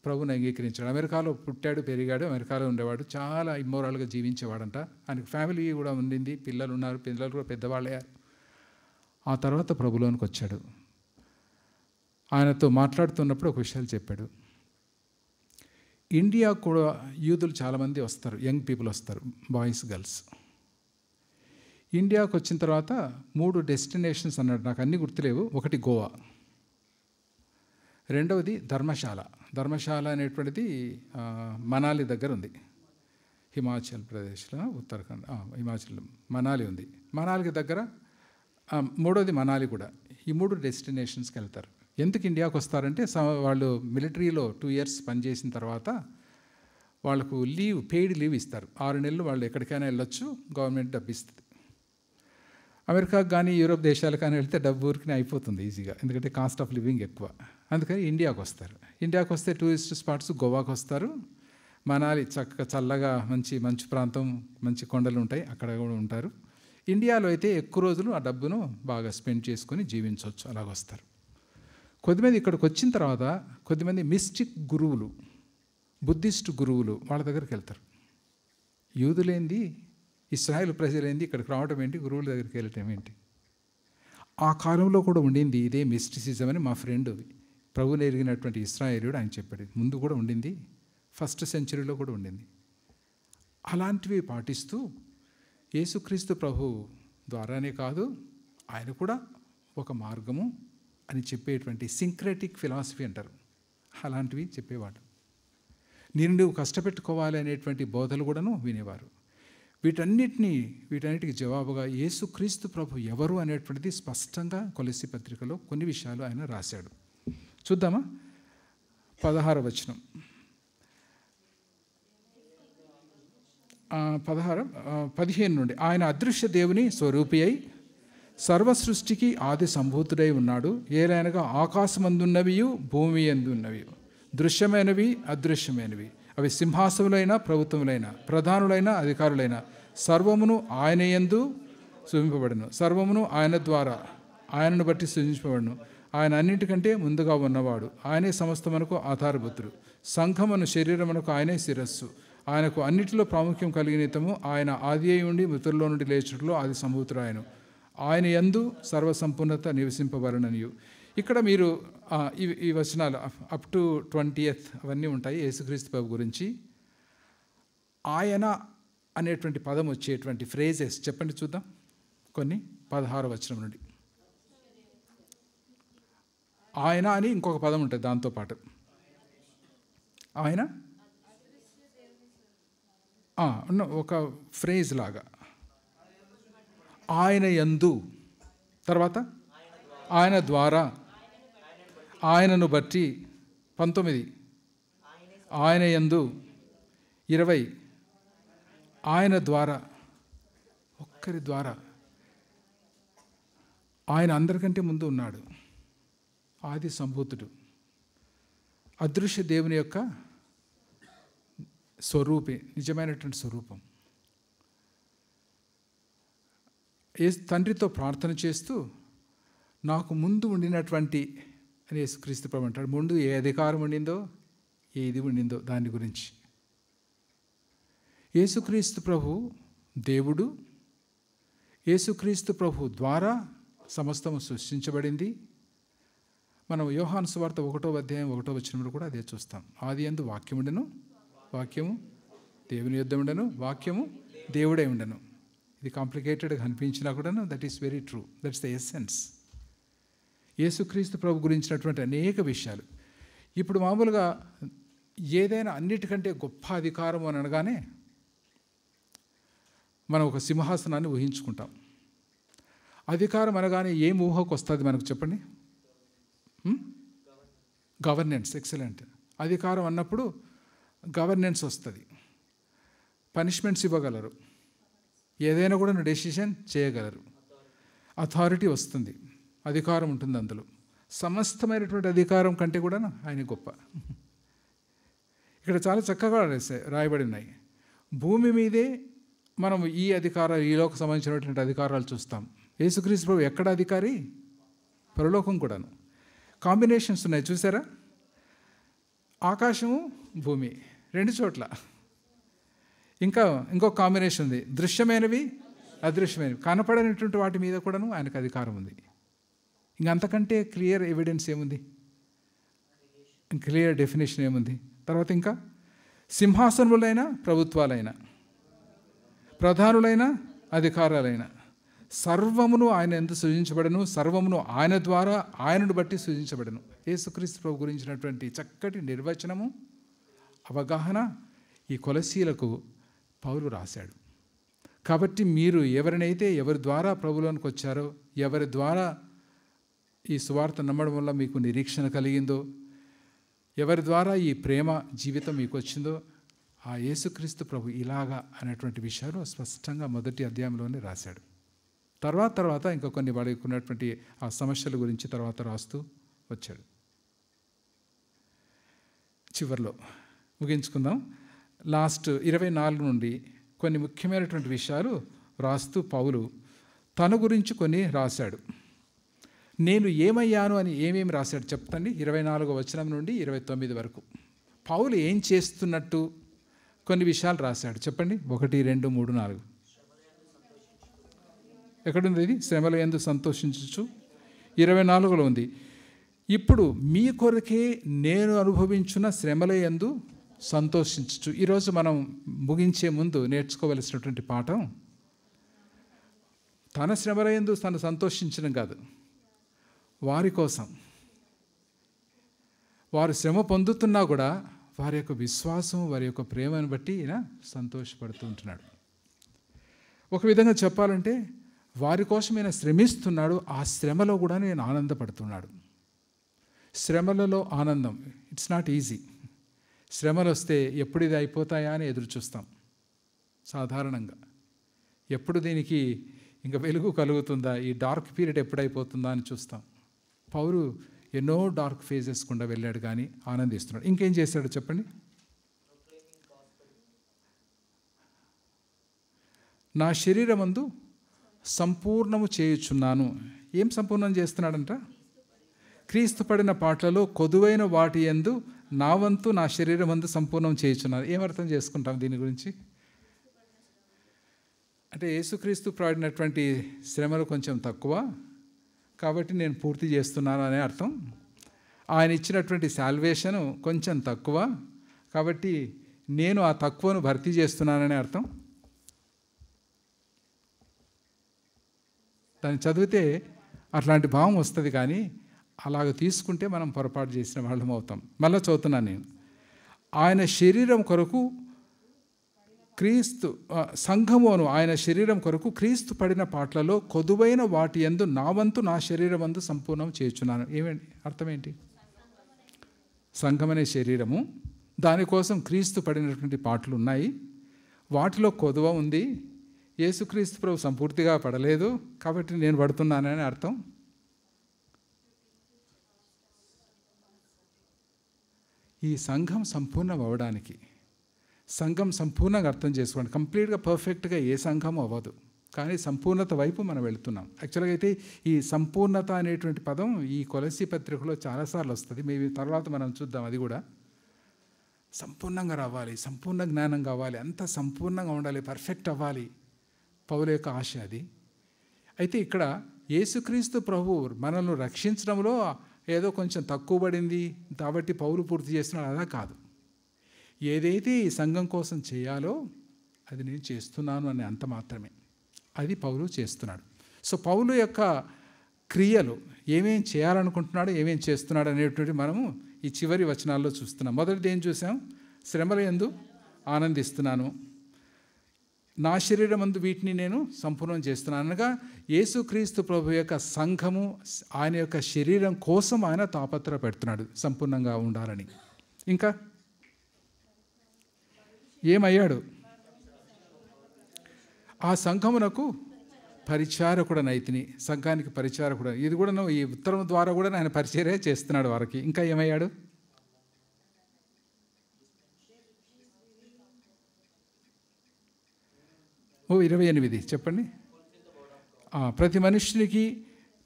ప్రభుని అంగీకరించాడు. అమెరికాలో పుట్టాడు, పెరిగాడు, అమెరికాలో ఉండేవాడు, చాలా ఇమ్మోరల్గా జీవించేవాడంట. ఆయనకు ఫ్యామిలీ కూడా ఉండింది, పిల్లలు ఉన్నారు, పిల్లలు కూడా పెద్దవాళ్ళయ్యారు. ఆ తర్వాత ప్రభులోనికి వచ్చాడు. ఆయనతో మాట్లాడుతున్నప్పుడు ఒక విషయాలు చెప్పాడు. ఇండియా కూడా యూదులు చాలామంది వస్తారు, యంగ్ పీపుల్ వస్తారు, బాయ్స్ గర్ల్స్. ఇండియాకు వచ్చిన తర్వాత 3 డెస్టినేషన్స్ అన్నాడు, నాకు అన్నీ గుర్తులేవు. ఒకటి గోవా, రెండవది ధర్మశాల అనేటువంటిది మనాలి దగ్గర ఉంది, హిమాచల్ ప్రదేశ్లో, ఉత్తరాఖండ్, హిమాచల్ మనాలి ఉంది, మనాలికి దగ్గర. మూడోది మనాలి కూడా. ఈ 3 డెస్టినేషన్స్కి వెళ్తారు. ఎందుకు ఇండియాకు వస్తారంటే, వాళ్ళు మిలిటరీలో 2 years పనిచేసిన తర్వాత వాళ్ళకు పెయిడ్ లీవ్ ఇస్తారు. 6 నెలలు వాళ్ళు ఎక్కడికైనా వెళ్ళొచ్చు, గవర్నమెంట్ డబ్బు ఇస్తుంది. అమెరికాకు కానీ యూరోప్ దేశాలకు కానీ వెళ్తే డబ్బు ఊరికనే అయిపోతుంది ఈజీగా, ఎందుకంటే కాస్ట్ ఆఫ్ లివింగ్ ఎక్కువ. అందుకని ఇండియాకు వస్తారు. ఇండియాకు వస్తే టూరిస్ట్ స్పాట్స్ గోవాకు వస్తారు, మనాలి చక్కగా చల్లగా మంచు ప్రాంతం, మంచి కొండలు ఉంటాయి, అక్కడ కూడా ఉంటారు. ఇండియాలో అయితే ఎక్కువ రోజులు ఆ డబ్బును బాగా స్పెండ్ చేసుకొని జీవించవచ్చు, అలాగొస్తారు. కొద్దిమంది ఇక్కడికి వచ్చిన తర్వాత కొద్దిమంది మిస్టిక్ గురువులు, బుద్ధిస్ట్ గురువులు, వాళ్ళ దగ్గరికి వెళ్తారు. యూదులేంది, ఇస్రాయేల్ ప్రజలేంది, ఇక్కడికి రావడం ఏంటి, గురువుల దగ్గరికి వెళ్ళటం ఏంటి? ఆ కాలంలో కూడా ఉండింది ఇదే మిస్టిసిజం అని మా ఫ్రెండ్ ప్రభువుని ఎరిగినటువంటి ఇస్రాయేలుడు ఆయన చెప్పాడు. ముందు కూడా ఉండింది, 1st century కూడా ఉండింది. అలాంటివి పాటిస్తూ యేసుక్రీస్తు ప్రభు ద్వారానే కాదు, ఆయన కూడా ఒక మార్గము అని చెప్పేటువంటి సింక్రెటిక్ ఫిలాసఫీ అంటారు, అలాంటివి చెప్పేవాడు. నువ్వు కష్టపెట్టుకోవాలి అనేటువంటి బోధలు కూడాను వినేవారు. వీటన్నిటికి జవాబుగా యేసుక్రీస్తు ప్రభు ఎవరు అనేటువంటిది స్పష్టంగా కొలస్సీ పత్రికలో కొన్ని విషయాలు ఆయన రాశాడు. చూద్దామా? 16వ వచనం, 15 నుండి. ఆయన అదృశ్య దేవుని స్వరూపి అయి సర్వ సృష్టికి ఆది సంభూతుడై ఉన్నాడు. ఏలైనగా ఆకాశమందున్నవియు భూమి యందున్నవి, దృశ్యమైనవి అదృశ్యమైనవి, అవి సింహాసములైన ప్రభుత్వములైన ప్రధానులైన అధికారులైన సర్వమును ఆయన యందు సృజింపబడను. సర్వమును ఆయన ద్వారా, ఆయనను బట్టి సృజింపబడను. ఆయన అన్నింటికంటే ముందుగా ఉన్నవాడు. ఆయనే సమస్తమునకు ఆధారభూతుడు. సంఘమును శరీరమునకు ఆయనే శిరస్సు. ఆయనకు అన్నిటిలో ప్రాముఖ్యం కలిగినతము. ఆయన ఆది అయి ఉండి మృతుల్లో నుండి లేచుటలో ఆది సంభూతుడాయను. ఆయన యందు సర్వసంపూర్ణత నివసింపబడననియు. ఇక్కడ మీరు ఈ వచనాలు అప్ టు 20th అవన్నీ ఉంటాయి యేసుక్రీస్తు ప్రభు గురించి. ఆయన అనేటువంటి పదం వచ్చేటువంటి ఫ్రేజెస్ చెప్పండి చూద్దాం. కొన్ని 16వ వచనం నుండి ఆయన అని ఇంకొక పదం ఉంటుంది దాంతోపాటు. ఆయన ఒక ఫ్రేజ్ లాగా. ఆయన యందు, తర్వాత ఆయన ద్వారా, ఆయనను బట్టి 19, ఆయన యందు 20, ఆయన ద్వారా, ఒక్కరి ద్వారా. ఆయన అందరికంటే ముందు ఉన్నాడు, ఆది సంభూతుడు, అదృశ్య దేవుని యొక్క స్వరూపి, నిజమైనటువంటి స్వరూపం. తండ్రితో ప్రార్థన చేస్తూ నాకు ముందు ఉండినటువంటి అని యేసుక్రీస్తు ప్రభు అంటాడు. ముందు ఏ అధికారం ఉండిందో, ఏది ఉండిందో దాని గురించి. యేసుక్రీస్తు ప్రభు దేవుడు, యేసుక్రీస్తు ప్రభు ద్వారా సమస్తము సృష్టించబడింది. మనం యోహాను సువార్త 1వ అధ్యాయం 1వ వచనంలో కూడా అదే చూస్తాం. ఆది యందు వాక్యం ఉండెను, వాక్యము దేవుని యొద్ద ఉండెను, వాక్యము దేవుడై ఉండెను. ఇది కాంప్లికేటెడ్గా అనిపించినా కూడాను that is very true. That's the essence. యేసుక్రీస్తు ప్రభు గురించినటువంటి అనేక విషయాలు. ఇప్పుడు మామూలుగా ఏదైనా అన్నిటికంటే గొప్ప అధికారం అని అనగానే మనం ఒక సింహాసనాన్ని ఊహించుకుంటాం. అధికారం అనగానే ఏం ఊహకు వస్తుంది మనకు చెప్పండి? గవర్నెన్స్. ఎక్సలెంట్. అధికారం అన్నప్పుడు గవర్నెన్స్ వస్తుంది, పనిష్మెంట్స్ ఇవ్వగలరు, ఏదైనా కూడా డెసిషన్ చేయగలరు, అథారిటీ వస్తుంది, అధికారం ఉంటుంది. అందులో సమస్తమైనటువంటి అధికారం కంటే కూడా ఆయన గొప్ప. ఇక్కడ చాలా చక్కగా రాయబడి ఉన్నాయి. భూమి మీదే మనం ఈ అధికారాలు, ఈ లోక సంబంధించినటువంటి అధికారాలు చూస్తాం. యేసుక్రీస్తు ప్రభు ఎక్కడ అధికారి? పరలోకం కూడాను. కాంబినేషన్స్ ఉన్నాయి చూసారా? ఆకాశము భూమి రెండు చోట్ల. ఇంకో కాంబినేషన్ ఉంది, దృశ్యమైనవి అదృశ్యమైనవి. కనపడనటువంటి వాటి మీద కూడాను ఆయనకు అధికారం ఉంది. అంతకంటే క్లియర్ ఎవిడెన్స్ ఏముంది? క్లియర్ డెఫినేషన్ ఏముంది? తర్వాత ఇంకా సింహాసనములైన, ప్రభుత్వాలైన, ప్రధానులైన, అధికారాలైన సర్వమును ఆయన యందు సృజించబడను, సర్వమును ఆయన ద్వారా, ఆయనను బట్టి సృజించబడను. యేసుక్రీస్తు ప్రభు గురించినటువంటి చక్కటి నిర్వచనము, అవగాహన ఈ కొలసీలకు పౌలు రాశాడు. కాబట్టి మీరు ఎవరి ద్వారా ప్రభువులోనికి వచ్చారో, ఎవరి ద్వారా ఈ సువార్త నమ్మడం వల్ల మీకు నిరీక్షణ కలిగిందో, ఎవరి ద్వారా ఈ ప్రేమ జీవితం మీకు వచ్చిందో, ఆ యేసుక్రీస్తు ప్రభు ఇలాగా అనేటువంటి విషయాలు స్పష్టంగా 1వ అధ్యాయంలోనే రాశాడు. తర్వాత ఇంకా కొన్ని వాడికి ఉన్నటువంటి ఆ సమస్యల గురించి తర్వాత రాస్తూ వచ్చాడు. చివరిలో ముగించుకుందాం. లాస్ట్ 24 నుండి కొన్ని ముఖ్యమైనటువంటి విషయాలు రాస్తూ పౌలు తన గురించి కొన్ని రాశాడు. నేను ఏమయ్యాను అని ఏమేమి రాశాడు చెప్తాండి. 24వ వచనం నుండి 29 వరకు పౌలు ఏం చేస్తున్నట్టు కొన్ని విషయాలు రాశాడు. చెప్పండి. 1, 2, 3, 4. ఎక్కడుంది ఇది? శ్రమల యందు సంతోషించు. 24లో ఉంది. ఇప్పుడు మీ కొరకే నేను అనుభవించిన శ్రమల యందు సంతోషించు. ఈరోజు మనం ముగించే ముందు నేర్చుకోవలసినటువంటి పాఠం, తన శ్రమల యందు తను సంతోషించడం కాదు, వారి కోసం, వారు శ్రమ పొందుతున్నా కూడా వారి యొక్క విశ్వాసం, వారి యొక్క ప్రేమను బట్టి ఈయన సంతోషపడుతూ ఉంటున్నాడు. ఒక విధంగా చెప్పాలంటే వారి కోసం ఈయన శ్రమిస్తున్నాడు, ఆ శ్రమలో కూడా నేను ఆనందపడుతున్నాడు. శ్రమలలో ఆనందం, ఇట్స్ నాట్ ఈజీ. శ్రమలు వస్తే ఎప్పుడు ఇది అయిపోతాయా అని ఎదురు చూస్తాం సాధారణంగా. ఎప్పుడు దీనికి ఇంకా వెలుగు కలుగుతుందా, ఈ డార్క్ పీరియడ్ ఎప్పుడైపోతుందా అని చూస్తాం. పౌలు ఎన్నో డార్క్ ఫేజెస్ గుండా వెళ్ళాడు కానీ ఆనందిస్తున్నాడు. ఇంకేం చేశాడు చెప్పండి? నా శరీరమందు సంపూర్ణము చేయుచున్నాను. ఏం సంపూర్ణం చేస్తున్నాడంట? క్రీస్తు పడిన పాటలలో కొదువైన వాటి యందు నా వంతు నా శరీరం అందు సంపూర్ణం చేయుచున్నాను. ఏమర్థం చేసుకుంటాం దీని గురించి? అంటే యేసుక్రీస్తు పడినటువంటి శ్రమలు కొంచెం తక్కువ కాబట్టి నేను పూర్తి చేస్తున్నాను అనే అర్థం. ఆయన ఇచ్చినటువంటి సాల్వేషన్ కొంచెం తక్కువ కాబట్టి నేను ఆ తక్కువను భర్తీ చేస్తున్నాననే అర్థం. దాన్ని చదివితే అట్లాంటి భావం వస్తుంది, కానీ అలాగ తీసుకుంటే మనం పొరపాటు చేసిన వాళ్ళం అవుతాం. మళ్ళీ చదువుతున్నాను నేను. ఆయన శరీరం కొరకు క్రీస్తు సంఘమును ఆయన శరీరం కొరకు క్రీస్తు పడిన పాటలలో కొదువైన వాటి యందు నా వంతు నా శరీరం అందు సంపూర్ణం చేయుచున్నాను. ఏమేంటి అర్థం ఏంటి? సంఘం అనే శరీరము, దానికోసం క్రీస్తు పడినటువంటి పాటలు ఉన్నాయి, వాటిలో కొదువ ఉంది. యేసుక్రీస్తు ప్రభు సంపూర్తిగా పడలేదు కాబట్టి నేను పడుతున్నానని అర్థం. ఈ సంఘం సంపూర్ణం అవ్వడానికి, సంఘం సంపూర్ణంగా అర్థం చేసుకోండి. కంప్లీట్గా పర్ఫెక్ట్గా ఏ సంఘం అవ్వదు, కానీ సంపూర్ణత వైపు మనం వెళుతున్నాం. యాక్చువల్గా అయితే ఈ సంపూర్ణత అనేటువంటి పదం ఈ కొలస్సీ పత్రికలో చాలాసార్లు వస్తుంది. మేబీ తర్వాత మనం చూద్దాం. అది కూడా సంపూర్ణంగా రావాలి, సంపూర్ణ జ్ఞానం కావాలి, అంత సంపూర్ణంగా ఉండాలి, పర్ఫెక్ట్ అవ్వాలి. పౌలు యొక్క ఆశ అది. అయితే ఇక్కడ యేసుక్రీస్తు ప్రభు మనల్ని రక్షించడంలో ఏదో కొంచెం తక్కువ పడింది కాబట్టి పౌలు పూర్తి చేస్తున్నాడు, అలా కాదు. ఏదైతే ఈ సంఘం కోసం చేయాలో అది నేను చేస్తున్నాను అని అంత మాత్రమే. అది పౌలు చేస్తున్నాడు. సో పౌలు యొక్క క్రియలు ఏమేం చేయాలనుకుంటున్నాడు, ఏమేం చేస్తున్నాడు అనేటువంటి మనము ఈ చివరి వచనాల్లో చూస్తున్నాం. మొదటిది ఏం చూసాం? శ్రమల యందు ఆనందిస్తున్నాను, నా శరీరం అందు వీటిని నేను సంపూర్ణం చేస్తున్నాను. అనగా యేసుక్రీస్తు ప్రభు యొక్క సంఘము ఆయన యొక్క శరీరం కోసం ఆయన తాపత్ర పెడుతున్నాడు సంపూర్ణంగా ఉండాలని. ఇంకా ఏమయ్యాడు? ఆ సంఘమునకు పరిచారకుడనైతిని, సంఘానికి పరిచారకుడు. ఇది కూడా ఈ ఉత్తరం ద్వారా కూడా ఆయన పరిచర్య చేస్తున్నాడు వారికి. ఇంకా ఏమయ్యాడు? ఓ 28 చెప్పండి.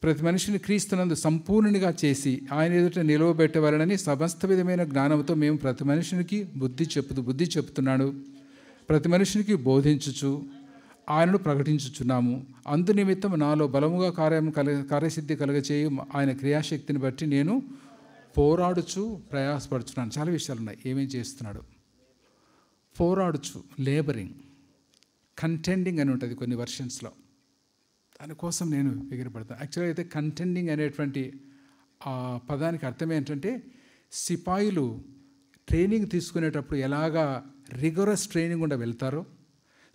ప్రతి మనిషిని క్రీస్తునందు సంపూర్ణునిగా చేసి ఆయన ఎదుట నిలవబెట్టవాలని సమస్త విధమైన జ్ఞానంతో మేము ప్రతి మనిషినికి బుద్ధి చెప్తున్నాడు, ప్రతి మనిషినికి బోధించుచు ఆయనను ప్రకటించుచున్నాము. అందు నిమిత్తం నాలో బలముగా కార్యసిద్ధి కలగచేయి ఆయన క్రియాశక్తిని బట్టి నేను పోరాడుచు ప్రయాసపడుచున్నాను. చాలా విషయాలు ఉన్నాయి. ఏమేం చేస్తున్నాడు? పోరాడుచు, లేబరింగ్, కంటెండింగ్ అని ఉంటుంది కొన్ని వర్షన్స్లో. దానికోసం నేను ఎగిరిపడతాను. యాక్చువల్గా అయితే కంటెండింగ్ అనేటువంటి ఆ పదానికి అర్థం ఏంటంటే, సిపాయిలు ట్రైనింగ్ తీసుకునేటప్పుడు ఎలాగా రిగరస్ ట్రైనింగ్ గుండా వెళ్తారో,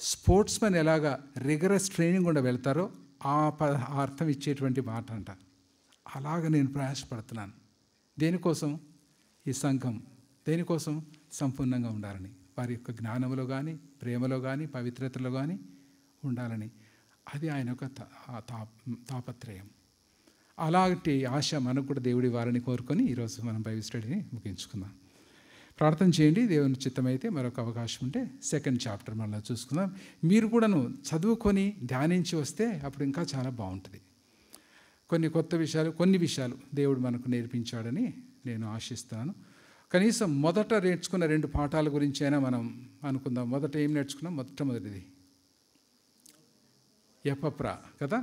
స్పోర్ట్స్ మెన్ ఎలాగా రిగరస్ ట్రైనింగ్ గుండా వెళ్తారో ఆ అర్థం ఇచ్చేటువంటి మాట అంట. అలాగ నేను ప్రయాసపడుతున్నాను. దేనికోసం? ఈ సంఘం దేనికోసం? సంపూర్ణంగా ఉండాలని, వారి యొక్క జ్ఞానంలో కానీ, ప్రేమలో కానీ, పవిత్రతలో కానీ ఉండాలని. అది ఆయన యొక్క తాపత్రయం. అలాంటి ఆశ మనకు కూడా దేవుడి వారిని కోరుకొని ఈరోజు మనం బైబిల్ స్టడీని ముగించుకుందాం. ప్రార్థన చేయండి. దేవుని చిత్తమైతే మరొక అవకాశం ఉంటే సెకండ్ చాప్టర్ మళ్ళీ చూసుకుందాం. మీరు కూడాను చదువుకొని ధ్యానించి వస్తే అప్పుడు ఇంకా చాలా బాగుంటుంది. కొన్ని విషయాలు దేవుడు మనకు నేర్పించాడని నేను ఆశిస్తున్నాను. కనీసం మొదట నేర్చుకున్న 2 పాఠాల గురించి అయినా మనం అనుకుందాం. మొదట ఏం నేర్చుకున్నాం? మొదటిది ఎపఫ్రా కదా.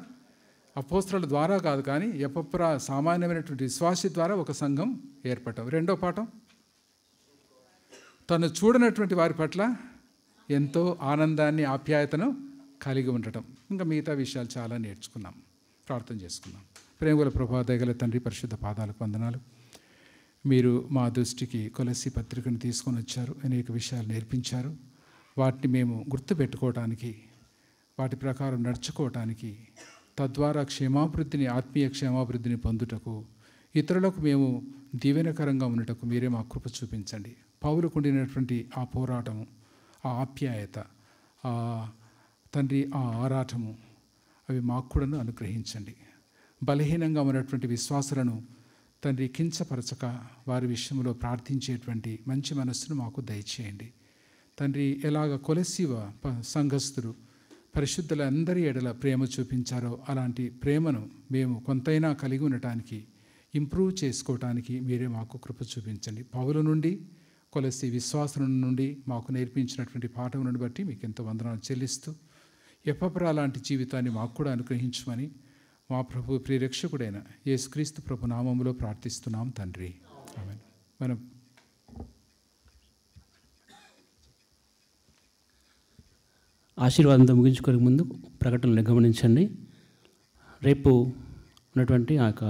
అపోస్తలుల ద్వారా కాదు, కానీ ఎపఫ్రా సామాన్యమైనటువంటి విశ్వాసి ద్వారా ఒక సంఘం ఏర్పడటం. రెండో పాఠం, తను చూడనటువంటి వారి పట్ల ఎంతో ఆనందాన్ని, ఆప్యాయతను కలిగి ఉండటం. ఇంకా మిగతా విషయాలు చాలా నేర్చుకున్నాం. ప్రార్థన చేసుకున్నాం. ప్రేమగల ప్రభా, దయగల తండ్రి, పరిశుద్ధ పాదాలకు వందనాలు. మీరు మా దృష్టికి కొలస్సీ పత్రికను తీసుకొని వచ్చారు, అనేక విషయాలు నేర్పించారు. వాటిని మేము గుర్తుపెట్టుకోవటానికి, వాటి ప్రకారం నడుచుకోవటానికి, తద్వారా ఆత్మీయ క్షేమాభివృద్ధిని పొందుటకు, ఇతరులకు మేము దీవెనకరంగా ఉండటకు మీరే మా కృప చూపించండి. పౌలుకు ఉండినటువంటి ఆ పోరాటము, ఆ ఆప్యాయత, ఆ తండ్రి ఆ ఆరాటము, అవి మాకు కూడాను అనుగ్రహించండి. బలహీనంగా ఉన్నటువంటి విశ్వాసులను తండ్రి కించపరచక వారి విషయంలో ప్రార్థించేటువంటి మంచి మనస్సును మాకు దయచేయండి. తండ్రి, ఎలాగ కొలస్సీ సంఘస్థులు పరిశుద్ధులందరి ఎడల ప్రేమ చూపించారో అలాంటి ప్రేమను మేము కొంతైనా కలిగి ఉండటానికి, ఇంప్రూవ్ చేసుకోవటానికి మీరే మాకు కృప చూపించండి. పౌలు నుండి, కొలసి విశ్వాసం నుండి మాకు నేర్పించినటువంటి పాఠములను బట్టి మీకు ఎంతో వందనాలు చెల్లిస్తూ, ఎపఫ్రా లాంటి జీవితాన్ని మాకు కూడా అనుగ్రహించమని మా ప్రభు ప్రియరక్షకుడైన యేసుక్రీస్తు ప్రభు నామములో ప్రార్థిస్తున్నాం తండ్రి. ఆమేన్. మనం ఆశీర్వాదంతో ముగించుకోక ముందు ప్రకటనలు గమనించండి. రేపు ఉన్నటువంటి ఆ యొక్క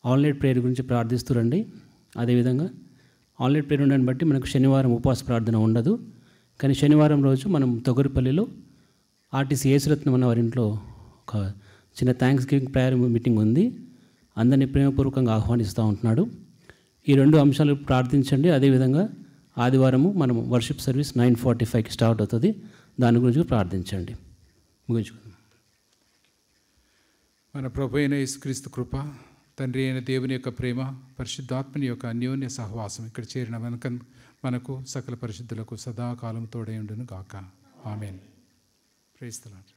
ఆల్ నైట్ ప్రేయర్ గురించి ప్రార్థిస్తురండి. అదేవిధంగా ఆల్ నైట్ ప్రేయర్ ఉండని బట్టి మనకు శనివారం ఉపవాస ప్రార్థన ఉండదు. కానీ శనివారం రోజు మనం తొగరిపల్లిలో ఆర్టీసీ యేసురత్నం అన్న వారి ఇంట్లో ఒక చిన్న థ్యాంక్స్ గివింగ్ ప్రేయర్ మీటింగ్ ఉంది. అందరినీ ప్రేమపూర్వకంగా ఆహ్వానిస్తూ ఉంటున్నాడు. ఈ 2 అంశాలు ప్రార్థించండి. అదేవిధంగా ఆదివారము మనం వర్షిప్ సర్వీస్ 9:45కి స్టార్ట్ అవుతుంది. దాని గురించి ప్రార్థించండి. ముగించుకుందాం. మన ప్రభు అయిన యేసుక్రీస్తు కృప, తండ్రి అయిన దేవుని యొక్క ప్రేమ, పరిశుద్ధాత్మని యొక్క అన్యోన్య సహవాసం ఇక్కడ చేరిన మనకు సకల పరిశుద్ధులకు సదాకాలం తోడై ఉండును గాక. ఆమేన్. Praise the lord.